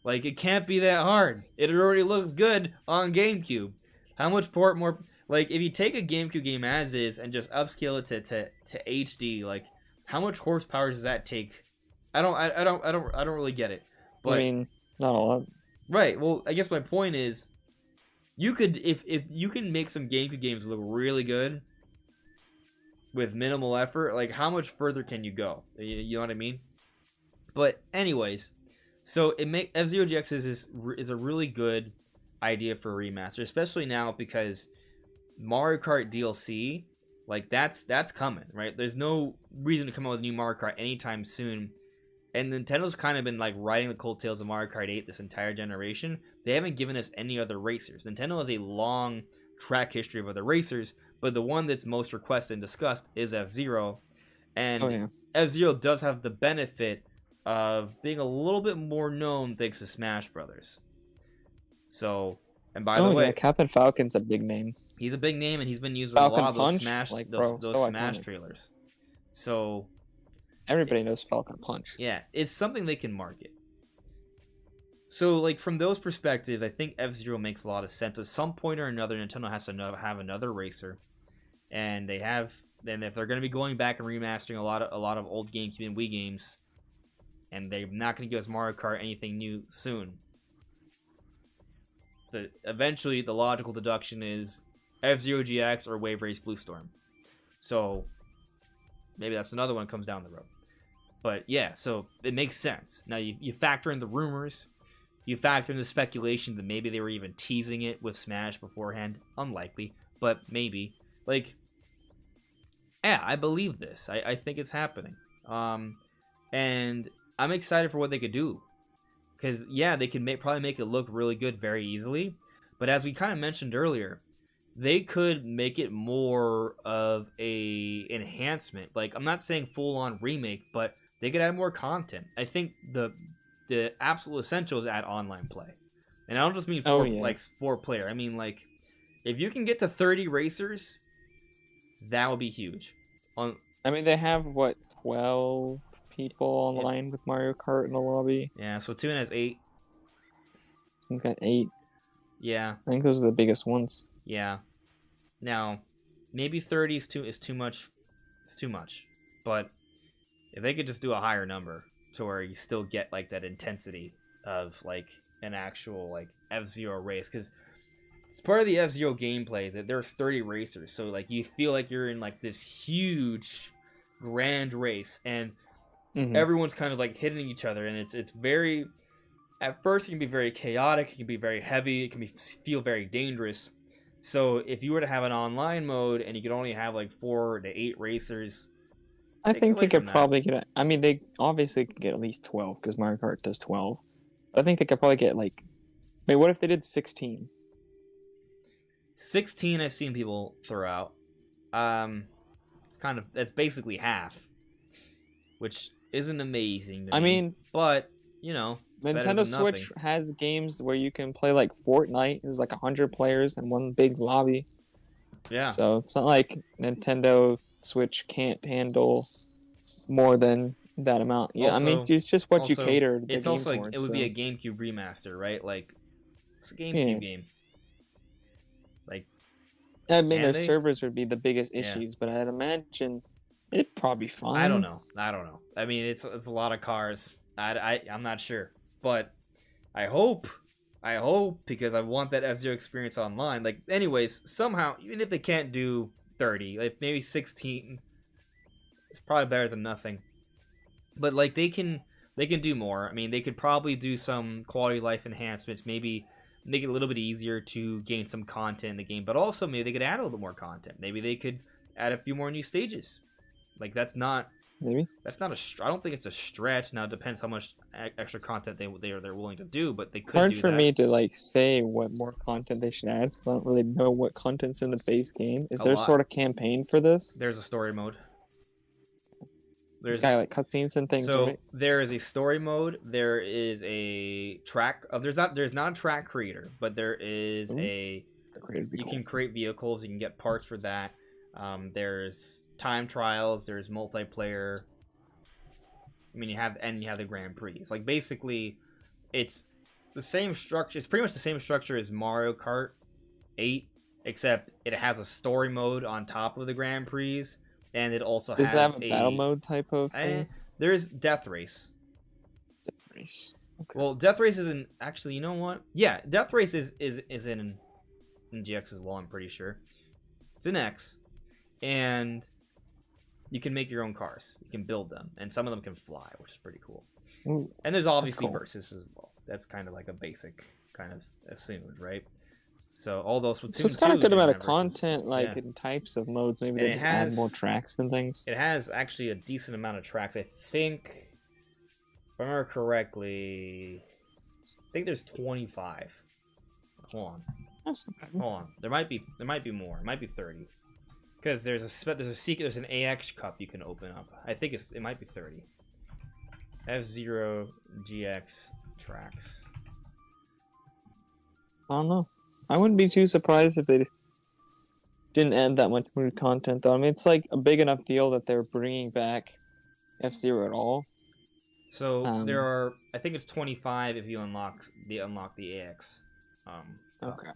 Like, it can't be that hard. It already looks good on GameCube. How much more? Like, if you take a GameCube game as is and just upscale it to HD, like, how much horsepower does that take? I don't really get it. But, I mean, not a lot. Right. Well, I guess my point is, you could if you can make some GameCube games look really good with minimal effort, like how much further can you go? You know what I mean? But anyways, so F-Zero GX is a really good idea for a remaster, especially now because Mario Kart DLC, like that's coming, right? There's no reason to come out with a new Mario Kart anytime soon. And Nintendo's kind of been like riding the coattails of Mario Kart 8 this entire generation. They haven't given us any other racers. Nintendo has a long track history of other racers, but the one that's most requested and discussed is F-Zero. And F-Zero does have the benefit of being a little bit more known thanks to Smash Brothers. So, and by the way, Captain Falcon's a big name. He's a big name, and he's been used in a lot of those Smash, like, those so Smash iconic. trailers. So everybody knows Falcon Punch. Yeah, it's something they can market. So, like, from those perspectives, I think F-Zero makes a lot of sense. At some point or another, Nintendo has to have another racer, and then if they're going to be going back and remastering a lot of old GameCube and Wii games, and they're not going to give us Mario Kart anything new soon, but eventually the logical deduction is F-Zero GX or Wave Race Blue Storm. So maybe that's another one that comes down the road. But yeah, so it makes sense. Now you factor in the rumors, you factor in the speculation that maybe they were even teasing it with Smash beforehand. Unlikely, but maybe. Like, yeah, I believe this. I think it's happening. And I'm excited for what they could do. Because, yeah, they can probably make it look really good very easily. But as we kind of mentioned earlier, they could make it more of a enhancement. Like, I'm not saying full-on remake, but they could add more content. I think the absolute essential is add online play. And I don't just mean four player. I mean, like, if you can get to 30 racers, that would be huge. I mean, they have, 12 people online with Mario Kart in the lobby? Yeah, so Tune has 8. He's got 8. Yeah. I think those are the biggest ones. Yeah. Now, maybe 30 is too much. It's too much. But if they could just do a higher number to where you still get like that intensity of like an actual like F-Zero race, because it's part of the F-Zero gameplay is that there's 30 racers, so like you feel like you're in like this huge grand race, and everyone's kind of like hitting each other, and it's very, at first it can be very chaotic, it can be very heavy, it can feel very dangerous. So if you were to have an online mode and you could only have like 4 to 8 racers, I think they could probably get. I mean, they obviously could get at least 12 because Mario Kart does 12. I think they could probably get like. I mean, what if they did 16? 16, I've seen people throw out. That's basically half, which isn't amazing. I mean, but you know, Nintendo Switch has games where you can play like Fortnite. There's like 100 players in one big lobby. Yeah. So it's not like Nintendo Switch can't handle more than that amount. Yeah, also, I mean, it's just what you cater. It's also like it would be a GameCube remaster, right? Like it's a GameCube game. Like, I mean, their servers would be the biggest issues, but I'd imagine It'd probably be fine. I don't know. I mean, it's a lot of cars. I'm not sure, but I hope because I want that F-Zero experience online. Like, anyways, somehow, even if they can't do 30, like maybe 16, it's probably better than nothing. But like they can do more. I mean, they could probably do some quality of life enhancements, maybe make it a little bit easier to gain some content in the game, but also maybe they could add a little bit more content. Maybe they could add a few more new stages. Like that's not I don't think it's a stretch. Now it depends how much extra content they're willing to do, but they could Hard do for that. me to like say what more content they should add. So I don't really know what content's in the base game. Is there a sort of campaign for this? There's a story mode. There's got like cutscenes and things. So right? there is a story mode. There is a track. There's not a track creator, but there is you can create vehicles. You can get parts for that. There's time trials. There's multiplayer. I mean, you have the Grand Prix. It's like basically, it's the same structure. It's pretty much the same structure as Mario Kart 8, except it has a story mode on top of the Grand Prix. And it also Does has it have a battle mode type of thing? There's Death Race. Death Race. Okay. Well, Death Race is in... Actually, you know what? Yeah, Death Race is in GX as well, I'm pretty sure. It's in X. And you can make your own cars. You can build them. And some of them can fly, which is pretty cool. Ooh, and there's obviously cool. versus as well. That's kind of like a basic kind of assumed, right? So all those Splatoon so it's got a good amount of versus. content, like in types of modes. Maybe they just add more tracks and things. It has actually a decent amount of tracks. I think, if I remember correctly, I think there's 25. Hold on. That's not bad. Hold on. There might be more. It might be 30. Because there's an AX cup you can open up. I think it might be 30. F-Zero GX tracks. I don't know. I wouldn't be too surprised if they didn't add that much new content, though. I mean, it's like a big enough deal that they're bringing back F-Zero at all. So there are, I think it's 25 if you unlock the AX. Okay.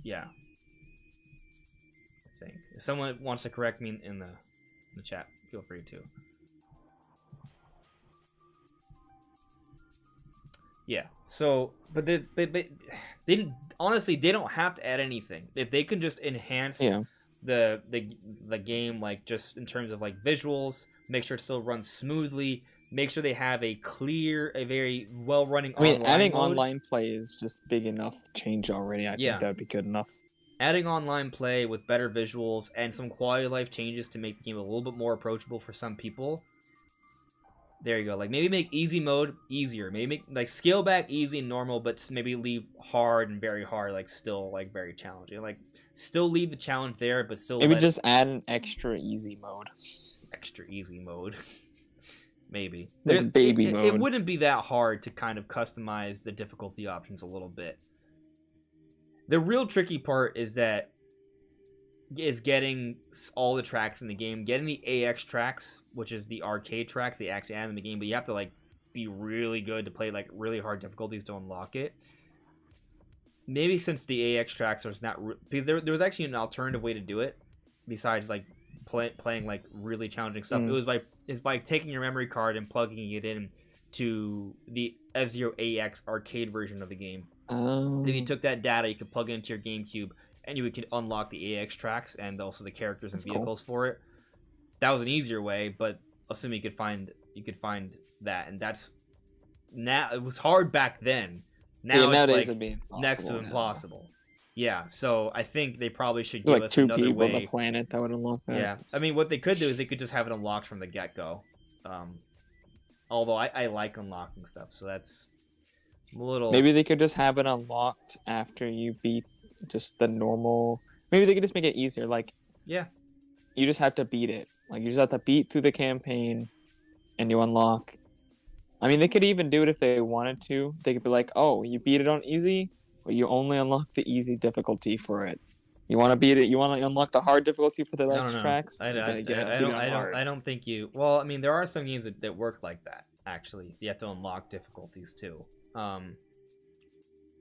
Yeah. I think if someone wants to correct me in the chat, feel free to. Yeah. So, but they didn't. Honestly, they don't have to add anything. If they can just enhance the game, like just in terms of like visuals, make sure it still runs smoothly, make sure they have a very well running. I mean, adding online play is just big enough change already. I think that'd be good enough. Adding online play with better visuals and some quality of life changes to make the game a little bit more approachable for some people. There you go. Like maybe make easy mode easier. Maybe make like scale back easy and normal, but maybe leave hard and very hard like still like very challenging. Like still leave the challenge there, but still maybe just add an extra easy mode. Extra easy mode. Maybe like baby mode. It wouldn't be that hard to kind of customize the difficulty options a little bit. The real tricky part is getting all the tracks in the game, getting the AX tracks, which is the arcade tracks they actually add in the game, but you have to like be really good to play like really hard difficulties to unlock it. Maybe since the AX tracks was not because there was actually an alternative way to do it besides like playing like really challenging stuff. It was by taking your memory card and plugging it in to the F-Zero AX arcade version of the game. If you took that data, you could plug it into your GameCube, and you could unlock the AX tracks and also the characters and vehicles for it. That was an easier way, but assuming you could find that, and that's now it was hard back then. Now it's like next to impossible. Yeah, so I think they probably should give us another way. On the planet that would unlock that. Yeah, I mean, what they could do is they could just have it unlocked from the get-go. Although I like unlocking stuff, so that's a little. Maybe they could just have it unlocked after you beat just the normal. Maybe they could just make it easier. Like, yeah, you just have to beat it. Like, you just have to beat through the campaign, and you unlock. I mean, they could even do it if they wanted to. They could be like, "Oh, you beat it on easy, but you only unlock the easy difficulty for it. You want to beat it? You want to unlock the hard difficulty for the next tracks? I don't think you. Well, I mean, there are some games that work like that. Actually, you have to unlock difficulties too.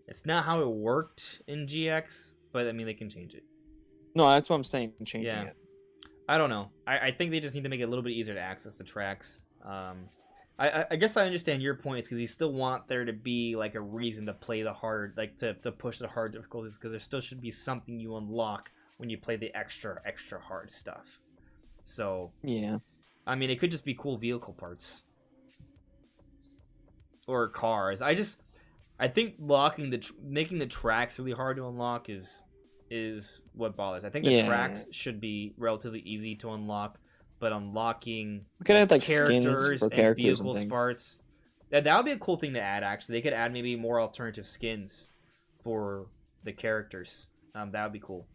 It's not how it worked in GX, but I mean, they can change it. No, that's what I'm saying. Changing it. I don't know. I think they just need to make it a little bit easier to access the tracks. I guess I understand your points because you still want there to be like a reason to play the hard, like to push the hard difficulties, because there still should be something you unlock when you play the extra hard stuff. So Yeah. I mean, it could just be cool vehicle parts or cars. I think making the tracks really hard to unlock is what bothers. I think the tracks should be relatively easy to unlock, but unlocking We could add like characters skins for and characters vehicle and things. parts. That would be a cool thing to add. Actually, they could add maybe more alternative skins for the characters. That would be cool.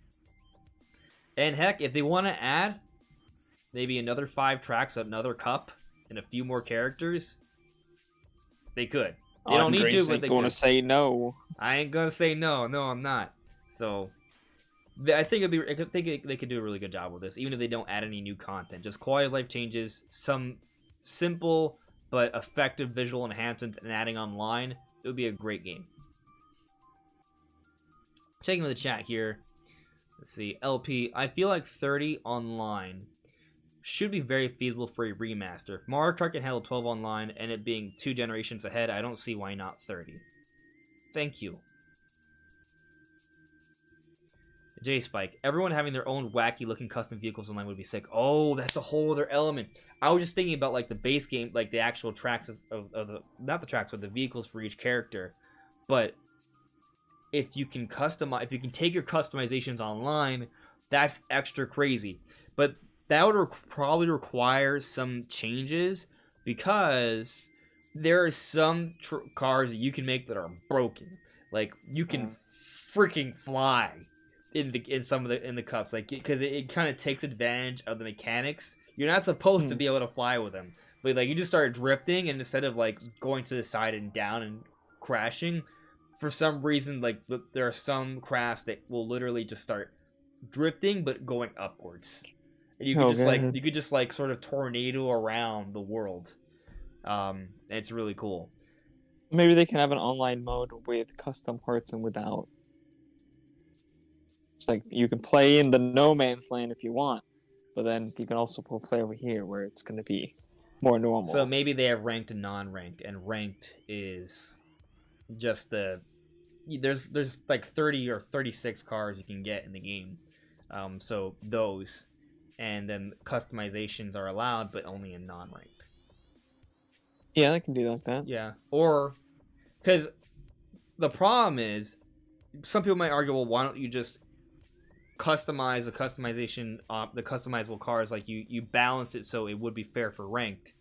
And heck, if they want to add maybe another 5 tracks, another cup, and a few more characters, they could. They don't need to, but they going could. to say no. I ain't gonna say no. No, I'm not. So, I think they could do a really good job with this, even if they don't add any new content. Just quality of life changes, some simple but effective visual enhancements, and adding online. It would be a great game. Checking with the chat here. Let's see. LP. I feel like 30 online should be very feasible for a remaster. If Mario Kart can handle 12 online and it being 2 generations ahead, I don't see why not 30. Thank you. J-Spike. Everyone having their own wacky looking custom vehicles online would be sick. Oh, that's a whole other element. I was just thinking about like the base game, like the actual tracks of the, not the tracks, but the vehicles for each character. But if you can take your customizations online, that's extra crazy. But that would probably require some changes, because there are some cars that you can make that are broken. Like you can freaking fly in the cups, like, because it kind of takes advantage of the mechanics. You're not supposed to be able to fly with them, but like you just start drifting, and instead of like going to the side and down and crashing, for some reason, like there are some crafts that will literally just start drifting but going upwards. And you could just sort of tornado around the world. It's really cool. Maybe they can have an online mode with custom parts and without. It's like you can play in the no man's land if you want, but then you can also play over here where it's going to be more normal. So maybe they have ranked and non-ranked, and ranked is just there's like 30 or 36 cars you can get in the game. So those. And then customizations are allowed, but only in non-ranked. Yeah, I can do like that. Yeah, or because the problem is, some people might argue, well, why don't you just customize the customizable cars, like you balance it so it would be fair for ranked.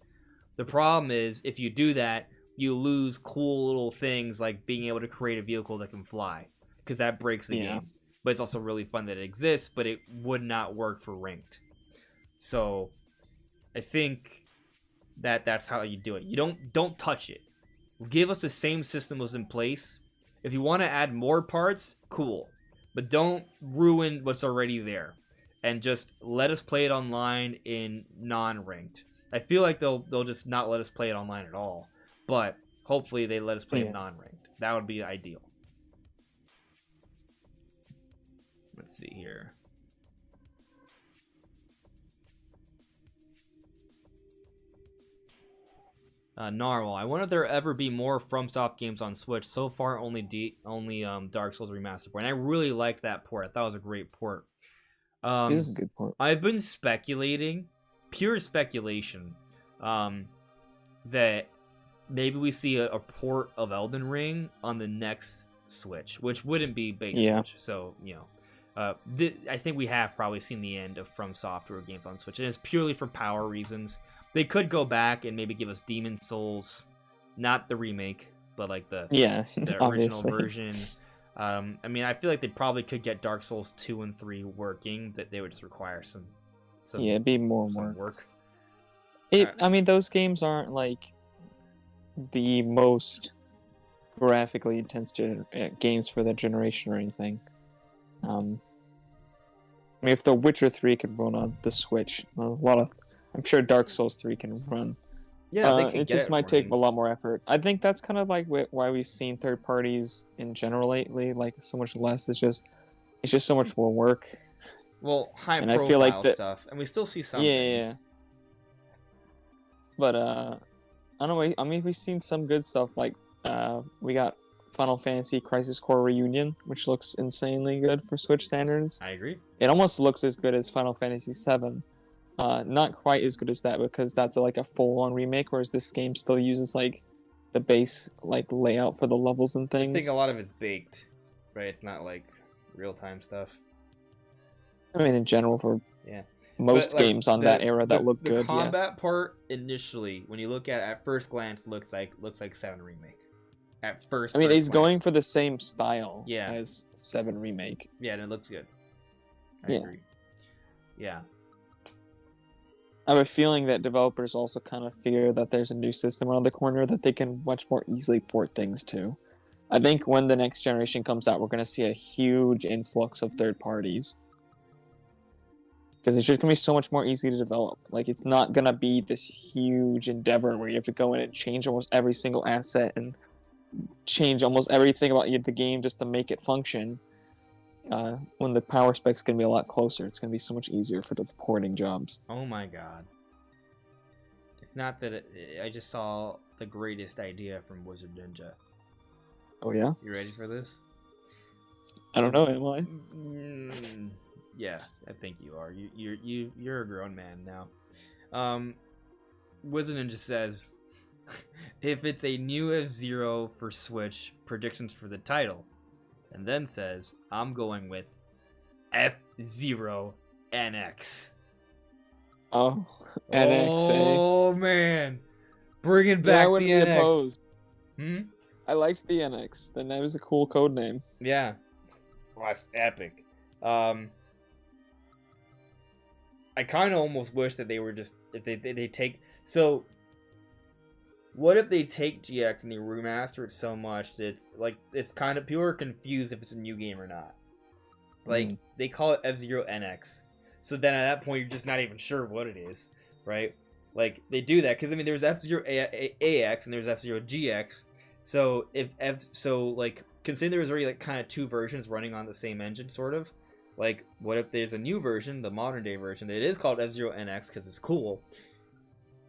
The problem is, if you do that, you lose cool little things like being able to create a vehicle that can fly, because that breaks the game. But it's also really fun that it exists, but it would not work for ranked. So I think that's how you do it. You don't touch it. Give us the same system was in place. If you want to add more parts, cool, but don't ruin what's already there, and just let us play it online in non-ranked. I feel like they'll just not let us play it online at all, but hopefully they let us play it non-ranked. That would be ideal. Let's see here. Narwhal. I wonder if there ever be more FromSoft games on Switch. So far, only Dark Souls Remaster port. And I really liked that port. I thought it was a great port. It is a good port. I've been speculating, pure speculation, that maybe we see a port of Elden Ring on the next Switch, which wouldn't be base Switch. So, I think we have probably seen the end of From Software games on Switch, and it's purely for power reasons. They could go back and maybe give us Demon Souls, not the remake, but like the original version. I mean, I feel like they probably could get Dark Souls 2 and 3 working, that they would just require some it'd be more work. I mean, those games aren't like the most graphically intense games for that generation or anything. I mean, if The Witcher 3 can run on the Switch, I'm sure Dark Souls 3 can run. Yeah, it just might take a lot more effort. I think that's kind of like why we've seen third parties in general lately, like so much less. It's just so much more work. Well, high And I profile feel like that- stuff, and we still see some Yeah, things. yeah. But I don't know. I mean, we've seen some good stuff. Like we got Final Fantasy Crisis Core Reunion, which looks insanely good for Switch standards. I agree. It almost looks as good as Final Fantasy VII. Not quite as good as that because that's like a full-on remake, whereas this game still uses like the base like layout for the levels and I think things. a lot of it's baked, right? It's not like real-time stuff. I mean, in general, for Yeah. most But, like, games on that era that look good, The combat yes. part initially, when you look at first glance, looks like 7 remake. At first, I mean, first it's going glance. for the same style Yeah. as 7 remake. Yeah, and it looks good. I Yeah. agree. Yeah. I have a feeling that developers also kind of fear that there's a new system around the corner that they can much more easily port things to. I think when the next generation comes out, we're going to see a huge influx of third parties. Because it's just going to be so much more easy to develop. Like, it's not going to be this huge endeavor where you have to go in and change almost every single asset and change almost everything about the game just to make it function. When the power spec's going to be a lot closer, it's going to be so much easier for the porting jobs. Oh my god. It's not that I just saw the greatest idea from Wizard Ninja. Oh, yeah? You ready for this? I don't know, am I? Yeah, I think you are. You're a grown man now. Wizard Ninja says, if it's a new F-Zero for Switch, predictions for the title, and then says, I'm going with F-Zero NX. Oh, NX, Oh man, bringing I back wouldn't the be NX. opposed. Hmm? I liked the NX. The name was a cool code name. Yeah. Well, that's epic. I kind of almost wish that they were just if they take so. What if they take GX and they remaster it so much that it's kind of people are confused if it's a new game or not. Like they call it F-Zero NX, so then at that point you're just not even sure what it is, right? Like they do that because I mean there's F-Zero AX and there's F-Zero GX. So like consider there's already like kind of two versions running on the same engine, sort of. Like, what if there's a new version, the modern day version, that is called F-Zero NX because it's cool.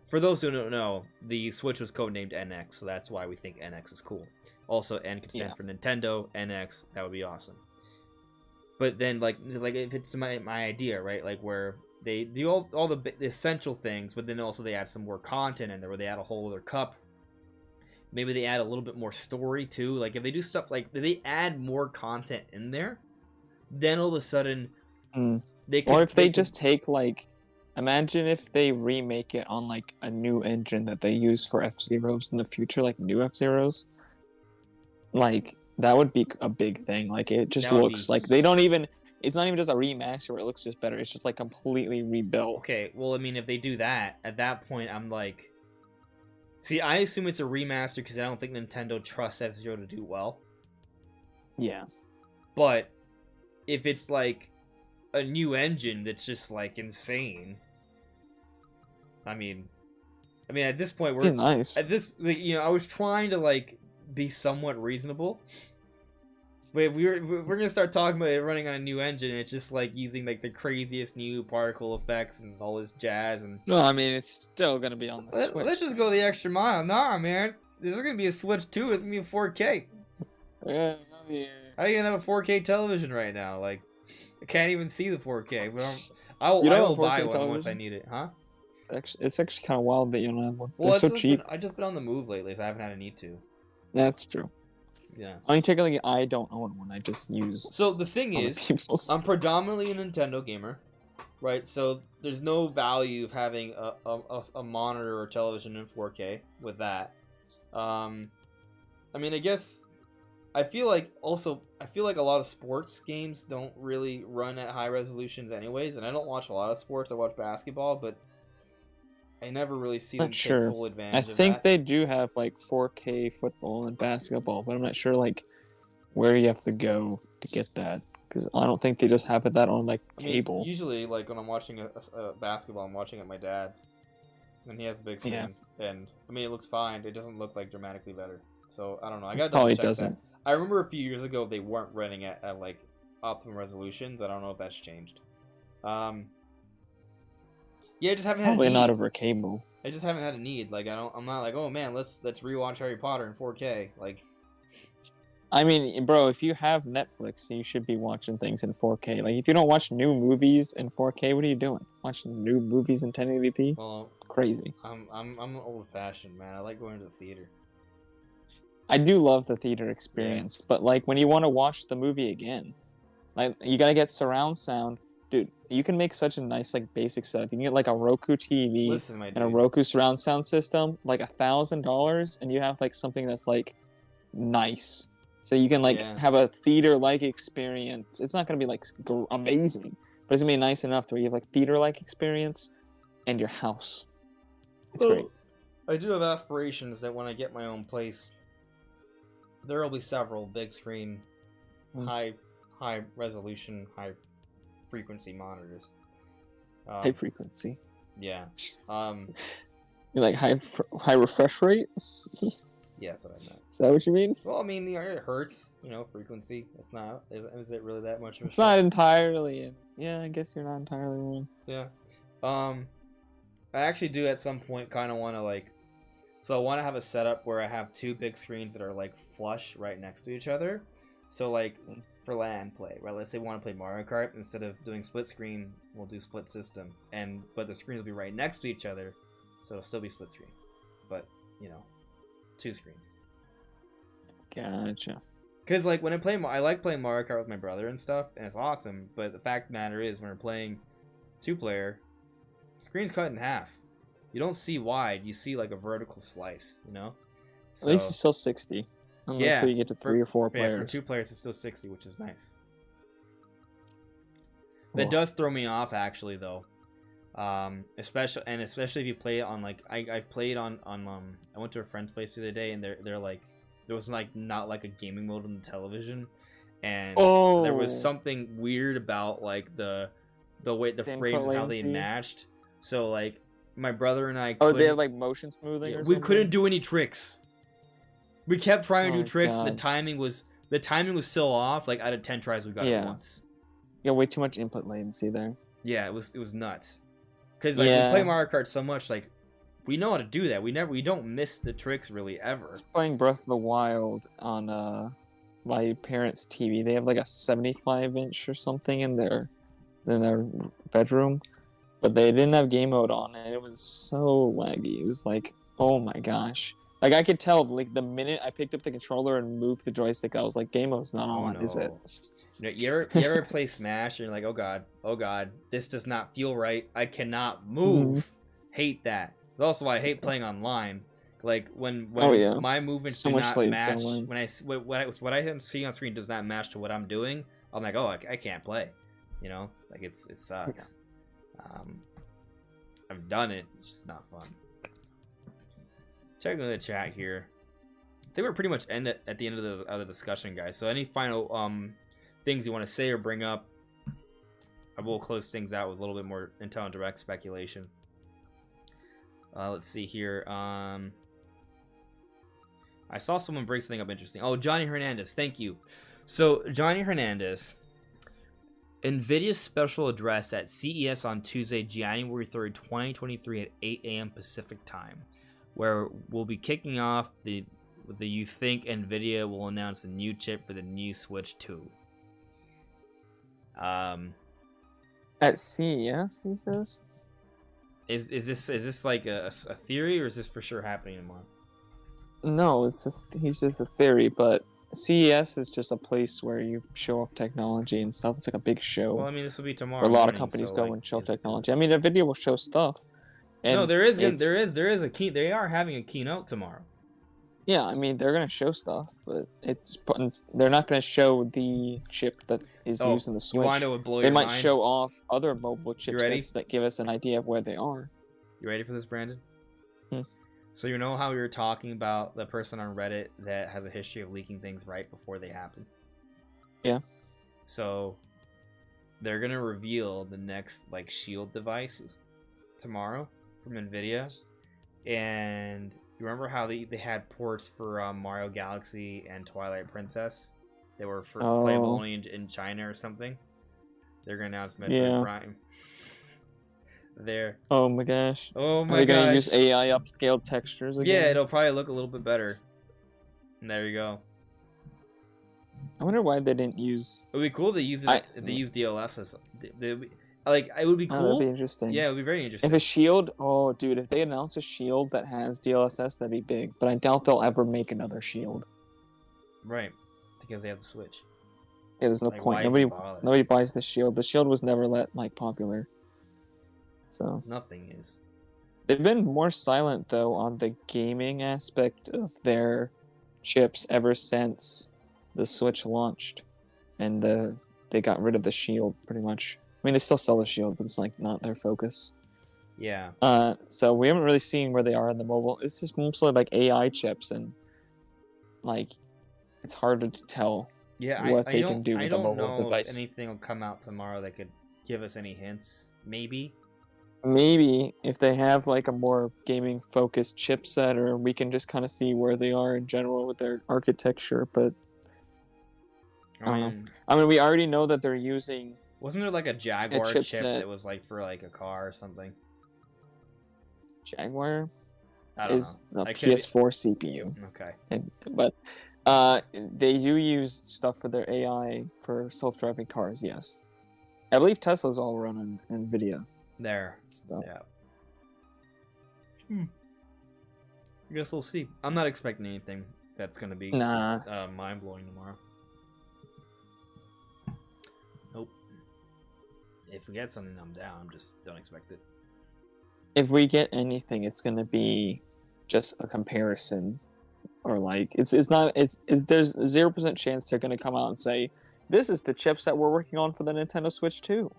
For those who don't know, the Switch was codenamed NX, so that's why we think NX is cool. Also, N could stand for Nintendo, NX, that would be awesome. But then, like if it's my idea, right? Like where they do all the essential things, but then also they add some more content in there, where they add a whole other cup. Maybe they add a little bit more story too. Like if they do stuff like they add more content in there, then all of a sudden they could, or if they just take like, imagine if they remake it on like a new engine that they use for F-Zeros in the future, like new F-Zeros. Like that would be a big thing. Like it just looks like they don't even. It's not even just a remaster where it looks just better. It's just like completely rebuilt. Okay, well I mean if they do that, at that point I'm like. See, I assume it's a remaster because I don't think Nintendo trusts F-Zero to do well. Yeah. But if it's like a new engine that's just like insane, I mean at this point we're nice. At this, like, I was trying to like be somewhat reasonable. But we're gonna start talking about it running on a new engine, and it's just like using like the craziest new particle effects and all this jazz. And well, I mean, it's still gonna be on the Switch. Let's just go the extra mile. Nah, man, this is gonna be a Switch 2. It's gonna be a 4K. Yeah, I mean, How are you gonna have a 4K television right now? Like, I can't even see the 4K. But I will buy one once I need it, huh? It's actually kind of wild that you don't have one. Well, they're so cheap. I've just been on the move lately, so I haven't had a need to. That's true. Yeah. I mean, technically, I don't own one. I just use. So the thing is, I'm predominantly a Nintendo gamer, right? So there's no value of having a monitor or television in 4K with that. I mean, I guess I feel like a lot of sports games don't really run at high resolutions anyways, and I don't watch a lot of sports. I watch basketball, but I never really see them take full advantage of that. I think they do have like 4K football and basketball, but I'm not sure like where you have to go to get that, because I don't think they just have that on like cable. I mean, usually, like when I'm watching a basketball, I'm watching at my dad's, and he has a big screen, and I mean it looks fine. It doesn't look like dramatically better, so I don't know. I gotta double check that. I remember a few years ago they weren't running at like optimum resolutions. I don't know if that's changed. Yeah, I just haven't had a Probably need. not over cable. I just haven't had a need. Like I'm not like, oh man, let's rewatch Harry Potter in 4K. Like, I mean, bro, if you have Netflix, you should be watching things in 4K. Like, if you don't watch new movies in 4K, what are you doing? Watching new movies in 1080p? well, Crazy. I'm old fashioned, man. I like going to the theater. I do love the theater experience, but like when you want to watch the movie again, like you gotta get surround sound. Dude, you can make such a nice like basic setup. You can get like a Roku TV Listen, my and a dude. Roku surround sound system, like $1,000, and you have like something that's like nice. So you can like Yeah. have a theater-like experience. It's not gonna be like amazing, but it's gonna be nice enough to where you have like theater-like experience in your house. It's great. I do have aspirations that when I get my own place, there will be several big screen, high resolution, high frequency monitors. High frequency. Yeah. You like high refresh rate? Yeah, that's what I meant. Is that what you mean? Well, I mean, it hurts, frequency. It's not. Is it really that much of a It's not entirely. Yeah, I guess you're not entirely wrong. Yeah. I actually do at some point kind of want to like. So I want to have a setup where I have two big screens that are like flush right next to each other. So like for LAN play, right? Let's say we want to play Mario Kart, instead of doing split screen, we'll do split system, but the screens will be right next to each other, so it'll still be split screen, but two screens. Gotcha. Because like when I like playing Mario Kart with my brother and stuff, and it's awesome. But the fact of the matter is, when we're playing two-player, screen's cut in half. You don't see wide; you see like a vertical slice. So, At least it's still 60. Until you get to 3 or 4 players. For 2 players, it's still 60, which is nice. That does throw me off, actually, though. Especially if you play it on like I played on I went to a friend's place the other day, and they're like, there was like not like a gaming mode on the television, and there was something weird about like the way the frames and how they matched. So like my brother and I they have like motion smoothing or we something? couldn't do any tricks. We kept trying to do tricks, and the timing was still off. Like out of 10 tries, we got it once. Yeah, way too much input latency there. Yeah, it was nuts. Because like we play Mario Kart so much, like we know how to do that. We don't miss the tricks really ever. I was playing Breath of the Wild on my parents' TV. They have like a 75-inch or something in their bedroom, but they didn't have game mode on, and it was so laggy. It was like, oh my gosh. Like, I could tell, like, the minute I picked up the controller and moved the joystick, I was like, game mode's not on, is it? You ever play Smash, and you're like, oh god, this does not feel right. I cannot move. Hate that. It's also why I hate playing online. Like, when my movements do not match, what I see on screen does not match to what I'm doing, I'm like, oh, I can't play. Like, it sucks. Yeah. I've done it. It's just not fun. Checking the chat here. I think we're pretty much at the end of the discussion, guys. So any final things you want to say or bring up? I will close things out with a little bit more intel and direct speculation. Let's see here. I saw someone bring something up interesting. Oh, Johnny Hernandez. Thank you. So Johnny Hernandez, NVIDIA's special address at CES on Tuesday, January 3rd, 2023 at 8 a.m. Pacific time, where we'll be kicking off the you think NVIDIA will announce a new chip for the new Switch 2. At CES, he says? Is this like a theory, or is this for sure happening tomorrow? No, he's just a theory, but CES is just a place where you show off technology and stuff. It's like a big show. Well, I mean, this will be tomorrow. Where a lot of companies go and show technology. I mean, NVIDIA will show stuff. And no, there is a key. They are having a keynote tomorrow. Yeah, I mean, they're gonna show stuff, but they're not gonna show the chip that is used in the Switch. You want to blow they your might mind? show off other mobile chipsets that give us an idea of where they are. You ready for this, Brandon? So you know how we were talking about the person on Reddit that has a history of leaking things right before they happen? Yeah. So they're gonna reveal the next like Shield device tomorrow from NVIDIA, and you remember how they had ports for Mario Galaxy and Twilight Princess? They were for playable only in China or something. They're gonna announce Metroid Yeah. Prime. There. Oh my gosh. Oh Are my they gonna gosh. use AI upscaled textures again? Yeah, it'll probably look a little bit better. And there you go. I wonder why they didn't use. It would be cool to use it. If they use DLSS. Like, it would be Oh, cool. that'd be interesting. Yeah, it would be very interesting. If a shield, oh dude, if they announce a shield that has DLSS, that'd be big. But I doubt they'll ever make another shield. Right, because they have to switch. Yeah, there's no Like, point. why even Nobody, bother? nobody buys the shield. The shield was never popular. So Nothing is. they've been more silent though on the gaming aspect of their chips ever since the Switch launched, and they got rid of the shield pretty much. I mean, they still sell the shield, but it's like not their focus. Yeah. So we haven't really seen where they are in the mobile. It's just mostly like AI chips, and like it's harder to tell Yeah, what I they don't, can do I with a don't mobile know device. if anything will come out tomorrow that could give us any hints. Maybe. Maybe if they have like a more gaming focused chipset, or we can just kind of see where they are in general with their architecture. But I mean, we already know that they're using. Wasn't there like a Jaguar chip chipset. that was like for like a car or something? Jaguar I don't is know. the I could be- PS4 CPU, Okay. but they do use stuff for their AI for self-driving cars. Yes, I believe Tesla's all run on NVIDIA. There. So. Yeah. I guess we'll see. I'm not expecting anything that's gonna be Nah. mind blowing tomorrow. Nope. If we get something, I'm down. Just don't expect it. If we get anything, it's gonna be just a comparison, or like it's not it's there's 0% chance they're gonna come out and say this is the chips that we're working on for the Nintendo Switch 2.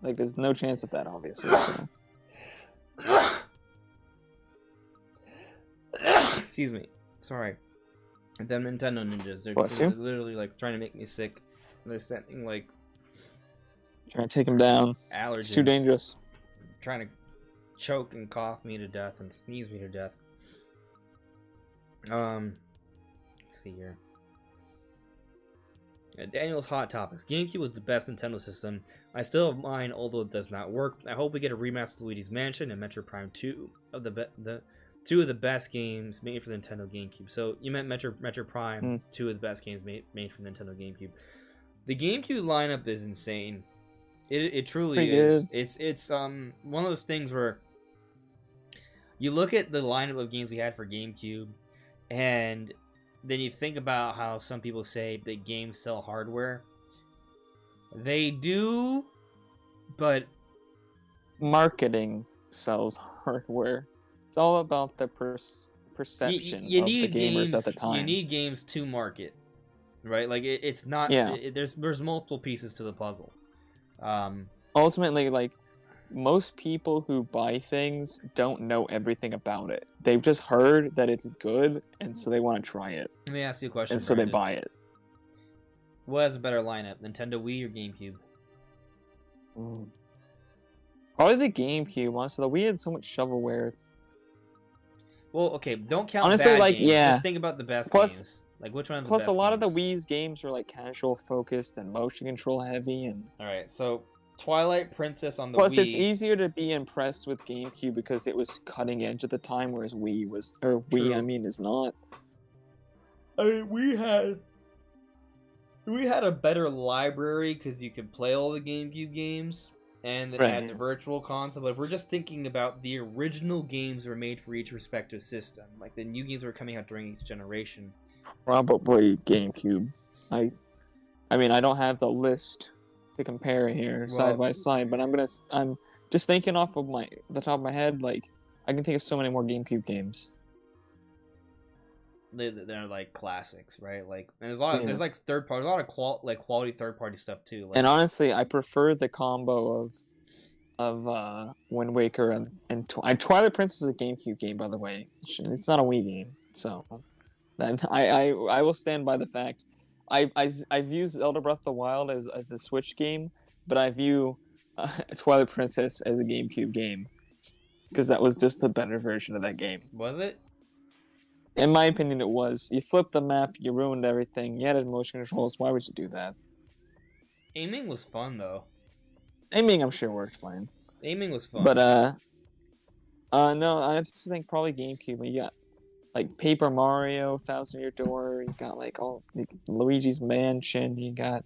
Like there's no chance of that, obviously. So. Excuse me. Sorry. Them Nintendo ninjas, they're Bless you. literally like trying to make me sick. They're sending like Trying to take him down. allergens. It's too dangerous. Trying to choke and cough me to death and sneeze me to death. Let's see here. Daniel's Hot Topics. GameCube was the best Nintendo system. I still have mine, although it does not work. I hope we get a remastered Luigi's Mansion and Metroid Prime 2 of the two of the best games made for the Nintendo GameCube. So you meant Metroid Prime, two of the best games made for the Nintendo GameCube. The GameCube lineup is insane. It truly Pretty is. good. It's one of those things where you look at the lineup of games we had for GameCube, and then you think about how some people say that games sell hardware. They do, but Marketing sells hardware. It's all about the perception of the gamers at the time. You need games to market, right? Like it's not. Yeah. There's multiple pieces to the puzzle. Ultimately, like most people who buy things don't know everything about it. They've just heard that it's good, and so they want to try it, Let me ask you a question. and so they Brandon. buy it. What has a better lineup, Nintendo Wii or GameCube? Probably the GameCube. Honestly, the Wii had so much shovelware. Well, okay, don't count Honestly, bad like, games. yeah. Just think about the best Plus- games. Like which one's Plus, the best a lot of the games? Wii's games are like casual focused and motion control heavy, and All right, so Twilight Princess on the plus Wii. it's easier to be impressed with GameCube because it was cutting edge at the time, whereas Wii was, or Wii, True. I mean, is not. I mean, we had a better library because you could play all the GameCube games and it had Right. the virtual console. But if we're just thinking about the original games were made for each respective system, like the new games were coming out during each generation. Probably GameCube. I mean, I don't have the list to compare here side by side, but I'm just thinking off of the top of my head. Like, I can think of so many more GameCube games. They're like classics, right? Like, and there's a lot of Yeah. there's like third party, a lot of quality third party stuff too. Like, And honestly, I prefer the combo of Wind Waker and Twilight Princess is a GameCube game, by the way. It's not a Wii game, so then I will stand by the fact. I view Zelda Breath of the Wild as a Switch game, but I view Twilight Princess as a GameCube game because that was just the better version of that game. was it? In my opinion, it was. You flipped the map, you ruined everything. You added motion controls. Why would you do that? Aiming was fun though. Aiming, I'm sure works fine. Aiming was fun. But no, I just think probably GameCube. You got like Paper Mario, Thousand Year Door. You got like Luigi's Mansion. You got.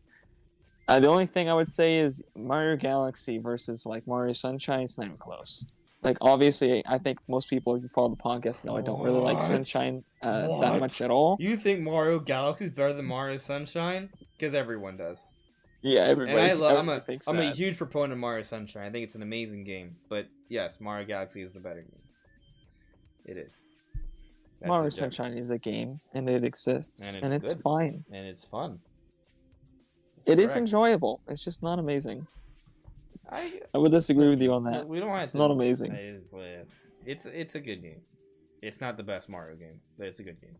The only thing I would say is Mario Galaxy versus like Mario Sunshine. It's not even close. Like obviously, I think most people who follow the podcast know I don't really like Sunshine that much at all. You think Mario Galaxy is better than Mario Sunshine? Because everyone does. Yeah, everybody. And I'm a that. huge proponent of Mario Sunshine. I think it's an amazing game. But yes, Mario Galaxy is the better game. It is. That's Mario Sunshine is a game, and it exists, and it's fine. And it's fun. It is enjoyable. It's just not amazing. I would disagree with you on that. We don't have it's not amazing. It's a good game. It's not the best Mario game, but it's a good game.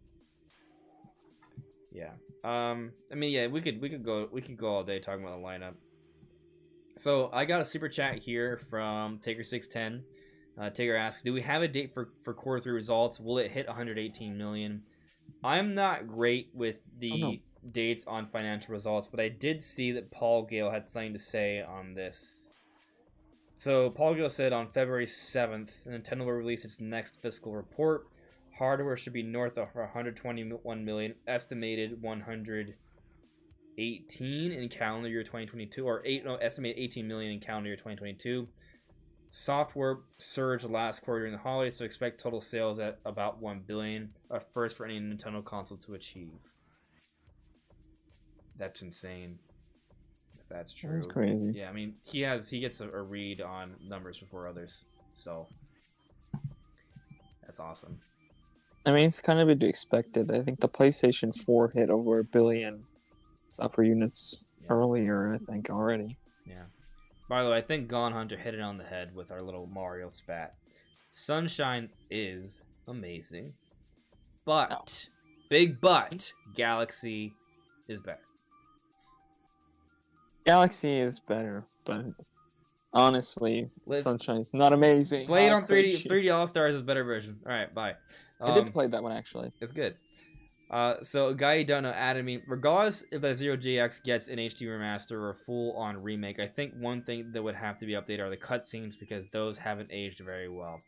Yeah. I mean, yeah, we could go all day talking about the lineup. So I got a super chat here from Taker610. Taker asks, "Do we have a date for quarter 3 results? Will it hit 118 million?" I'm not great with the dates on financial results, but I did see that Paul Gale had something to say on this. So Paul Gale said on February 7th, Nintendo will release its next fiscal report. Hardware should be north of 121 million, estimated 118 in calendar year 2022, estimated 18 million in calendar year 2022. Software surged last quarter during the holidays, so expect total sales at about 1 billion, a first for any Nintendo console to achieve. That's insane. If that's true. That's crazy. Yeah, I mean, he gets a read on numbers before others, so that's awesome. I mean, it's kind of to be expected. I think the PlayStation 4 hit over 1 billion software units earlier, I think, already. Yeah. By the way, I think Gone Hunter hit it on the head with our little Mario spat. Sunshine is amazing, but, big but, Galaxy is better. Galaxy is better, but honestly, Sunshine's not amazing. Play it on 3D All-Stars is a better version. Alright, bye. I did play that one, actually. It's good. So, a guy you don't know added me, regardless if that Zero GX gets an HD remaster or a full-on remake, I think one thing that would have to be updated are the cutscenes, because those haven't aged very well.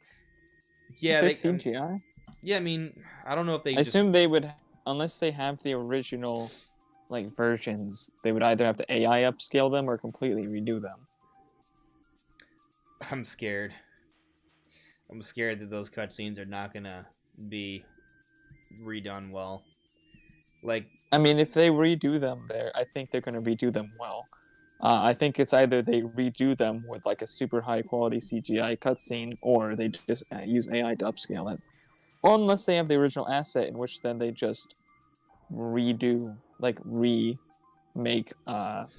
Yeah, they CGI? Yeah, I mean, I don't know if they I assume they would, unless they have the original like versions, they would either have to AI upscale them or completely redo them. I'm scared. I'm scared that those cutscenes are not gonna be redone well. Like, I mean, if they redo them I think they're gonna redo them well. I think it's either they redo them with like a super high quality CGI cutscene, or they just use AI to upscale it. Or unless they have the original asset, in which then they just redo, like remake, like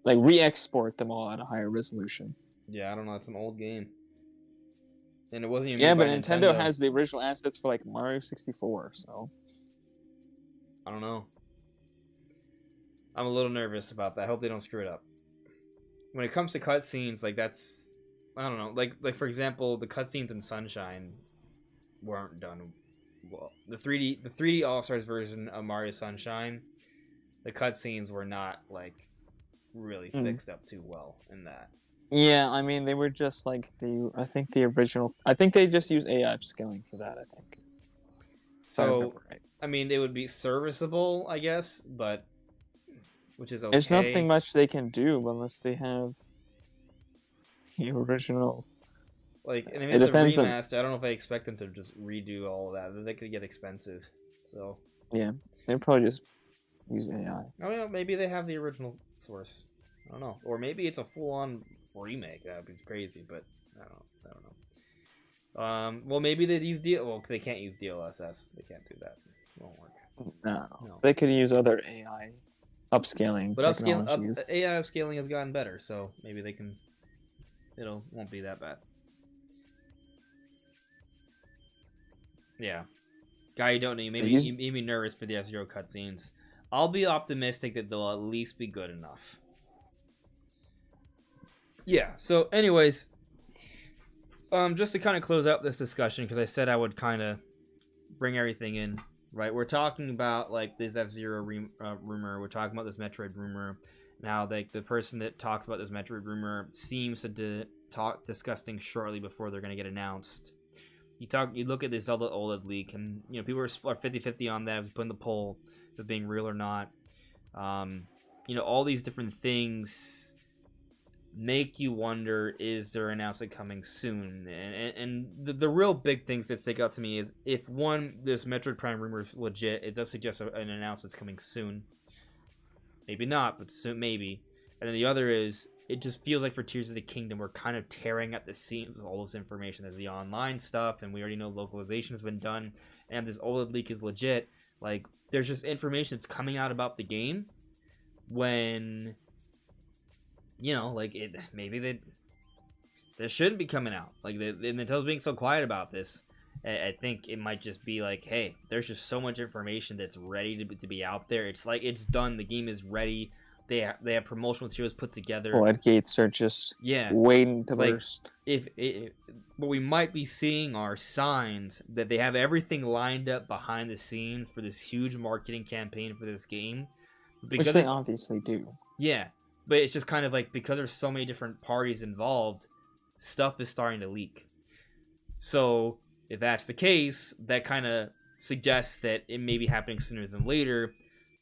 re-export them all at a higher resolution. Yeah, I don't know. It's an old game, and it wasn't even. Yeah, but Nintendo has the original assets for like Mario 64, so I don't know. I'm a little nervous about that. I hope they don't screw it up. When it comes to cutscenes, like that's, I don't know. Like for example, the cutscenes in Sunshine weren't done well. The 3D All-Stars version of Mario Sunshine, the cutscenes were not like really fixed up too well in that. Yeah, I mean they were just like I think the original. I think they just use AI upscaling for that. I think. So I mean, it would be serviceable, I guess, but which is okay. There's nothing much they can do unless they have the original. Like, and if it's a remaster, I don't know if I expect them to just redo all of that. They could get expensive. So yeah, they probably just use AI. Oh, yeah, maybe they have the original source. I don't know, or maybe it's a full-on remake. That would be crazy, but I don't know. Well, maybe they use well, they can't use DLSS. They can't do that. It won't work. No. They could use other AI upscaling. But AI upscaling has gotten better, so maybe they can. Won't be that bad. Yeah, guy you don't know, you made me nervous for the F-Zero cutscenes. I'll be optimistic that they'll at least be good enough. Yeah. So, anyways, just to kind of close out this discussion, because I said I would kind of bring everything in right? We're talking about like this F-Zero rumor. We're talking about this Metroid rumor. Now, like the person that talks about this Metroid rumor seems to talk discussing shortly before they're going to get announced. You look at the Zelda OLED leak, and people are 50-50 on that. If you put in the poll of being real or not. All these different things make you wonder: is there an announcement coming soon? And the real big things that stick out to me is if this Metroid Prime rumor is legit, it does suggest an announcement's coming soon. Maybe not, but soon maybe. And then the other is, it just feels like for Tears of the Kingdom, we're kind of tearing at the seams with all this information. There's the online stuff, and we already know localization has been done. And this OLED leak is legit. Like, there's just information that's coming out about the game when, maybe they shouldn't be coming out. Like, Nintendo's being so quiet about this. I think it might just be like, hey, there's just so much information that's ready to be out there. It's like it's done. The game is ready. They have promotional materials put together. Floodgates are just waiting to burst. What we might be seeing are signs that they have everything lined up behind the scenes for this huge marketing campaign for this game. Which they obviously do. Yeah, but it's just kind of like, because there's so many different parties involved, stuff is starting to leak. So if that's the case, that kind of suggests that it may be happening sooner than later,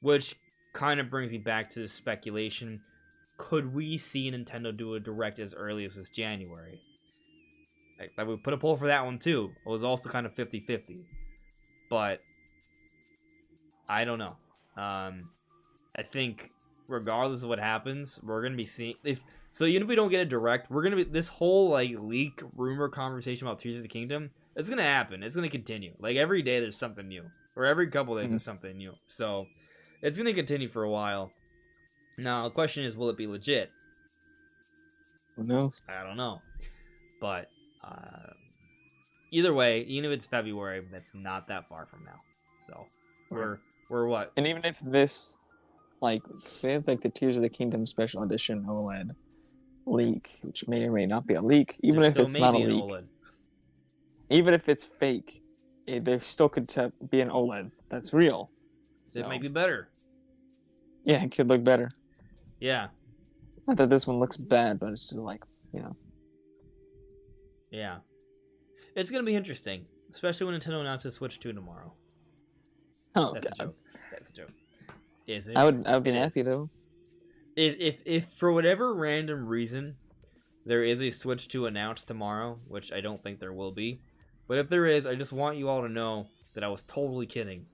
which kind of brings me back to the speculation. Could we see Nintendo do a Direct as early as this January? I would put a poll for that one too. It was also kind of 50-50. But I don't know. I think regardless of what happens, we're going to be seeing... even if we don't get a Direct, we're going to be... This whole leak rumor conversation about Tears of the Kingdom, it's going to happen. It's going to continue. Like, every day there's something new. Or every couple days there's something new. So it's going to continue for a while. Now, the question is, will it be legit? Who knows? I don't know. But either way, even if it's February, that's not that far from now. So we're what? And even if this, they have the Tears of the Kingdom Special Edition OLED leak, which may or may not be a leak, even if it's not a leak. OLED. Even if it's fake, there still could be an OLED that's real. It might be better. Yeah, it could look better. Yeah. Not that this one looks bad, but it's just Yeah. It's going to be interesting, especially when Nintendo announces Switch 2 tomorrow. Oh, That's God. a joke. That's a joke. Is it? I would be happy, though. If for whatever random reason there is a Switch 2 announced tomorrow, which I don't think there will be, but if there is, I just want you all to know that I was totally kidding.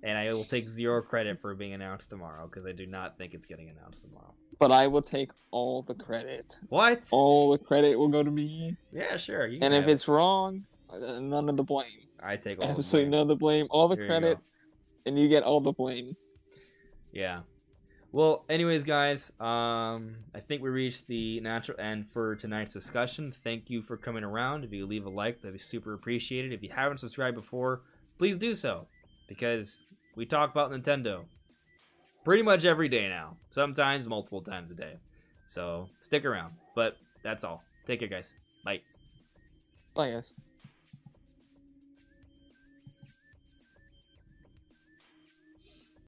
And I will take zero credit for being announced tomorrow, because I do not think it's getting announced tomorrow. But I will take all the credit. What? All the credit will go to me. Yeah, sure. And if it's wrong, none of the blame. I take all absolutely none of the blame. All the credit, and you get all the blame. Yeah. Well, anyways, guys, I think we reached the natural end for tonight's discussion. Thank you for coming around. If you leave a like, that'd be super appreciated. If you haven't subscribed before, please do so, because we talk about Nintendo pretty much every day now, sometimes multiple times a day. So stick around. But that's all. Take care, guys. Bye. Bye, guys.